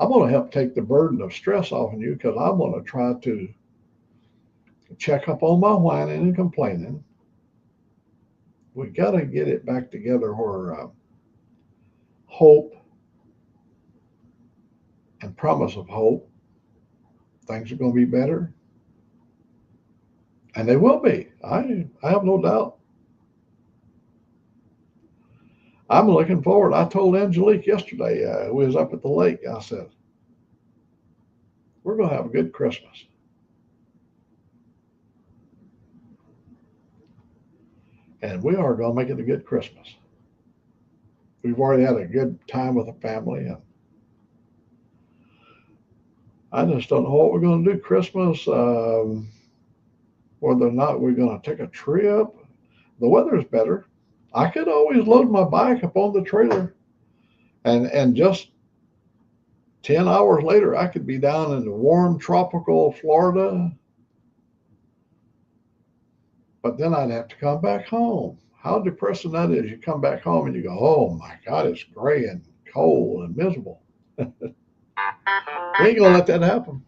I'm going to help take the burden of stress off of you because I'm going to try to check up on my whining and complaining. We got to get it back together where hope and promise of hope, things are going to be better. And they will be. I have no doubt. I'm looking forward. I told Angelique yesterday, we was up at the lake, I said, we're going to have a good Christmas. And we are going to make it a good Christmas. We've already had a good time with the family. And I just don't know what we're going to do Christmas, whether or not we're going to take a trip. The weather's better. I could always load my bike up on the trailer and just 10 hours later, I could be down in the warm tropical Florida. But then I'd have to come back home. How depressing that is. You come back home and you go, oh my God, it's gray and cold and miserable. We ain't going to let that happen.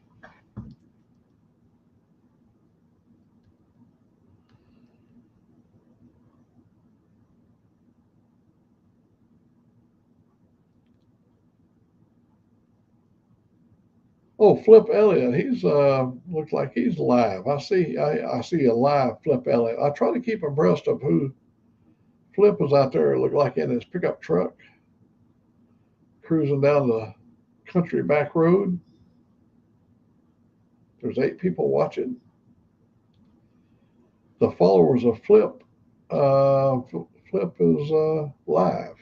Oh, Flip Elliott, he's looks like he's live. I see a live Flip Elliott. I try to keep abreast of who Flip was out there. It looked like in his pickup truck, cruising down the country back road. There's 8 people watching. The followers of Flip, Flip is live.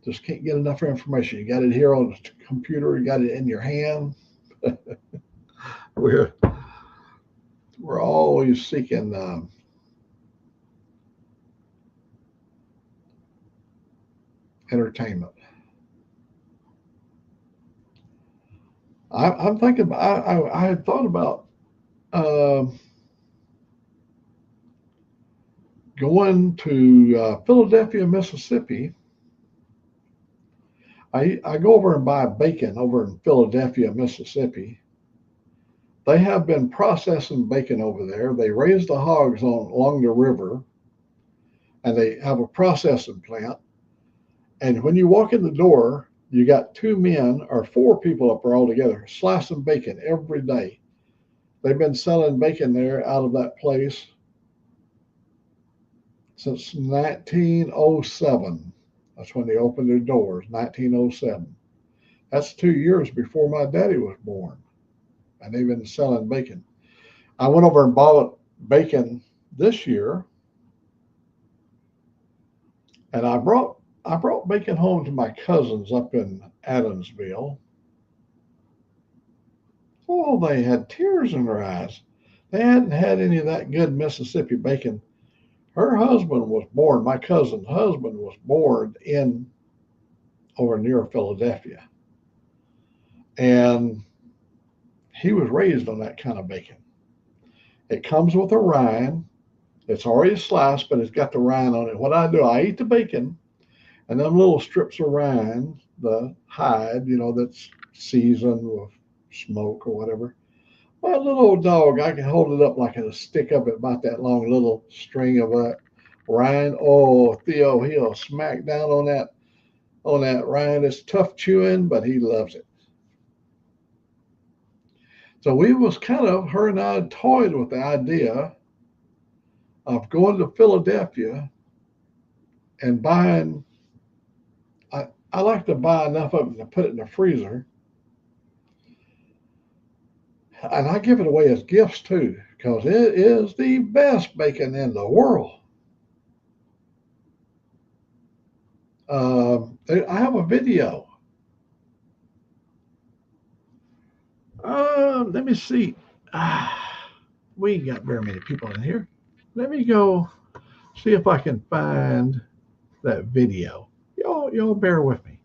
Just can't get enough information. You got it here on the computer. You got it in your hand. we're always seeking entertainment. I'm thinking. I had thought about going to Philadelphia, Mississippi. I go over and buy bacon over in Philadelphia, Mississippi. They have been processing bacon over there. They raise the hogs along the river, and they have a processing plant. And when you walk in the door, you got 2 men or 4 people up there all together slicing bacon every day. They've been selling bacon there out of that place since 1907. That's when they opened their doors, 1907. That's 2 years before my daddy was born. And they've been selling bacon. I went over and bought bacon this year, and I brought bacon home to my cousins up in Adamsville. Oh, they had tears in their eyes. They hadn't had any of that good Mississippi bacon. Her husband was born, my cousin's husband was born over near Philadelphia. And he was raised on that kind of bacon. It comes with a rind. It's already sliced, but it's got the rind on it. What I do, I eat the bacon, and them little strips of rind, the hide, that's seasoned with smoke or whatever. My little old dog, I can hold it up like a stick up at about that long little string of rind. Oh, Theo, he'll smack down on that rind. It's tough chewing, but he loves it. So we was her and I toyed with the idea of going to Philadelphia and buying. I like to buy enough of it to put it in the freezer. And I give it away as gifts too, because it is the best bacon in the world. I have a video. Let me see. We ain't got very many people in here. Let me go see if I can find that video. Y'all bear with me.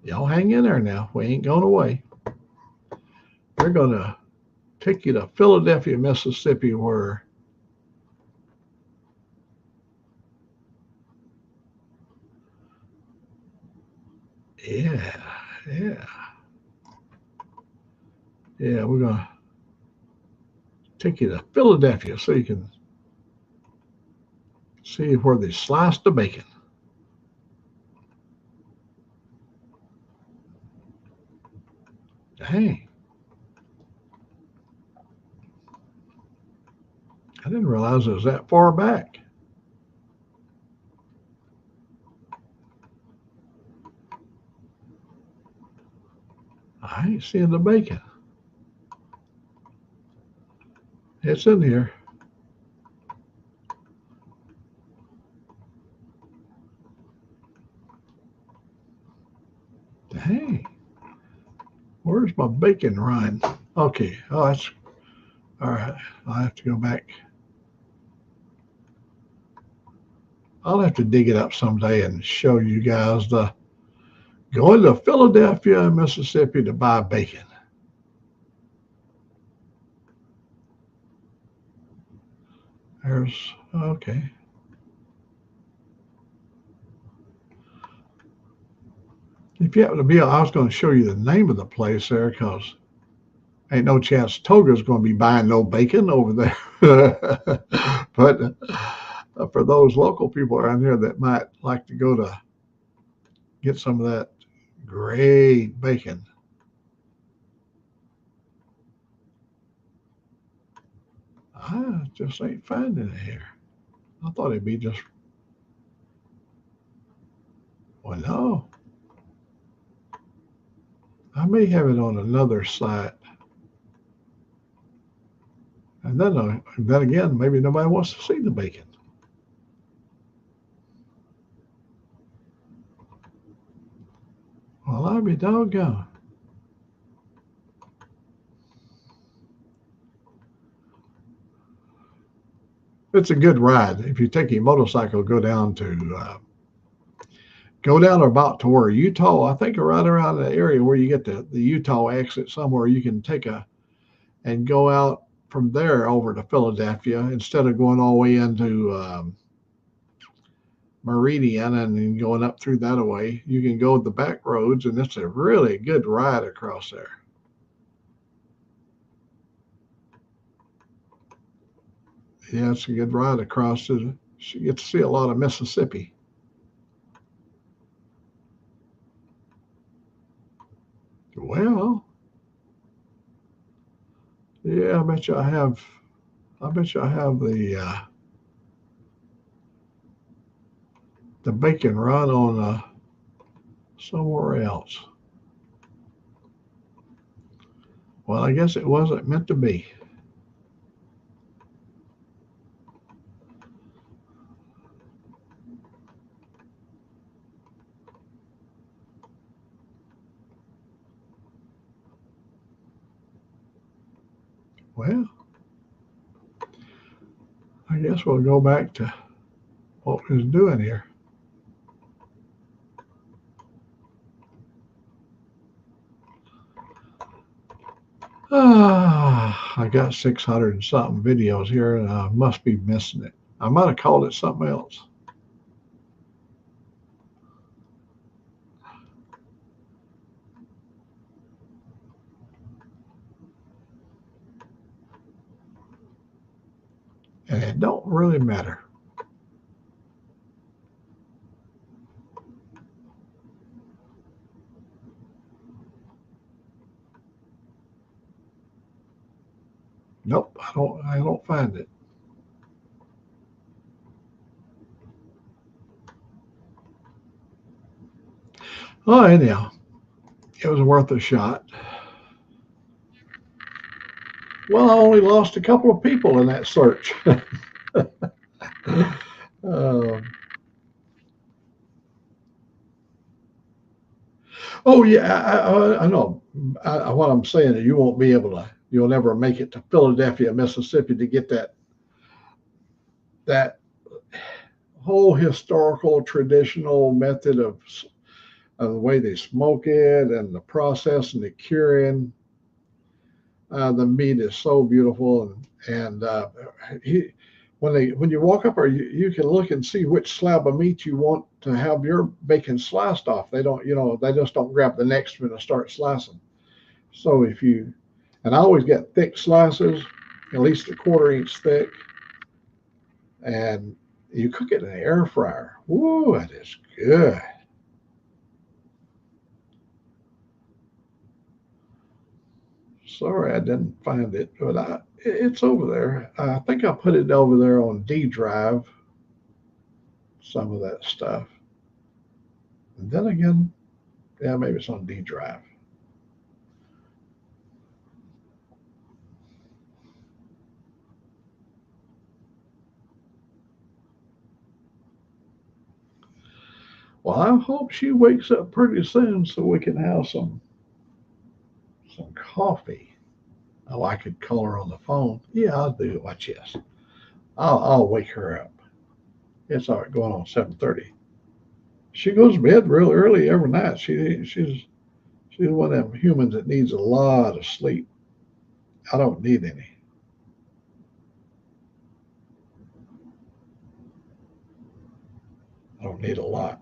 Y'all hang in there now. We ain't going away. We're going to take you to Philadelphia, Mississippi, where yeah, yeah, yeah, we're going to take you to Philadelphia so you can see where they sliced the bacon. Hey, I didn't realize it was that far back. I ain't seeing the bacon. It's in here. Hey, where's my bacon rind? Okay, oh, that's all right. I'll have to go back. I'll have to dig it up someday and show you guys the going to Philadelphia, Mississippi to buy bacon. There's okay. If you happen to be, I was going to show you the name of the place there because ain't no chance Toga's going to be buying no bacon over there. But for those local people around here that might like to go to get some of that great bacon. I just ain't finding it here. I thought it'd be just, well, no. I may have it on another site. And then again, maybe nobody wants to see the bacon. Well, I'll be doggone. It's a good ride. If you take your motorcycle, go down about to where Utah, I think right around the area where you get the Utah exit somewhere, you can and go out from there over to Philadelphia instead of going all the way into Meridian and then going up through that way. You can go the back roads, and it's a really good ride across there. Yeah, it's a good ride across. You get to see a lot of Mississippi. Well, yeah, I bet you I have. I bet you I have the bacon run on somewhere else. Well, I guess it wasn't meant to be. Well, I guess we'll go back to what we was doing here. I got 600 and something videos here, and I must be missing it. I might have called it something else. And it don't really matter. Nope, I don't find it. Oh, anyhow, it was worth a shot. Well, I only lost a couple of people in that search. uh, oh yeah, I know. What I'm saying is you won't be able to. You'll never make it to Philadelphia, Mississippi, to get that whole historical traditional method of the way they smoke it and the process and the curing. The meat is so beautiful, and he, when you walk up there, you can look and see which slab of meat you want to have your bacon sliced off. They don't, they just don't grab the next one and start slicing. So if you, and I always get thick slices, at least a quarter-inch thick, and you cook it in an air fryer. Woo, it is good. Sorry, I didn't find it, but it's over there. I think I put it over there on D drive, some of that stuff. And then again, yeah, maybe it's on D drive. Well, I hope she wakes up pretty soon so we can have some coffee. Oh, I could call her on the phone. Yeah, I'll do it. Watch this. I'll wake her up. It's all right, going on 7:30. She goes to bed real early every night. She's one of them humans that needs a lot of sleep. I don't need any. I don't need a lot.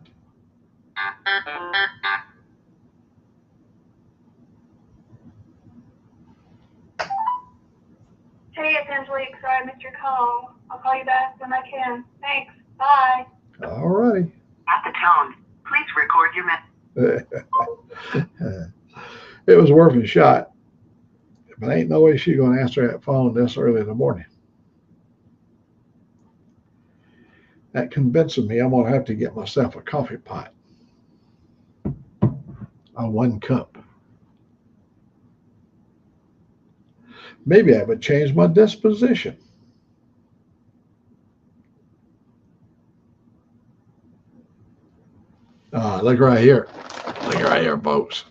Hey, it's Angelique. Sorry I missed your call. I'll call you back when I can. Thanks. Bye. All righty. At the tone, please record your It was worth a shot, but ain't no way she's going to answer that phone this early in the morning. That convinces me I'm going to have to get myself a coffee pot, a 1 cup. Maybe I would change my disposition. Look right here. Look right here, folks.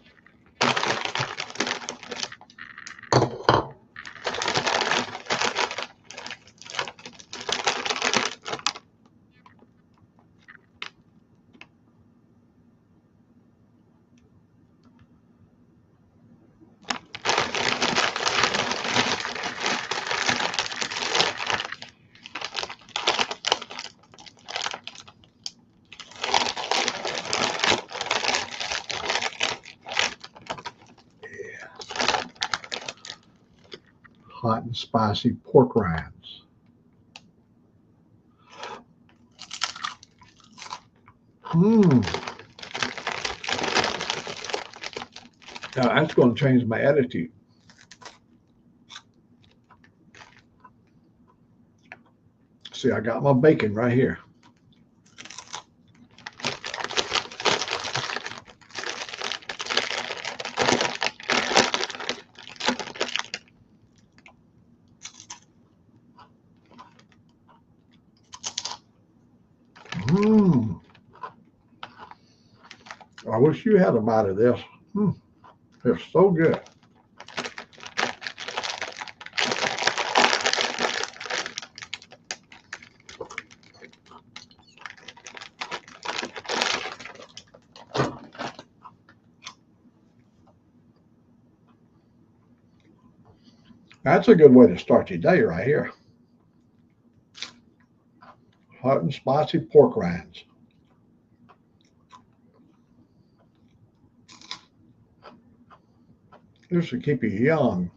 Hot and spicy pork rinds. Mmm. Now that's going to change my attitude. See, I got my bacon right here. Mmm. I wish you had a bite of this. Mm, it's so good. That's a good way to start your day right here. Hot and spicy pork rinds. This will keep you young.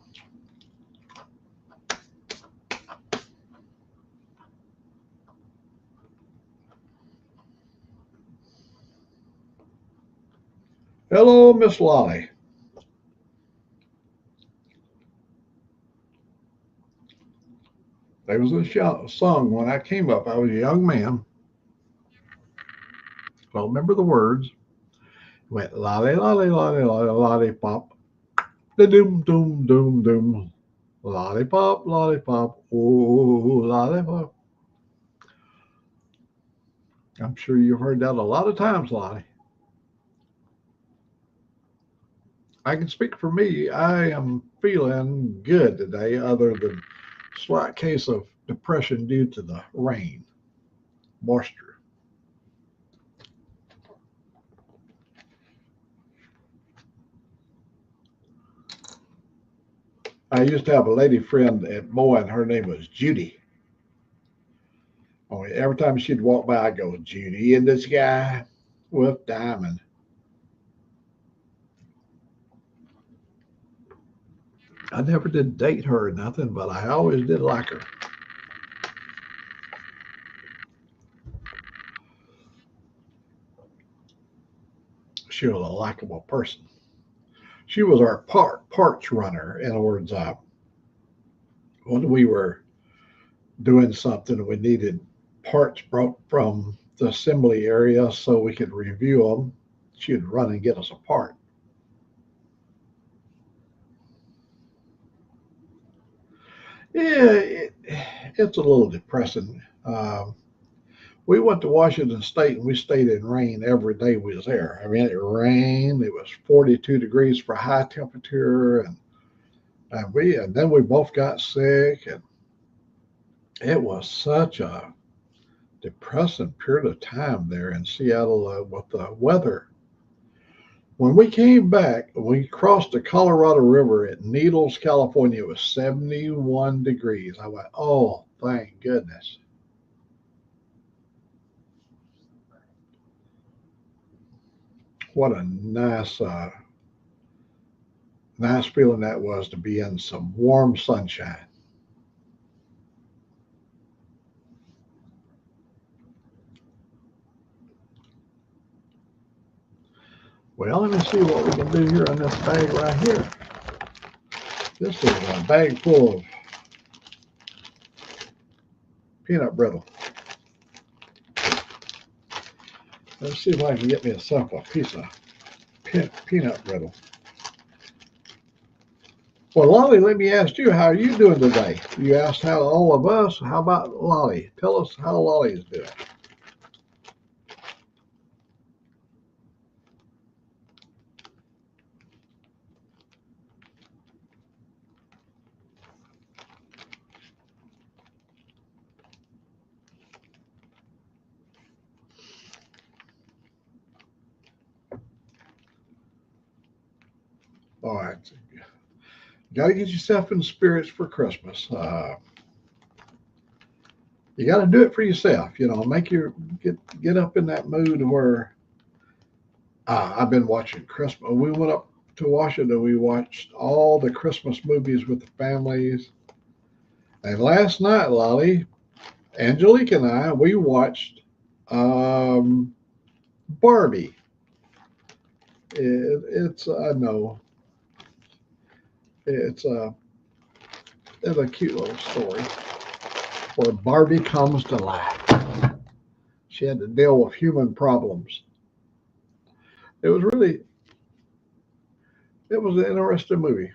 Hello, Miss Lolly. There was a song when I came up. I was a young man. I don't remember the words. It went lolly lolly lolly lolly lollipop, da doom doom doom doom, lollipop lollipop, oh lollipop. I'm sure you've heard that a lot of times, Lottie. I can speak for me. I am feeling good today, other than a slight case of depression due to the rain, moisture. I used to have a lady friend at Moen. Her name was Judy. Only every time she'd walk by, I'd go, Judy in the sky with diamond. I never did date her or nothing, but I always did like her. She was a likable person. She was our parts runner. In other words, when we were doing something, we needed parts brought from the assembly area so we could review them. She'd run and get us a part. Yeah, it's a little depressing. We went to Washington State and we stayed in rain every day we was there. I mean, it rained. It was 42 degrees for high temperature, and then we both got sick, and it was such a depressing period of time there in Seattle with the weather. When we came back, we crossed the Colorado River at Needles, California. It was 71 degrees. I went, oh, thank goodness. What a nice feeling that was to be in some warm sunshine. Well, let me see what we can do here on this bag right here. This is a bag full of peanut brittle. Let's see if I can get myself a piece of peanut brittle. Well, Lolly, let me ask you, how are you doing today? You asked how all of us. How about Lolly? Tell us how Lolly is doing. All right. Got to get yourself in spirits for Christmas. You got to do it for yourself. You know, make your get up in that mood where I've been watching Christmas. We went up to Washington. We watched all the Christmas movies with the families. And last night, Lolly, Angelique, and we watched um, Barbie. It's no, it's it's a cute little story where Barbie comes to life. She had to deal with human problems. It was really, it was an interesting movie.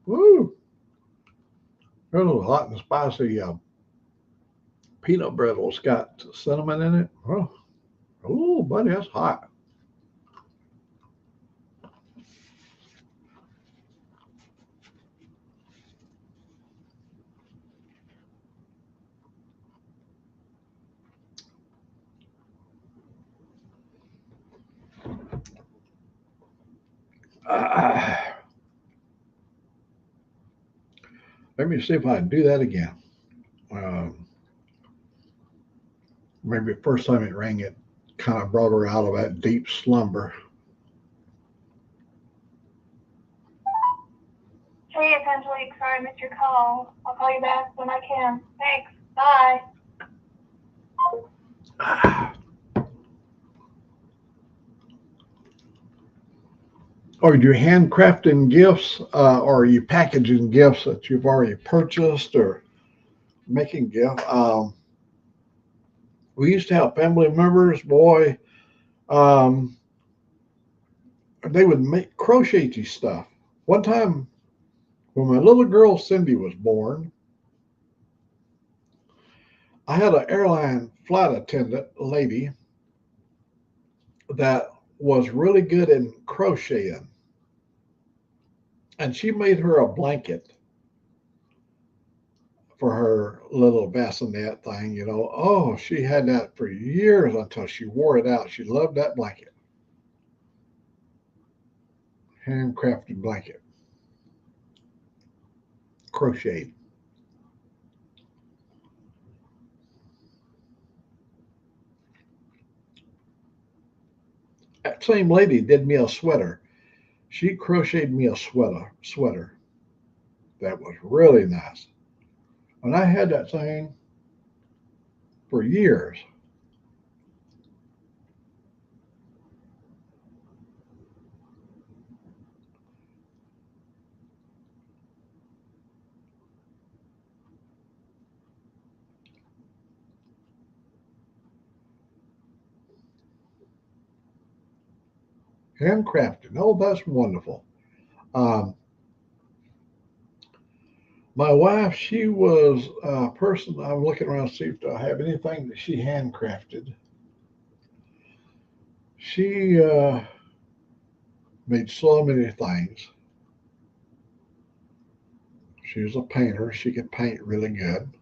Woo! It was hot and spicy. Peanut brittle's got cinnamon in it. Oh, buddy, that's hot. Uh, Let me see if I can do that again. Um, Maybe the first time it rang, it kind of brought her out of that deep slumber. Hey, it's Angelique. Sorry I missed your call. I'll call you back when I can. Thanks. Bye. Are you handcrafting gifts, or are you packaging gifts that you've already purchased, or making gifts? We used to have family members, boy, um, they would make crochet stuff. One time, when my little girl Cindy was born, I had an airline flight attendant lady that was really good in crocheting, and she made her a blanket for her little bassinet thing, you know. Oh, she had that for years until she wore it out. She loved that blanket, handcrafted blanket, crocheted. That same lady did me a sweater. She crocheted me a sweater that was really nice. And I had that thing for years. Handcrafted. Oh, that's wonderful. Um, my wife, she was a person. I'm looking around to see if I have anything that she handcrafted. She made so many things. She was a painter. She could paint really good.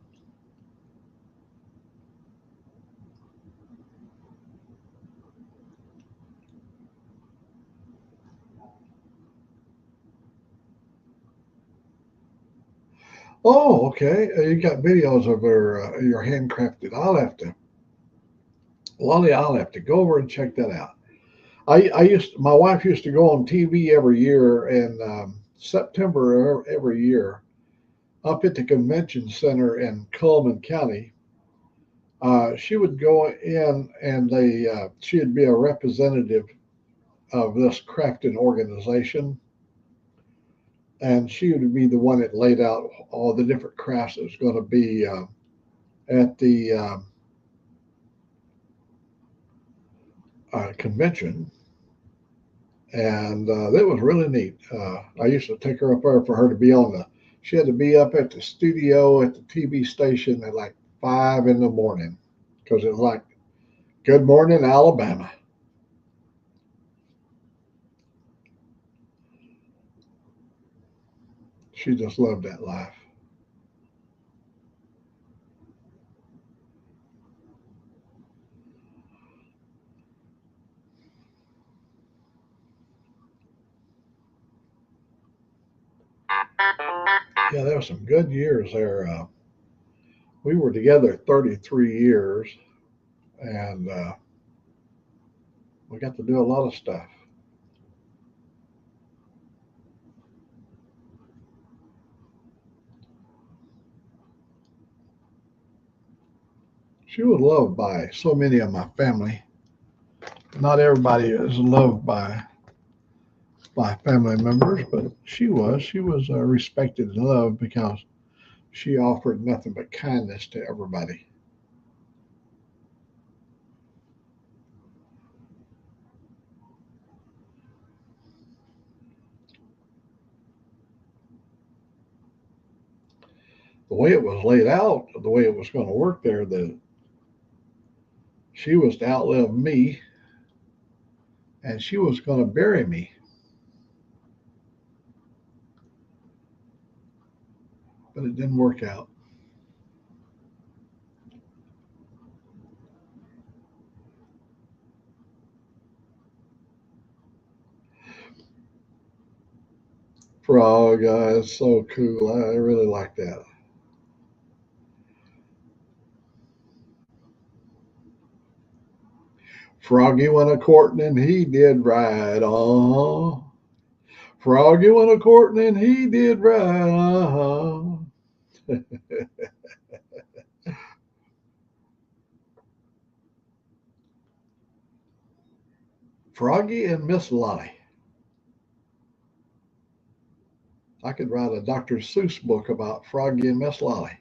Oh, okay. You got videos of her, your handcrafted. Lolly, I'll have to go over and check that out. My wife used to go on TV every year in September every year up at the convention center in Cullman County. She would go in and she would be a representative of this crafting organization, and she would be the one that laid out all the different crafts that was going to be at the convention, and that was really neat. I used to take her up there for her to be on the. She had to be up at the studio at the TV station at like 5 in the morning because it was like Good Morning Alabama. She just loved that life. Yeah, there were some good years there. We were together 33 years, and we got to do a lot of stuff. She was loved by so many of my family. Not everybody is loved by family members, but she was. She was respected and loved because she offered nothing but kindness to everybody. The way it was laid out, the way it was going to work there, that she was to outlive me and she was going to bury me, but it didn't work out. Frog, it's so cool. I really like that. Froggy went a courting and he did right. Froggy went a courting and he did right. Froggy and Miss Lottie. I could write a Dr. Seuss book about Froggy and Miss Lolly.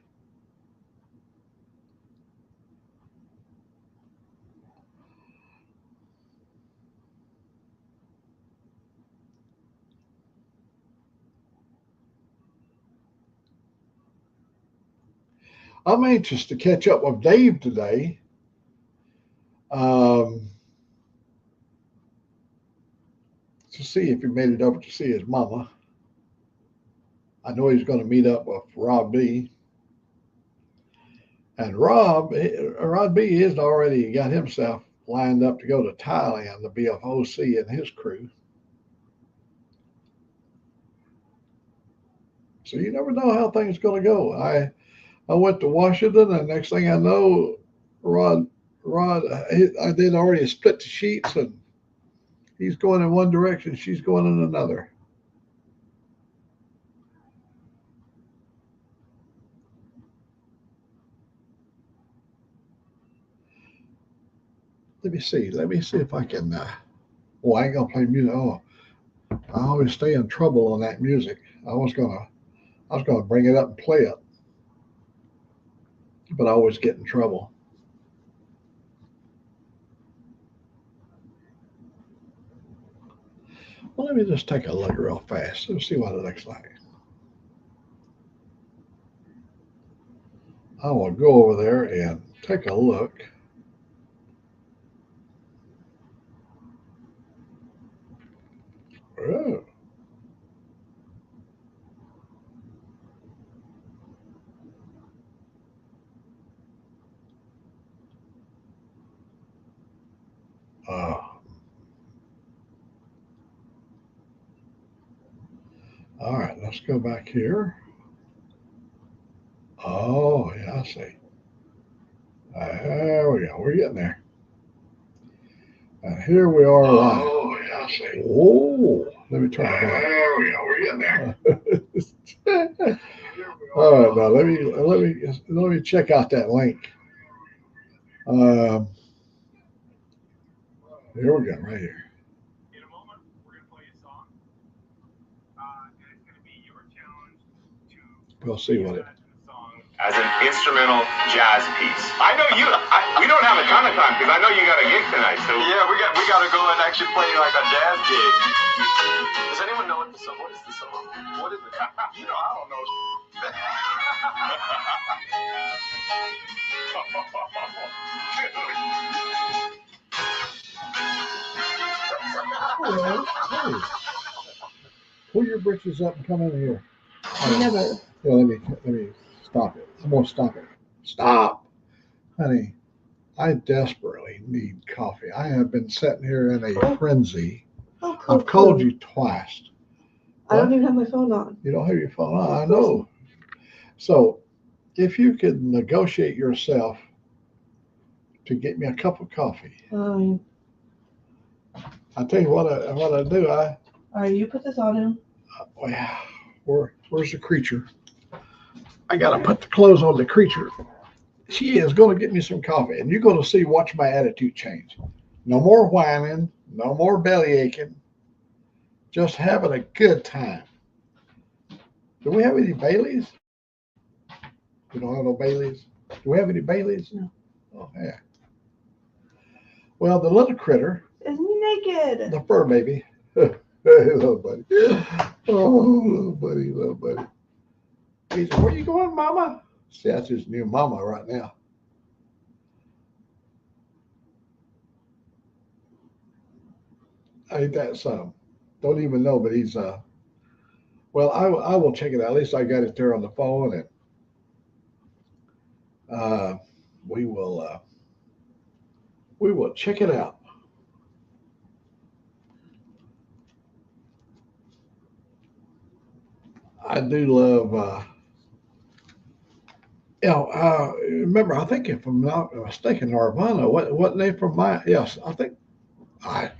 I'm anxious to catch up with Dave today. To see if he made it over to see his mama. I know he's going to meet up with Rob B. And Rod B has already got himself lined up to go to Thailand to be a OC and his crew. So you never know how things are going to go. I went to Washington, and next thing I know, I did already split the sheets, and he's going in one direction, she's going in another. Let me see if I can. I ain't gonna play music. Oh, I always stay in trouble on that music. I was gonna bring it up and play it, but I always get in trouble. Well, let me just take a look real fast. Let's see what it looks like. I will go over there and take a look. Oh. All right, let's go back here. Oh, yeah, I see. There we go. We're getting there. And here we are live. Oh, yeah, I see. Oh, let me try that. There we go. We're getting there. All right, now let me check out that link. Here we go, right here. In a moment, we're going to play a song, and it's going to be your challenge to. We'll see what it. As an instrumental jazz piece. I know we don't have a ton of time because I know you got a gig tonight. So yeah, we got to go and actually play like a jazz gig. Does anyone know what the song? What is the song? What is it? I don't know. Hey. Pull your britches up and come in here. Never. Yeah, let me stop it. I'm gonna stop it. Stop, honey. I desperately need coffee. I have been sitting here in a frenzy. I've called you twice. I don't even have my phone on. You don't have your phone on. I know. So, if you could negotiate yourself to get me a cup of coffee, I'll tell you what I do. All right, you put this on him. Where's the creature? I gotta put the clothes on the creature. She is going to get me some coffee, and you're going to watch my attitude change. No more whining, no more belly aching, just having a good time. Do we have any Baileys? We don't have no Baileys. Do we have any Baileys? No. Oh, yeah. Well, the little critter is naked. The fur baby. Hey, little buddy. Oh, little buddy. He said, where you going, mama? See, that's his new mama right now. Ain't that some? Don't even know, but he's well, I will check it out. At least I got it there on the phone, and we will check it out. I do love. Remember, I think if I'm not mistaken, Nirvana, wasn't they from my? Yes, I think I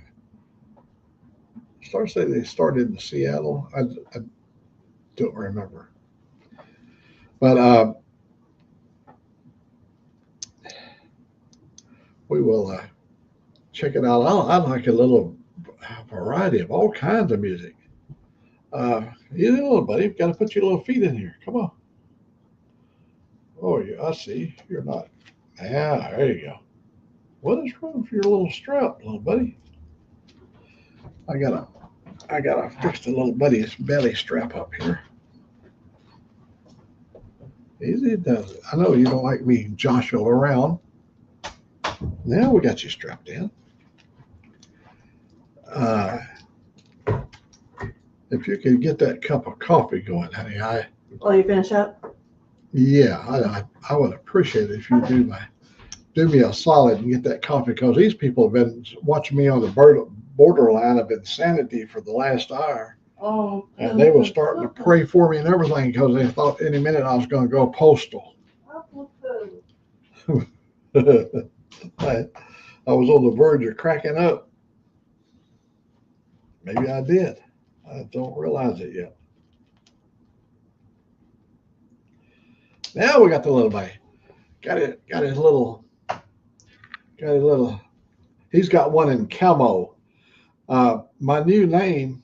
started saying they started in Seattle. I don't remember, but we will check it out. I like a little variety of all kinds of music. You know, buddy, you've got to put your little feet in here. Come on. Oh, yeah, I see. You're not. Yeah, there you go. What is wrong with your little strap, little buddy? I gotta fix the little buddy's belly strap up here. Easy does it. I know you don't like me joshing around. Now we got you strapped in. Uh, if you could get that cup of coffee going, honey, Oh, you finish up? I would appreciate it if you do me a solid and get that coffee, because these people have been watching me on the borderline of insanity for the last hour. Oh. And they were starting to pray for me and everything because they thought any minute I was going to go postal. I was on the verge of cracking up. Maybe I did. I don't realize it yet. Now we got the little buddy. Got his little. He's got one in camo. My new name,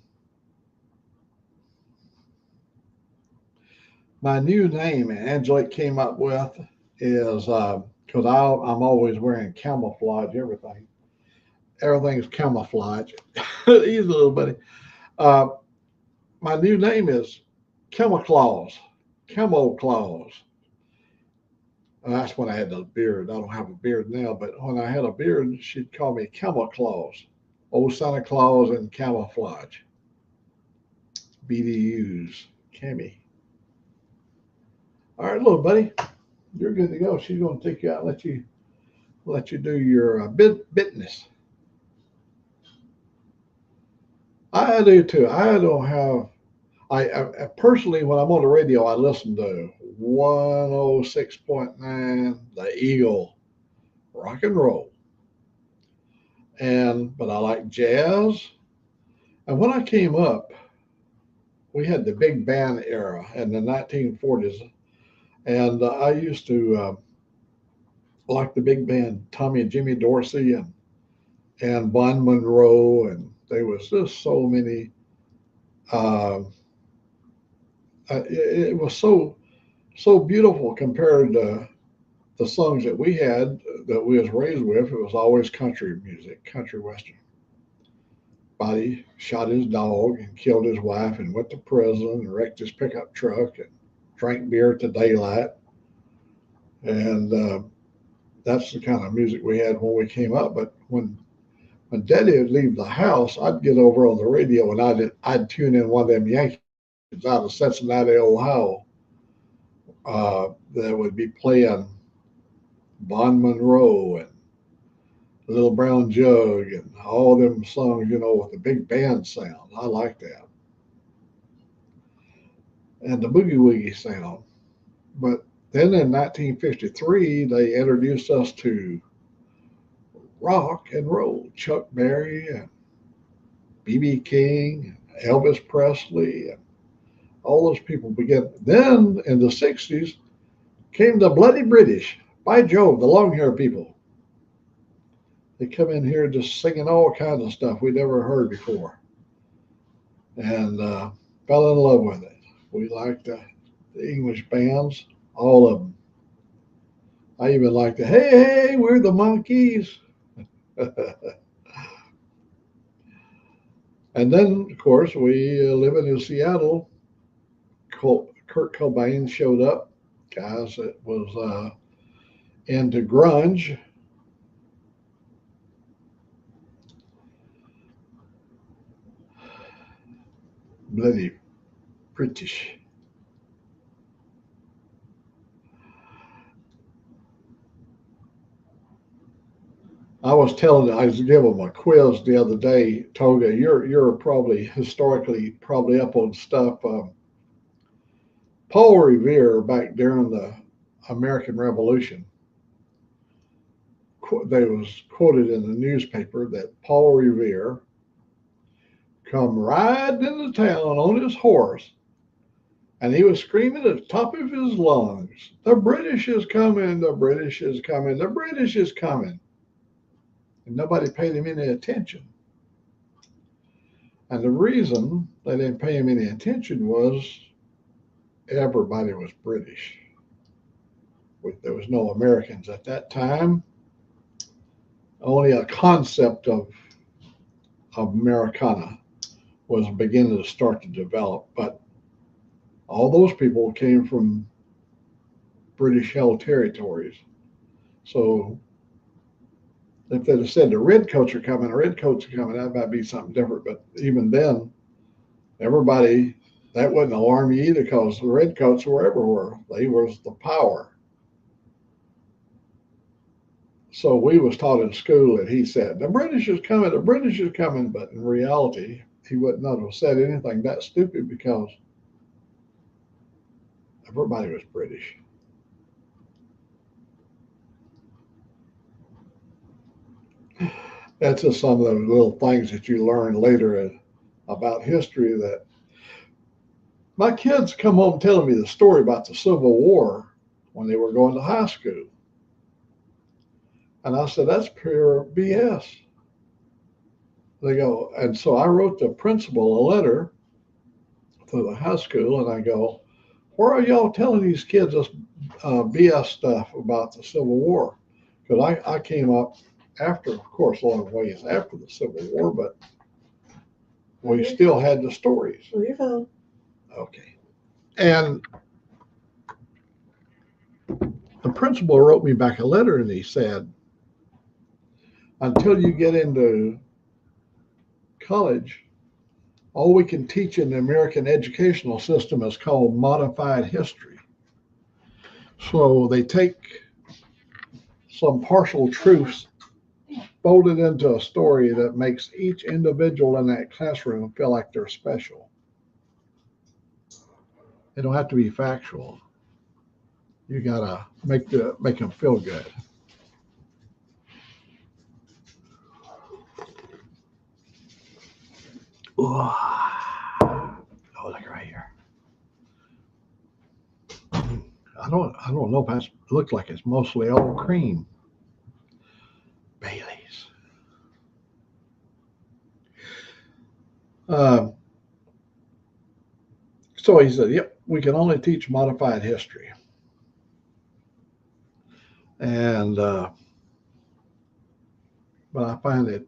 Angelique came up with is because I'm always wearing camouflage. Everything's camouflage. He's a little buddy. My new name is Camo Claus. That's when I had the beard. I don't have a beard now, but when I had a beard, she'd call me Camo Claus. Old Santa Claus and camouflage. BDUs. Cammy. All right, little buddy. You're good to go. She's going to take you out and let you do your business. I do too. I don't have. I personally, when I'm on the radio, I listen to 106.9, the Eagle, rock and roll, but I like jazz. And when I came up, we had the big band era in the 1940s, and I used to like the big band, Tommy and Jimmy Dorsey and Bon Monroe, and there was just so many. It was so beautiful compared to the songs that we had that we was raised with. It was always country music, country western. Body shot his dog and killed his wife and went to prison and wrecked his pickup truck and drank beer to daylight. And that's the kind of music we had when we came up. But when Daddy would leave the house, I'd get over on the radio and I'd tune in one of them Yankees out of Cincinnati, Ohio, that would be playing Bon Monroe and Little Brown Jug and all them songs, with the big band sound. I like that. And the boogie woogie sound. But then in 1953, they introduced us to rock and roll. Chuck Berry and B.B. King, Elvis Presley, and all those people began. Then in the 60s came the Bloody British. By Jove, the long hair people. They come in here just singing all kinds of stuff we never heard before. And fell in love with it. We liked the English bands, all of them. I even liked the, hey, we're the Monkees. And then, of course, we living in Seattle. Kurt Cobain showed up, guys that was into grunge. Bloody British. I was giving them a quiz the other day. Toga, you're probably historically up on stuff. Paul Revere, back during the American Revolution, they was quoted in the newspaper that Paul Revere come riding into town on his horse, and he was screaming at the top of his lungs, "The British is coming, the British is coming, the British is coming." And nobody paid him any attention. And the reason they didn't pay him any attention was everybody was British. There was no Americans at that time. Only a concept of Americana was beginning to start to develop. But all those people came from British held territories. So if they'd have said the redcoats are coming, that might be something different. But even then, everybody, that wouldn't alarm you either, because the redcoats were everywhere. They was the power. So we was taught in school that he said, "The British is coming, the British is coming." But in reality, he would not have said anything that stupid, because everybody was British. That's just some of those little things that you learn later about history. That my kids come home telling me the story about the Civil War when they were going to high school. And I said, "That's pure BS." They go, and so I wrote the principal a letter to the high school, and I go, "Where are y'all telling these kids this BS stuff about the Civil War?" Because I came up after, of course, a long ways after the Civil War, but we still had the stories. On your phone. Okay. And the principal wrote me back a letter, and he said, "Until you get into college, all we can teach in the American educational system is called modified history." So they take some partial truths, fold it into a story that makes each individual in that classroom feel like they're special. They don't have to be factual. You gotta make them feel good. Oh, look right here. I don't know if it looks like it's mostly all cream. Bailey's. So he said, "Yep, we can only teach modified history." And but I find it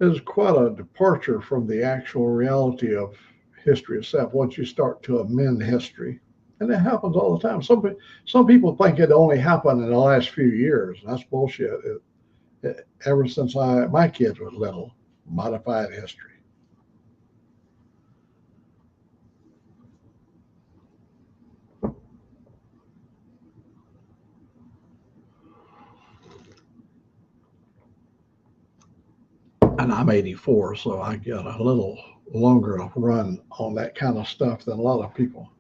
is quite a departure from the actual reality of history itself once you start to amend history. And it happens all the time. Some people think it only happened in the last few years. That's bullshit. Ever since my kids were little, modified history. And I'm 84, so I get a little longer run on that kind of stuff than a lot of people.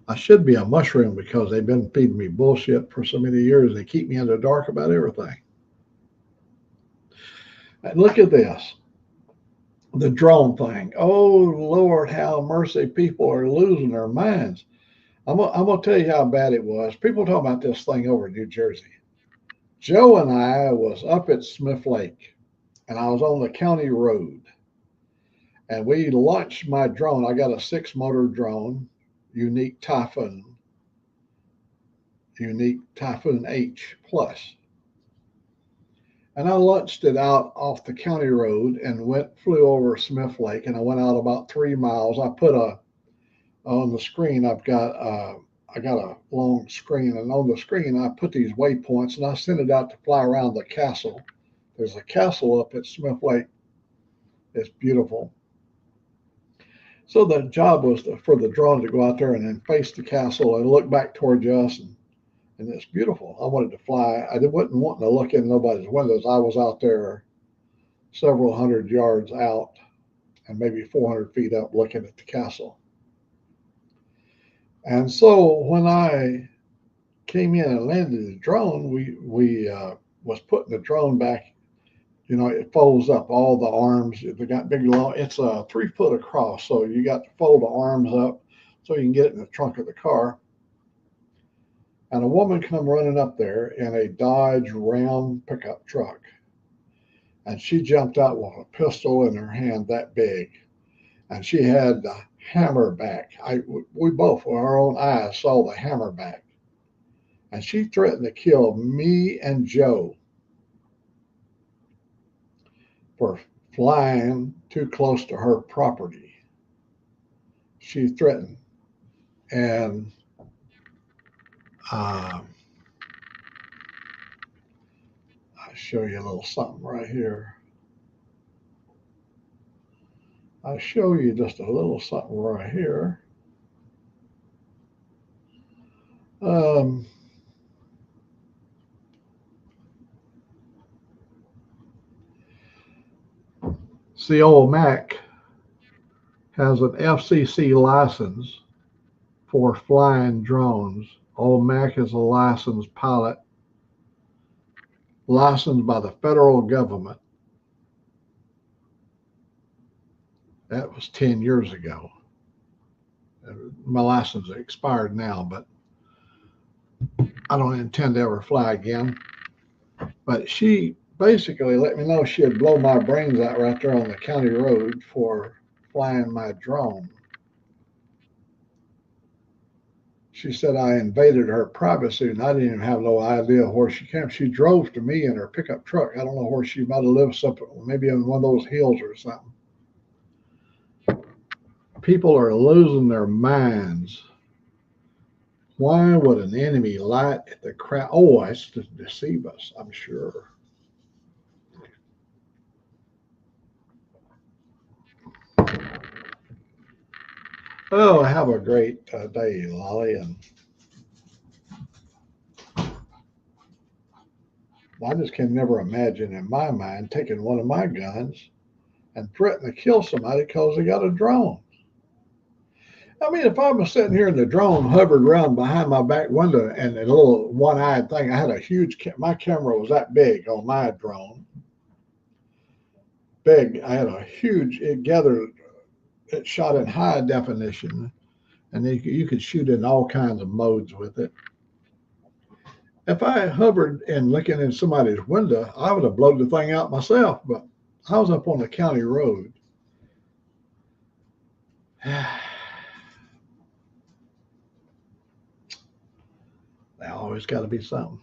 I should be a mushroom because they've been feeding me bullshit for so many years. They keep me in the dark about everything. And look at this, the drone thing. Oh, Lord, how mercy, people are losing their minds. I'm going to tell you how bad it was. People talk about this thing over in New Jersey. Joe and I was up at Smith Lake, and I was on the county road, and we launched my drone. I got a 6-motor drone, Unique Typhoon H Plus. And I launched it out off the county road and flew over Smith Lake, and I went out about 3 miles. I put on the screen, I got a long screen, and on the screen I put these waypoints, and I sent it out to fly around the castle. There's a castle up at Smith Lake. It's beautiful. So the job was for the drone to go out there and then face the castle and look back towards us, and it's beautiful. I wanted to fly. I wasn't wanting to look in nobody's windows. I was out there several hundred yards out, and maybe 400 feet up looking at the castle. And so when I came in and landed the drone, we was putting the drone back. You know, it folds up all the arms. They got big long. It's 3 foot across, so you got to fold the arms up so you can get it in the trunk of the car. And a woman come running up there in a Dodge Ram pickup truck, and she jumped out with a pistol in her hand that big, and she had the hammer back. We both, with our own eyes, saw the hammer back. And she threatened to kill me and Joe for flying too close to her property. She threatened. And I'll show you a little something right here. I'll show you just a little something right here. See, old Mac has an FCC license for flying drones. Old Mac is a licensed pilot, licensed by the federal government. That was 10 years ago. My license expired now, but I don't intend to ever fly again. But she basically let me know she'd blow my brains out right there on the county road for flying my drone. She said I invaded her privacy, and I didn't even have no idea where she came. She drove to me in her pickup truck. I don't know where she might have lived, something, maybe in one of those hills or something. People are losing their minds. Why would an enemy light at the crowd? Oh, it's to deceive us, I'm sure. Oh, have a great day, Lolly. And I just can never imagine in my mind taking one of my guns and threatening to kill somebody because they got a drone. I mean, if I was sitting here and the drone hovered around behind my back window and a little one-eyed thing, I had a huge, my camera was that big on my drone. Big. I had a huge, it shot in high definition, and you could shoot in all kinds of modes with it. If I hovered and looking in somebody's window, I would have blown the thing out myself, but I was up on the county road. There always got to be something.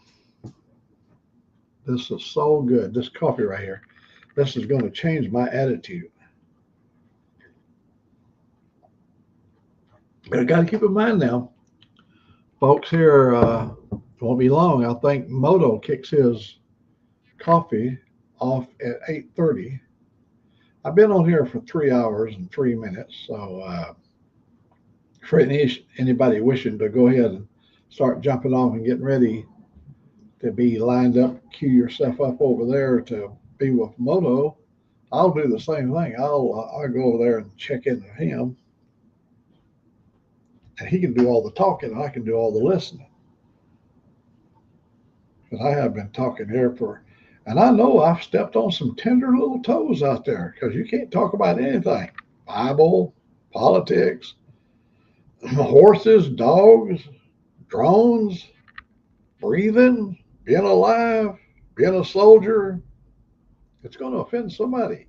This is so good. This coffee right here. This is going to change my attitude. But I got to keep in mind now, folks here, won't be long. I think Moto kicks his coffee off at 8:30. I've been on here for 3 hours and 3 minutes. So for anybody wishing to go ahead and start jumping off and getting ready to be lined up, queue yourself up over there to be with Moto, I'll do the same thing. I'll go over there and check in with him. And he can do all the talking and I can do all the listening. Because I have been talking here and I know I've stepped on some tender little toes out there because you can't talk about anything. Bible, politics, horses, dogs, drones, breathing, being alive, being a soldier. It's going to offend somebody.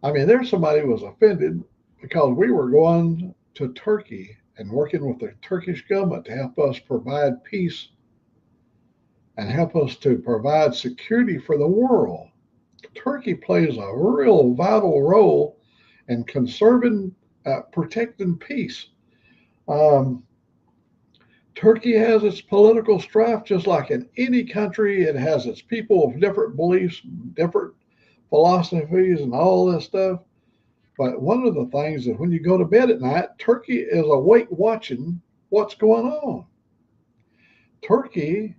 I mean, there's somebody who was offended because we were going to Turkey and working with the Turkish government to help us provide peace and help us to provide security for the world. Turkey plays a real vital role in conserving, protecting peace. Turkey has its political strife just like in any country. It has its people of different beliefs, different philosophies, and all this stuff. But one of the things is when you go to bed at night, Turkey is awake watching what's going on. Turkey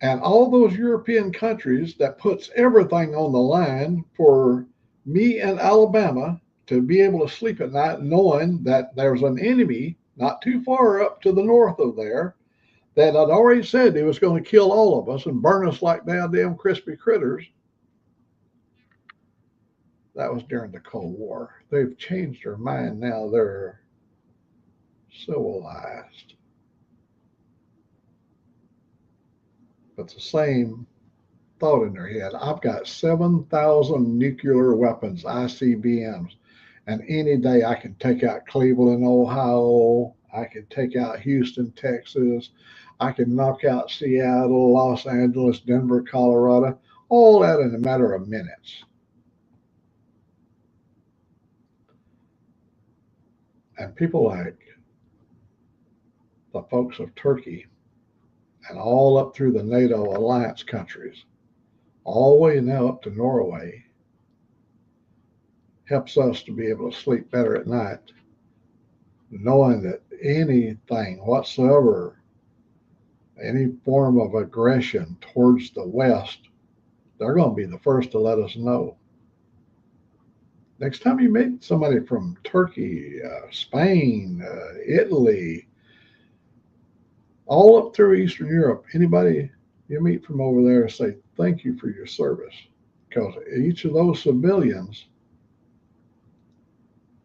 and all those European countries that puts everything on the line for me in Alabama to be able to sleep at night knowing that there's an enemy not too far up to the north of there that had already said he was going to kill all of us and burn us like damn crispy critters. That was during the Cold War. They've changed their mind now. They're civilized. But the same thought in their head. I've got 7,000 nuclear weapons, ICBMs, and any day I can take out Cleveland, Ohio. I can take out Houston, Texas. I can knock out Seattle, Los Angeles, Denver, Colorado, all that in a matter of minutes. And people like the folks of Turkey and all up through the NATO alliance countries, all the way now up to Norway, helps us to be able to sleep better at night, knowing that anything whatsoever, any form of aggression towards the West, they're going to be the first to let us know. Next time you meet somebody from Turkey, Spain, Italy, all up through Eastern Europe, anybody you meet from over there, say thank you for your service. Because each of those civilians,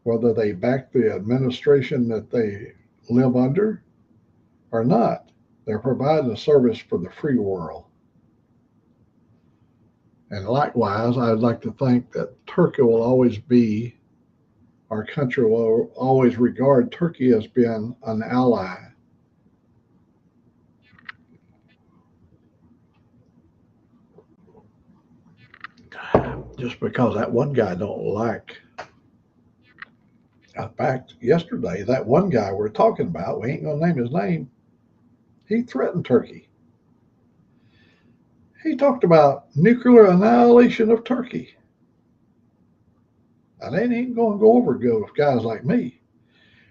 whether they back the administration that they live under or not, they're providing a service for the free world. And likewise, I'd like to think that Turkey will always be, our country will always regard Turkey as being an ally. Just because that one guy don't like. In fact, yesterday, that one guy we're talking about, we ain't going to name his name, he threatened Turkey. He talked about nuclear annihilation of Turkey. And they ain't going to go over good with guys like me.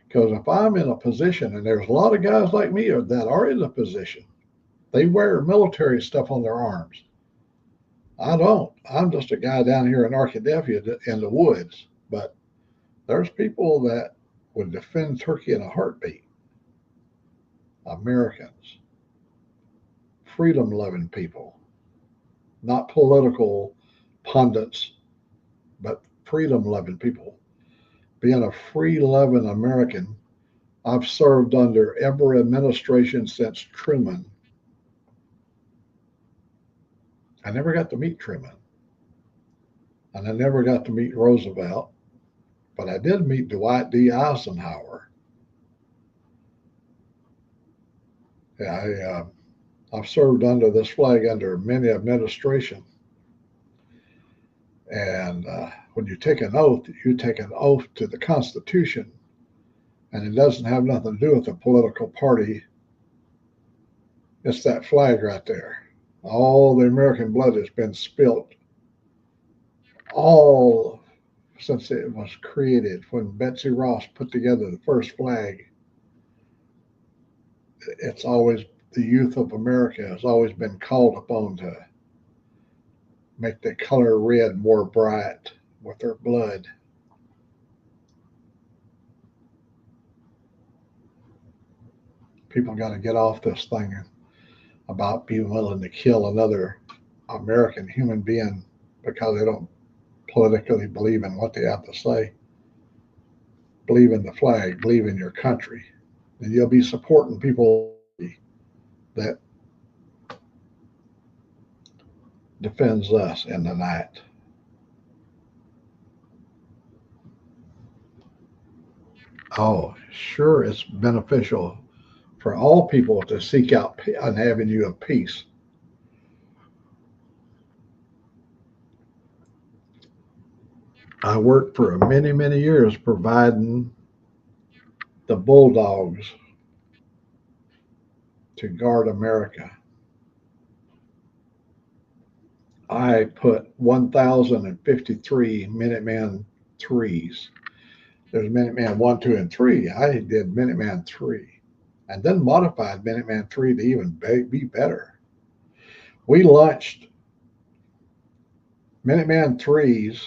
Because if I'm in a position, and there's a lot of guys like me that are in a position, they wear military stuff on their arms. I don't. I'm just a guy down here in Arkadelphia in the woods. But there's people that would defend Turkey in a heartbeat. Americans. Freedom-loving people. Not political pundits, but freedom-loving people. Being a free-loving American, I've served under every administration since Truman. I never got to meet Truman. And I never got to meet Roosevelt. But I did meet Dwight D. Eisenhower. Yeah, I've served under this flag under many administrations. And when you take an oath, you take an oath to the Constitution. And it doesn't have nothing to do with a political party. It's that flag right there. All the American blood has been spilt. All since it was created, when Betsy Ross put together the first flag. It's always, the youth of America has always been called upon to make the color red more bright with their blood. People got to get off this thing about being willing to kill another American human being because they don't politically believe in what they have to say. Believe in the flag, believe in your country, and you'll be supporting people that defends us in the night. Oh, sure, it's beneficial for all people to seek out an avenue of peace. I worked for many, many years providing the bulldogs to guard America. I put 1,053 Minuteman 3s. There's Minuteman 1, 2, and 3. I did Minuteman 3 and then modified Minuteman 3 to even be better. We launched Minuteman 3s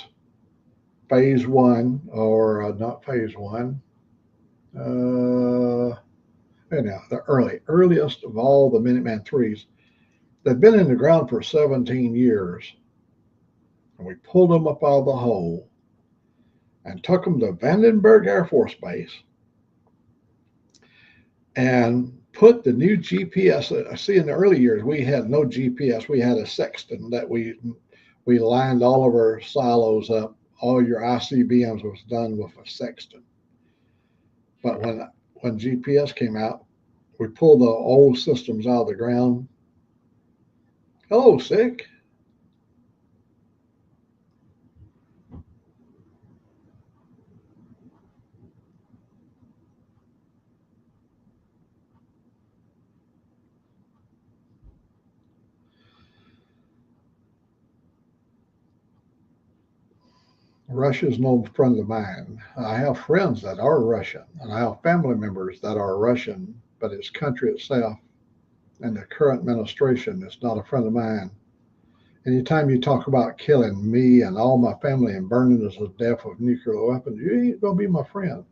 phase one, or not phase one. Anyhow, the earliest of all the Minuteman threes. They've been in the ground for 17 years. And we pulled them up out of the hole and took them to Vandenberg Air Force Base and put the new GPS. See, in the early years, we had no GPS. We had a sextant that we lined all of our silos up. All your ICBMs was done with a sextant. But when GPS came out, we pulled the old systems out of the ground. Hello, Sick. Russia's no friend of mine. I have friends that are Russian, and I have family members that are Russian, but its country itself and the current administration is not a friend of mine. Anytime you talk about killing me and all my family and burning us to death with nuclear weapons, you ain't gonna be my friend.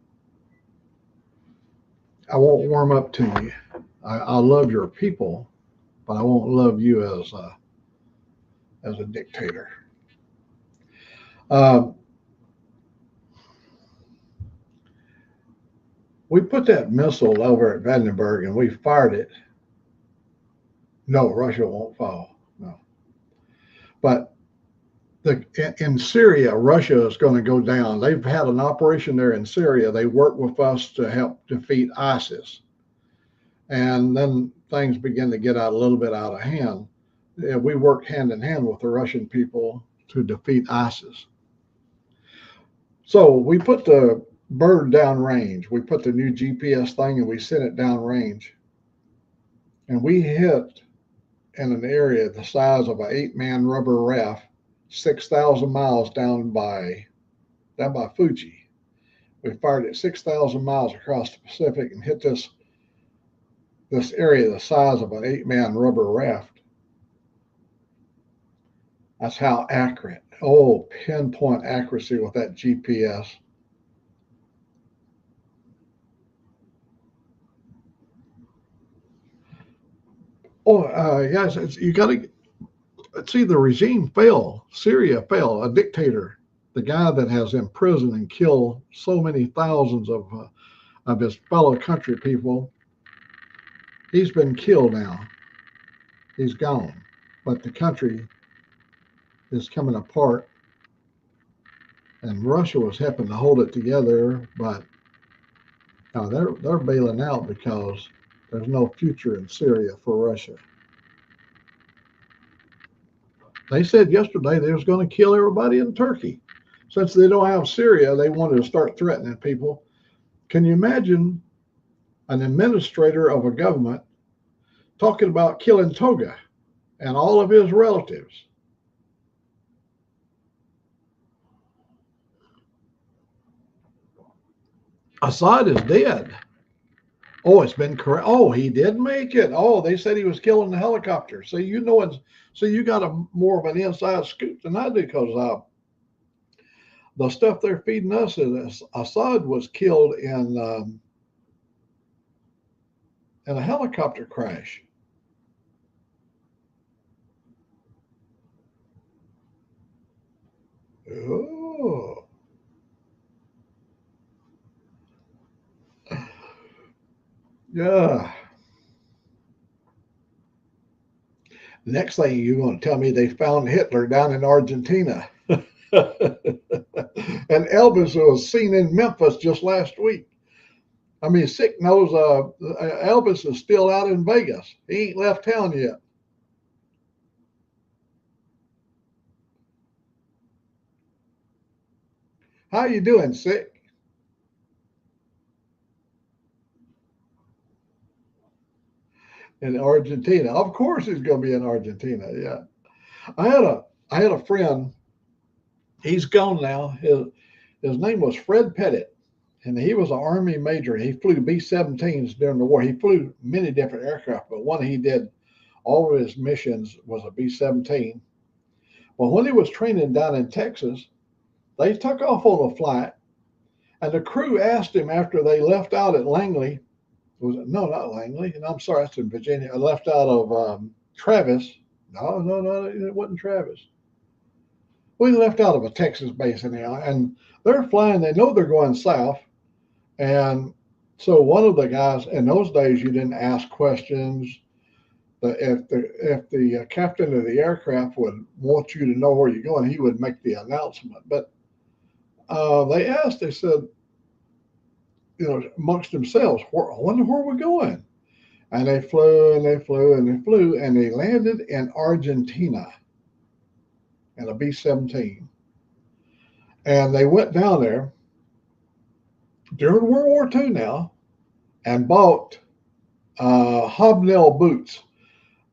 I won't warm up to you. I love your people, but I won't love you as a dictator. We put that missile over at Vandenberg and we fired it. No, Russia won't fall. No. But in Syria, Russia is going to go down. They've had an operation there in Syria. They work with us to help defeat ISIS. And then things begin to get a little bit out of hand. We worked hand in hand with the Russian people to defeat ISIS. So we put the bird downrange. We put the new GPS thing and we sent it downrange. And we hit in an area the size of an 8-man rubber raft, 6,000 miles down by Fuji. We fired it 6,000 miles across the Pacific and hit this area the size of an 8-man rubber raft. That's how accurate. Oh, pinpoint accuracy with that GPS. Oh, yes, you got to see the regime fail. Syria fell. A dictator, the guy that has imprisoned and killed so many thousands of his fellow country people, he's been killed now. He's gone. But the country is coming apart. And Russia was helping to hold it together, but now they're bailing out because there's no future in Syria for Russia. They said yesterday they was going to kill everybody in Turkey. Since they don't have Syria, they wanted to start threatening people. Can you imagine an administrator of a government talking about killing Toga and all of his relatives? Assad is dead. Oh, it's been correct. Oh, he did make it. Oh, they said he was killing the helicopter. So you know it. So you got more of an inside scoop than I do, because the stuff they're feeding us is Assad was killed in a helicopter crash. Oh. Yeah. Next thing you're going to tell me they found Hitler down in Argentina. And Elvis was seen in Memphis just last week. I mean, Sick knows Elvis is still out in Vegas. He ain't left town yet. How you doing, Sick? In Argentina. Of course he's going to be in Argentina. Yeah. I had a friend. He's gone now. His name was Fred Pettit, and he was an Army major. He flew B-17s during the war. He flew many different aircraft, but one he did all of his missions was a B-17. Well, when he was training down in Texas, They took off on a flight, and the crew asked him after they left out at Langley. No, not Langley. And I'm sorry, that's in Virginia. I left out of Travis. No, it wasn't Travis. We left out of a Texas base anyhow, and they're flying. They know they're going south, and so one of the guys in those days, you didn't ask questions. If the captain of the aircraft would want you to know where you're going, he would make the announcement. But they asked. They said, amongst themselves, I wonder where we're going. And they flew and they flew and they flew, and they landed in Argentina in a B-17. And they went down there during World War II now and bought hobnail boots.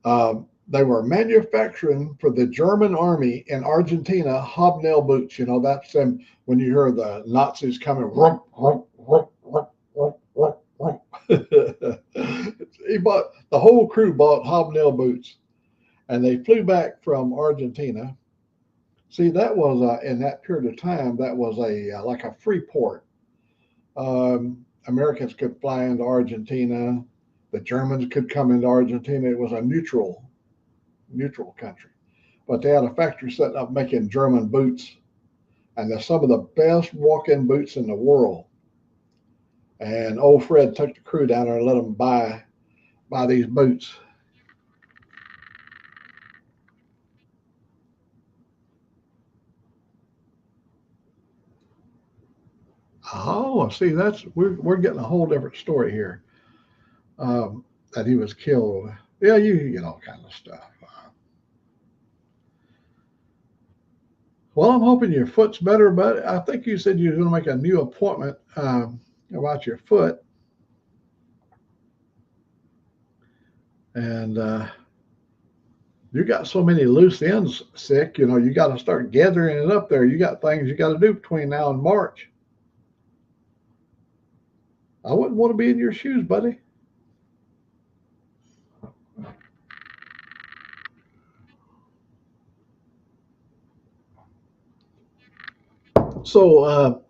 They were manufacturing for the German army in Argentina hobnail boots. That's them when you hear the Nazis coming. The whole crew bought hobnail boots, and they flew back from Argentina. See, that was in that period of time, that was like a free port. Americans could fly into Argentina. The Germans could come into Argentina. It was a neutral country. But they had a factory set up making German boots, and they're some of the best walk-in boots in the world. And old Fred took the crew down there and let them buy these boots. Oh, see, we're getting a whole different story here. That he was killed. Yeah, you know, kind of stuff. Well, I'm hoping your foot's better, but I think you said you were going to make a new appointment about your foot. And you got so many loose ends sick, you got to start gathering it up there. You got things you got to do between now and March. I wouldn't want to be in your shoes, buddy. So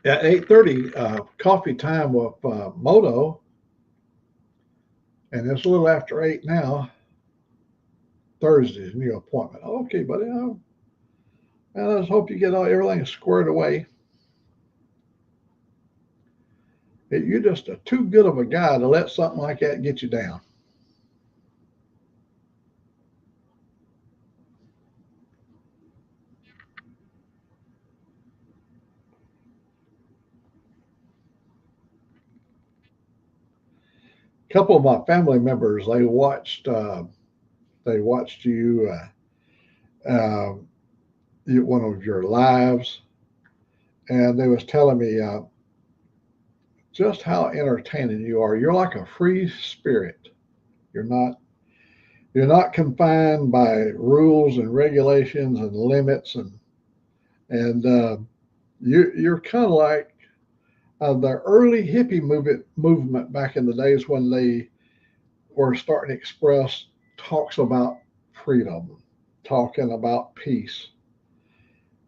at 8:30, coffee time with Moto, and it's a little after 8 now. Thursday's new appointment. Okay, buddy. I just hope you get everything squared away. You're just too good of a guy to let something like that get you down. A couple of my family members, they watched you, one of your lives, and they was telling me just how entertaining you are. You're like a free spirit. You're not confined by rules and regulations and limits, and you're kind of like the early hippie movement back in the days when they were starting to express talks about freedom, talking about peace,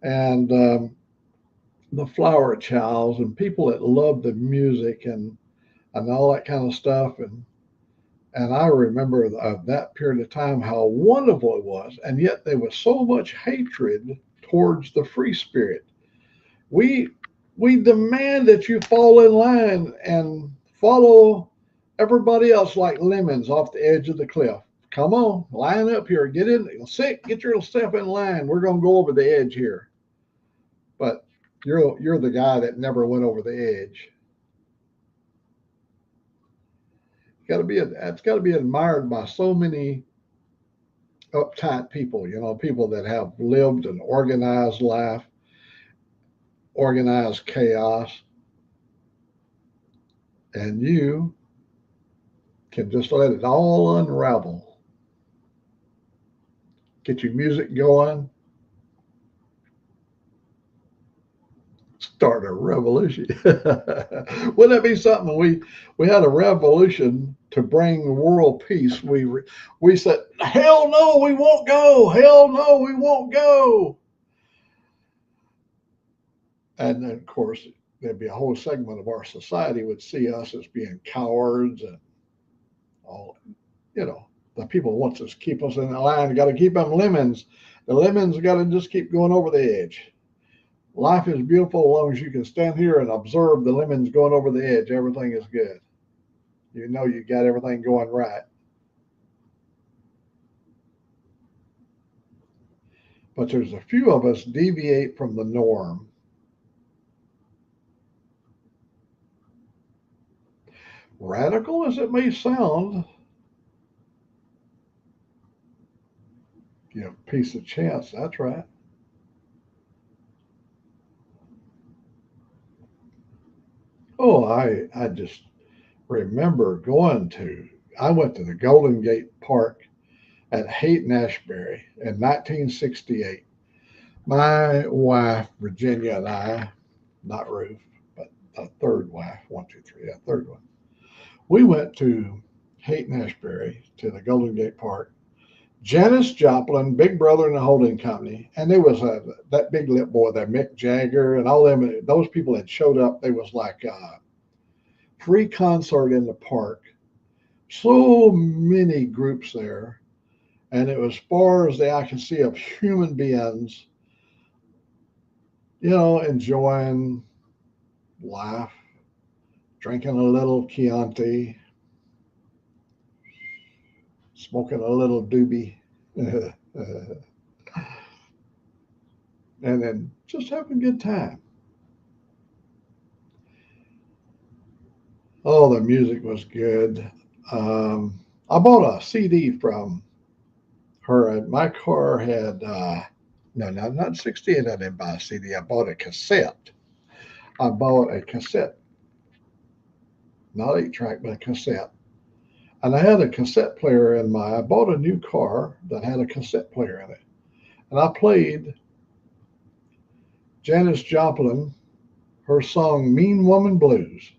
and the Flower Childs and people that loved the music and all that kind of stuff. And I remember that period of time, how wonderful it was. And yet there was so much hatred towards the free spirit. We demand that you fall in line and follow everybody else like lemons off the edge of the cliff. Come on, line up here. Get yourself in line. We're going to go over the edge here. But you're the guy that never went over the edge. It's got to be admired by so many uptight people, people that have lived an organized life, organized chaos, and you can just let it all unravel. Get your music going, start a revolution. Wouldn't that be something? We had a revolution to bring world peace. We said, hell no, we won't go. Hell no, we won't go. And then, of course, there'd be a whole segment of our society would see us as being cowards and all, you know, the people wants us to keep us in the line. Got to keep them lemons. The lemons got to just keep going over the edge. Life is beautiful as long as you can stand here and observe the lemons going over the edge. Everything is good. You know you got everything going right. But there's a few of us deviate from the norm. Radical as it may sound, piece of chance, that's right. Oh, I just remember I went to the Golden Gate Park at Haight-Ashbury in 1968. My wife, Virginia, and I, not Ruth, but a third wife, one, two, three, a third one. We went to Haight-Ashbury to the Golden Gate Park. Janis Joplin, Big Brother and the Holding Company, and there was that big lip boy there, Mick Jagger, and all them. Those people had showed up. There was like a free concert in the park. So many groups there, and it was as far as the eye can see of human beings, enjoying life, drinking a little Chianti, smoking a little doobie, and then just having a good time. Oh, the music was good. I bought a CD from her. My car had, no, not 68. I didn't buy a CD. I bought a cassette. I bought a cassette, not 8-track, but a cassette. And I had a cassette player I bought a new car that had a cassette player in it. And I played Janis Joplin, her song Mean Woman Blues,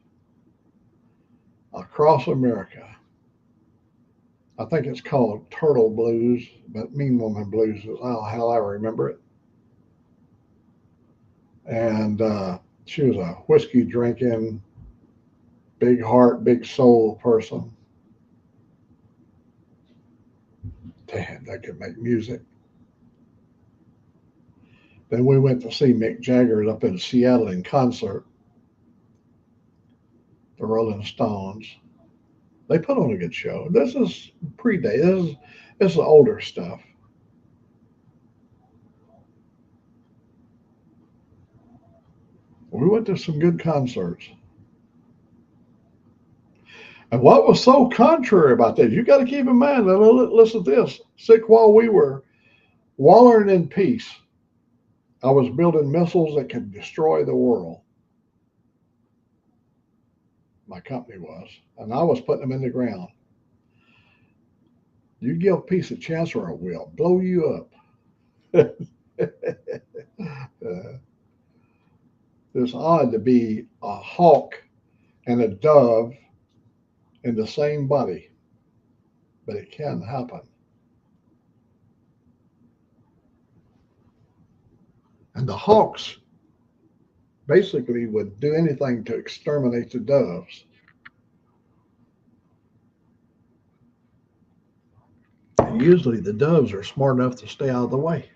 across America. I think it's called Turtle Blues, but Mean Woman Blues is how I remember it. And she was a whiskey drinking, big heart, big soul person. Damn, they could make music. Then we went to see Mick Jagger up in Seattle in concert, the Rolling Stones. They put on a good show. This is this is older stuff. We went to some good concerts. And what was so contrary about that, you got to keep in mind, listen to this. Sick while we were wallowing in peace, I was building missiles that could destroy the world. My company was. And I was putting them in the ground. You give peace a chance or it will blow you up. It's odd to be a hawk and a dove in the same body, but it can happen. And the hawks basically would do anything to exterminate the doves. And usually the doves are smart enough to stay out of the way.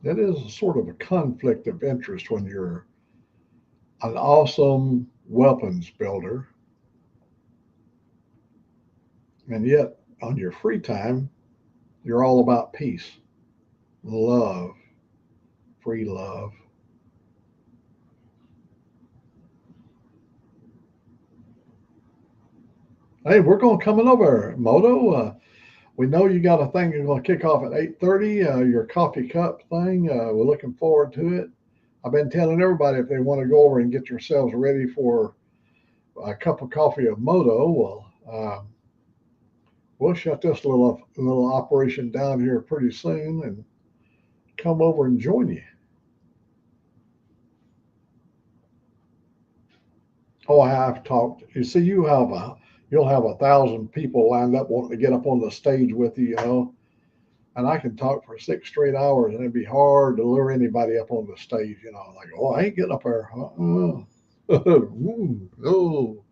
That is sort of a conflict of interest when you're an awesome weapons builder, and yet on your free time, you're all about peace, love, free love. Hey, we're going coming over, Moto. We know you got a thing you're going to kick off at 8:30. Your coffee cup thing. We're looking forward to it. I've been telling everybody if they want to go over and get yourselves ready for a cup of coffee of Moto, well, we'll shut this little operation down here pretty soon and come over and join you. Oh, I have talked. You see, you have you'll have 1,000 people lined up wanting to get up on the stage with you, you know. And I can talk for 6 straight hours, and it'd be hard to lure anybody up on the stage, you know. Like, oh, I ain't getting up there. Ooh, oh.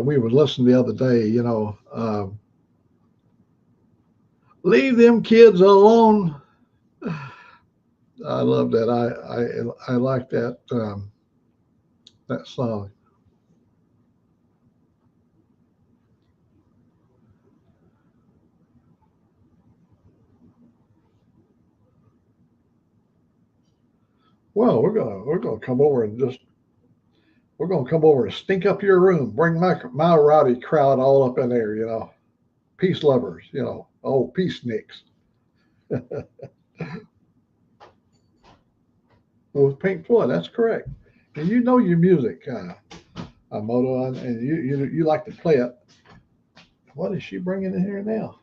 We were listening the other day, you know, leave them kids alone. I love that. I like that song. Well, we're gonna come over and just we're gonna come over and stink up your room. Bring my rowdy crowd all up in there, you know. Peace lovers, you know. Oh, peace nicks. With Pink Floyd, that's correct. And you know your music, Moto, and you like to play it. What is she bringing in here now?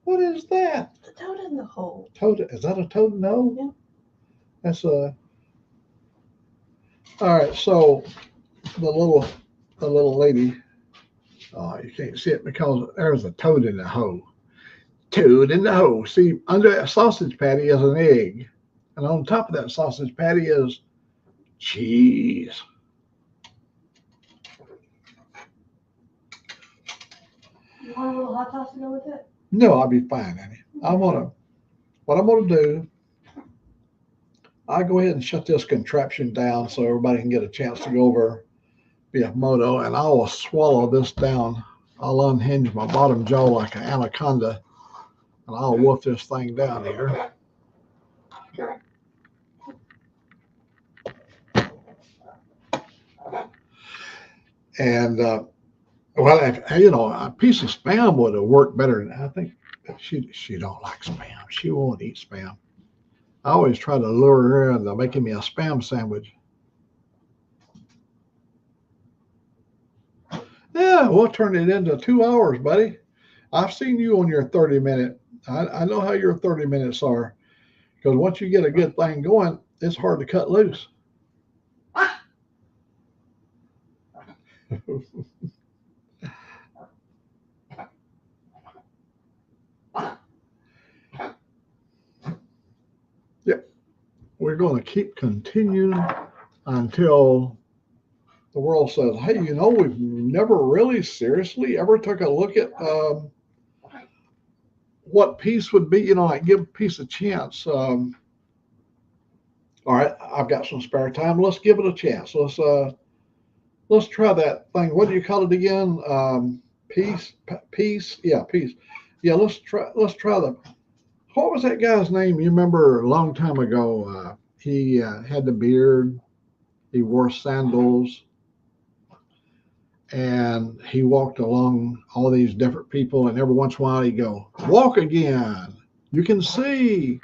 What is that? The toad in the hole. Toad? Is that a toad? No. Yeah. That's a. All right. So the little lady. Oh, you can't see it because there's a toad in the hole. Toad in the hole. See, under that sausage patty is an egg, and on top of that sausage patty is cheese. You want a little hot sauce to go with it? No, I'll be fine, Annie. What I'm gonna do, I go ahead and shut this contraption down so everybody can get a chance to go over via Moto, and I will swallow this down. I'll unhinge my bottom jaw like an anaconda, and I'll wolf this thing down here. And well, you know, a piece of Spam would have worked better. I think she don't like Spam. She won't eat Spam. I always try to lure her into making me a Spam sandwich. Yeah, we'll turn it into 2 hours, buddy. I've seen you on your 30-minute. I know how your 30 minutes are, because once you get a good thing going, it's hard to cut loose. Yep, we're going to keep continuing until the world says, hey, you know, we've never really seriously ever took a look at what peace would be, you know, like give peace a chance. All right, I've got some spare time. Let's give it a chance. Let's try that thing. What do you call it again? Peace. Yeah, peace. Yeah, let's try the. What was that guy's name? You remember a long time ago? He had the beard. He wore sandals, and he walked along all these different people. And every once in a while, he'd go, "Walk again. You can see.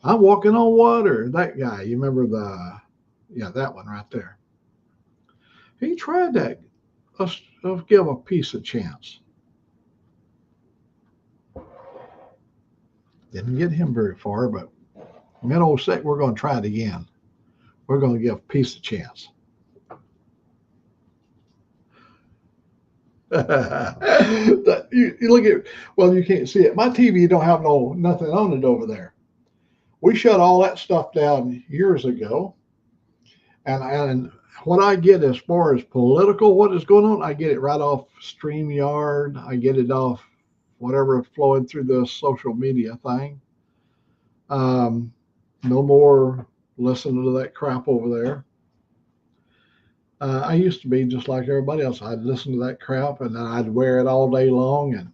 I'm walking on water." That guy. You remember that one right there. He tried that. Let's give a peace a chance. Didn't get him very far, but in old sec, we're going to try it again. We're going to give peace a chance. you look at, well, you can't see it. My TV don't have nothing on it over there. We shut all that stuff down years ago, and what I get as far as political, what is going on, I get it right off StreamYard. I get it off whatever flowing through the social media thing. No more listening to that crap over there. I used to be just like everybody else. I'd listen to that crap and then I'd wear it all day long.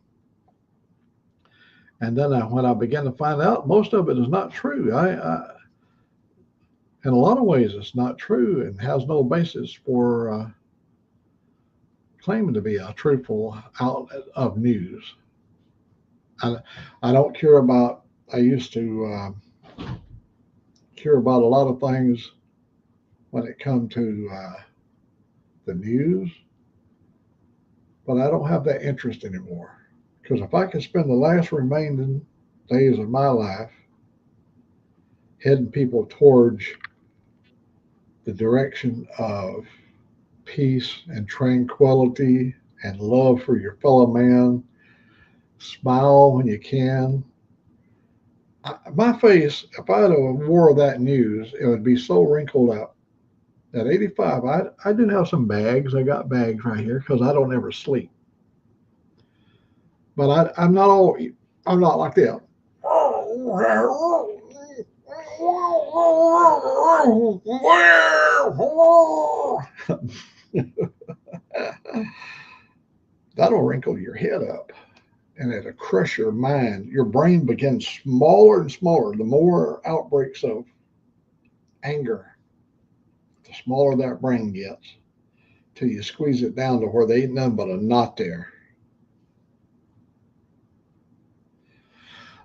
And then when I began to find out, most of it is not true. In a lot of ways, it's not true and has no basis for claiming to be a truthful outlet of news. I don't care about, I used to care about a lot of things when it comes to the news, but I don't have that interest anymore. Because if I could spend the last remaining days of my life heading people towards the direction of peace and tranquility and love for your fellow man, smile when you can. My face, if I had a wore that news, it would be so wrinkled up. At 85, I do have some bags. I got bags right here because I don't ever sleep. But I'm not like that. That'll wrinkle your head up and it'll crush your mind. Your brain begins smaller and smaller. The more outbreaks of anger, the smaller that brain gets till you squeeze it down to where there ain't nothing but a knot there.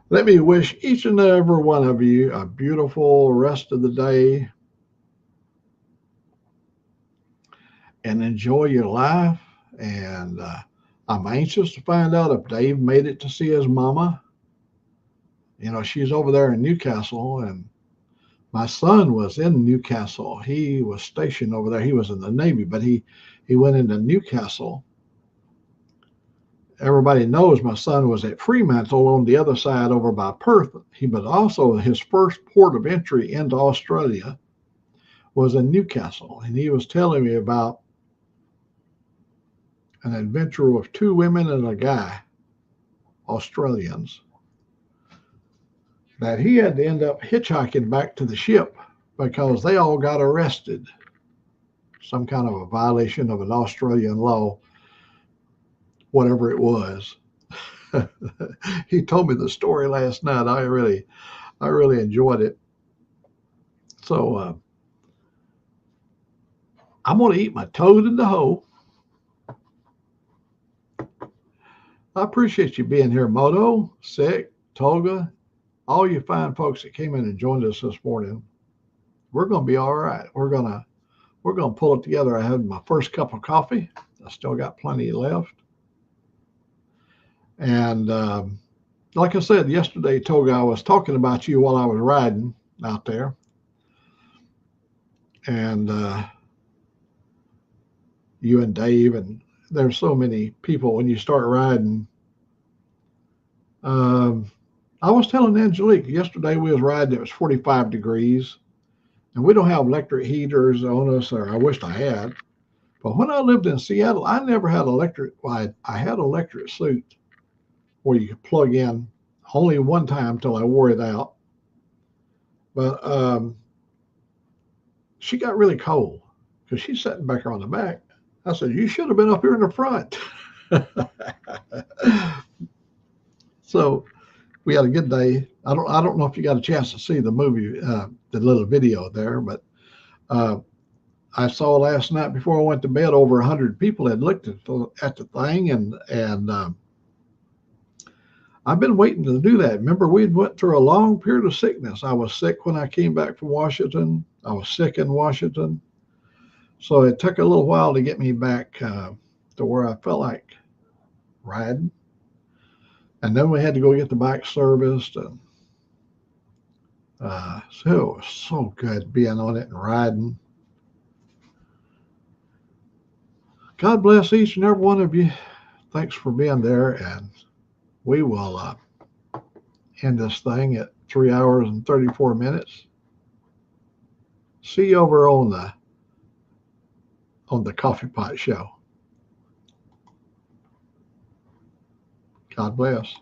Let me wish each and every one of you a beautiful rest of the day and enjoy your life. And I'm anxious to find out if Dave made it to see his mama. You know, she's over there in Newcastle, and my son was in Newcastle. He was stationed over there. He was in the Navy, but he went into Newcastle. Everybody knows my son was at Fremantle on the other side over by Perth. But also his first port of entry into Australia was in Newcastle. And he was telling me about an adventure with 2 women and a guy, Australians, that he had to end up hitchhiking back to the ship because they all got arrested. Some kind of a violation of an Australian law, whatever it was. He told me the story last night. I really enjoyed it. So I'm going to eat my toad in the hole. I appreciate you being here, Moto, Sick, Toga, all you fine folks that came in and joined us this morning. We're going to be all right. We're going to pull it together. I had my first cup of coffee. I still got plenty left. And like I said yesterday, Toga, I was talking about you while I was riding out there. And you and Dave, and there's so many people when you start riding. I was telling Angelique yesterday we was riding, it was 45 degrees, and we don't have electric heaters on us, or I wished I had. But when I lived in Seattle, I never had electric. Well, I had electric suit where you could plug in only one time till I wore it out. But she got really cold because she's sitting back on the back. I said, you should have been up here in the front. So we had a good day. I don't know if you got a chance to see the movie, the little video there, but I saw last night before I went to bed over 100 people had looked at the thing, and I've been waiting to do that. Remember, we went through a long period of sickness. I was sick when I came back from Washington. I was sick in Washington. So it took a little while to get me back to where I felt like riding. And then we had to go get the bike serviced. And so it was so good being on it and riding. God bless each and every one of you. Thanks for being there. And we will end this thing at 3 hours and 34 minutes. See you over on the Coffee Pot Show. God bless.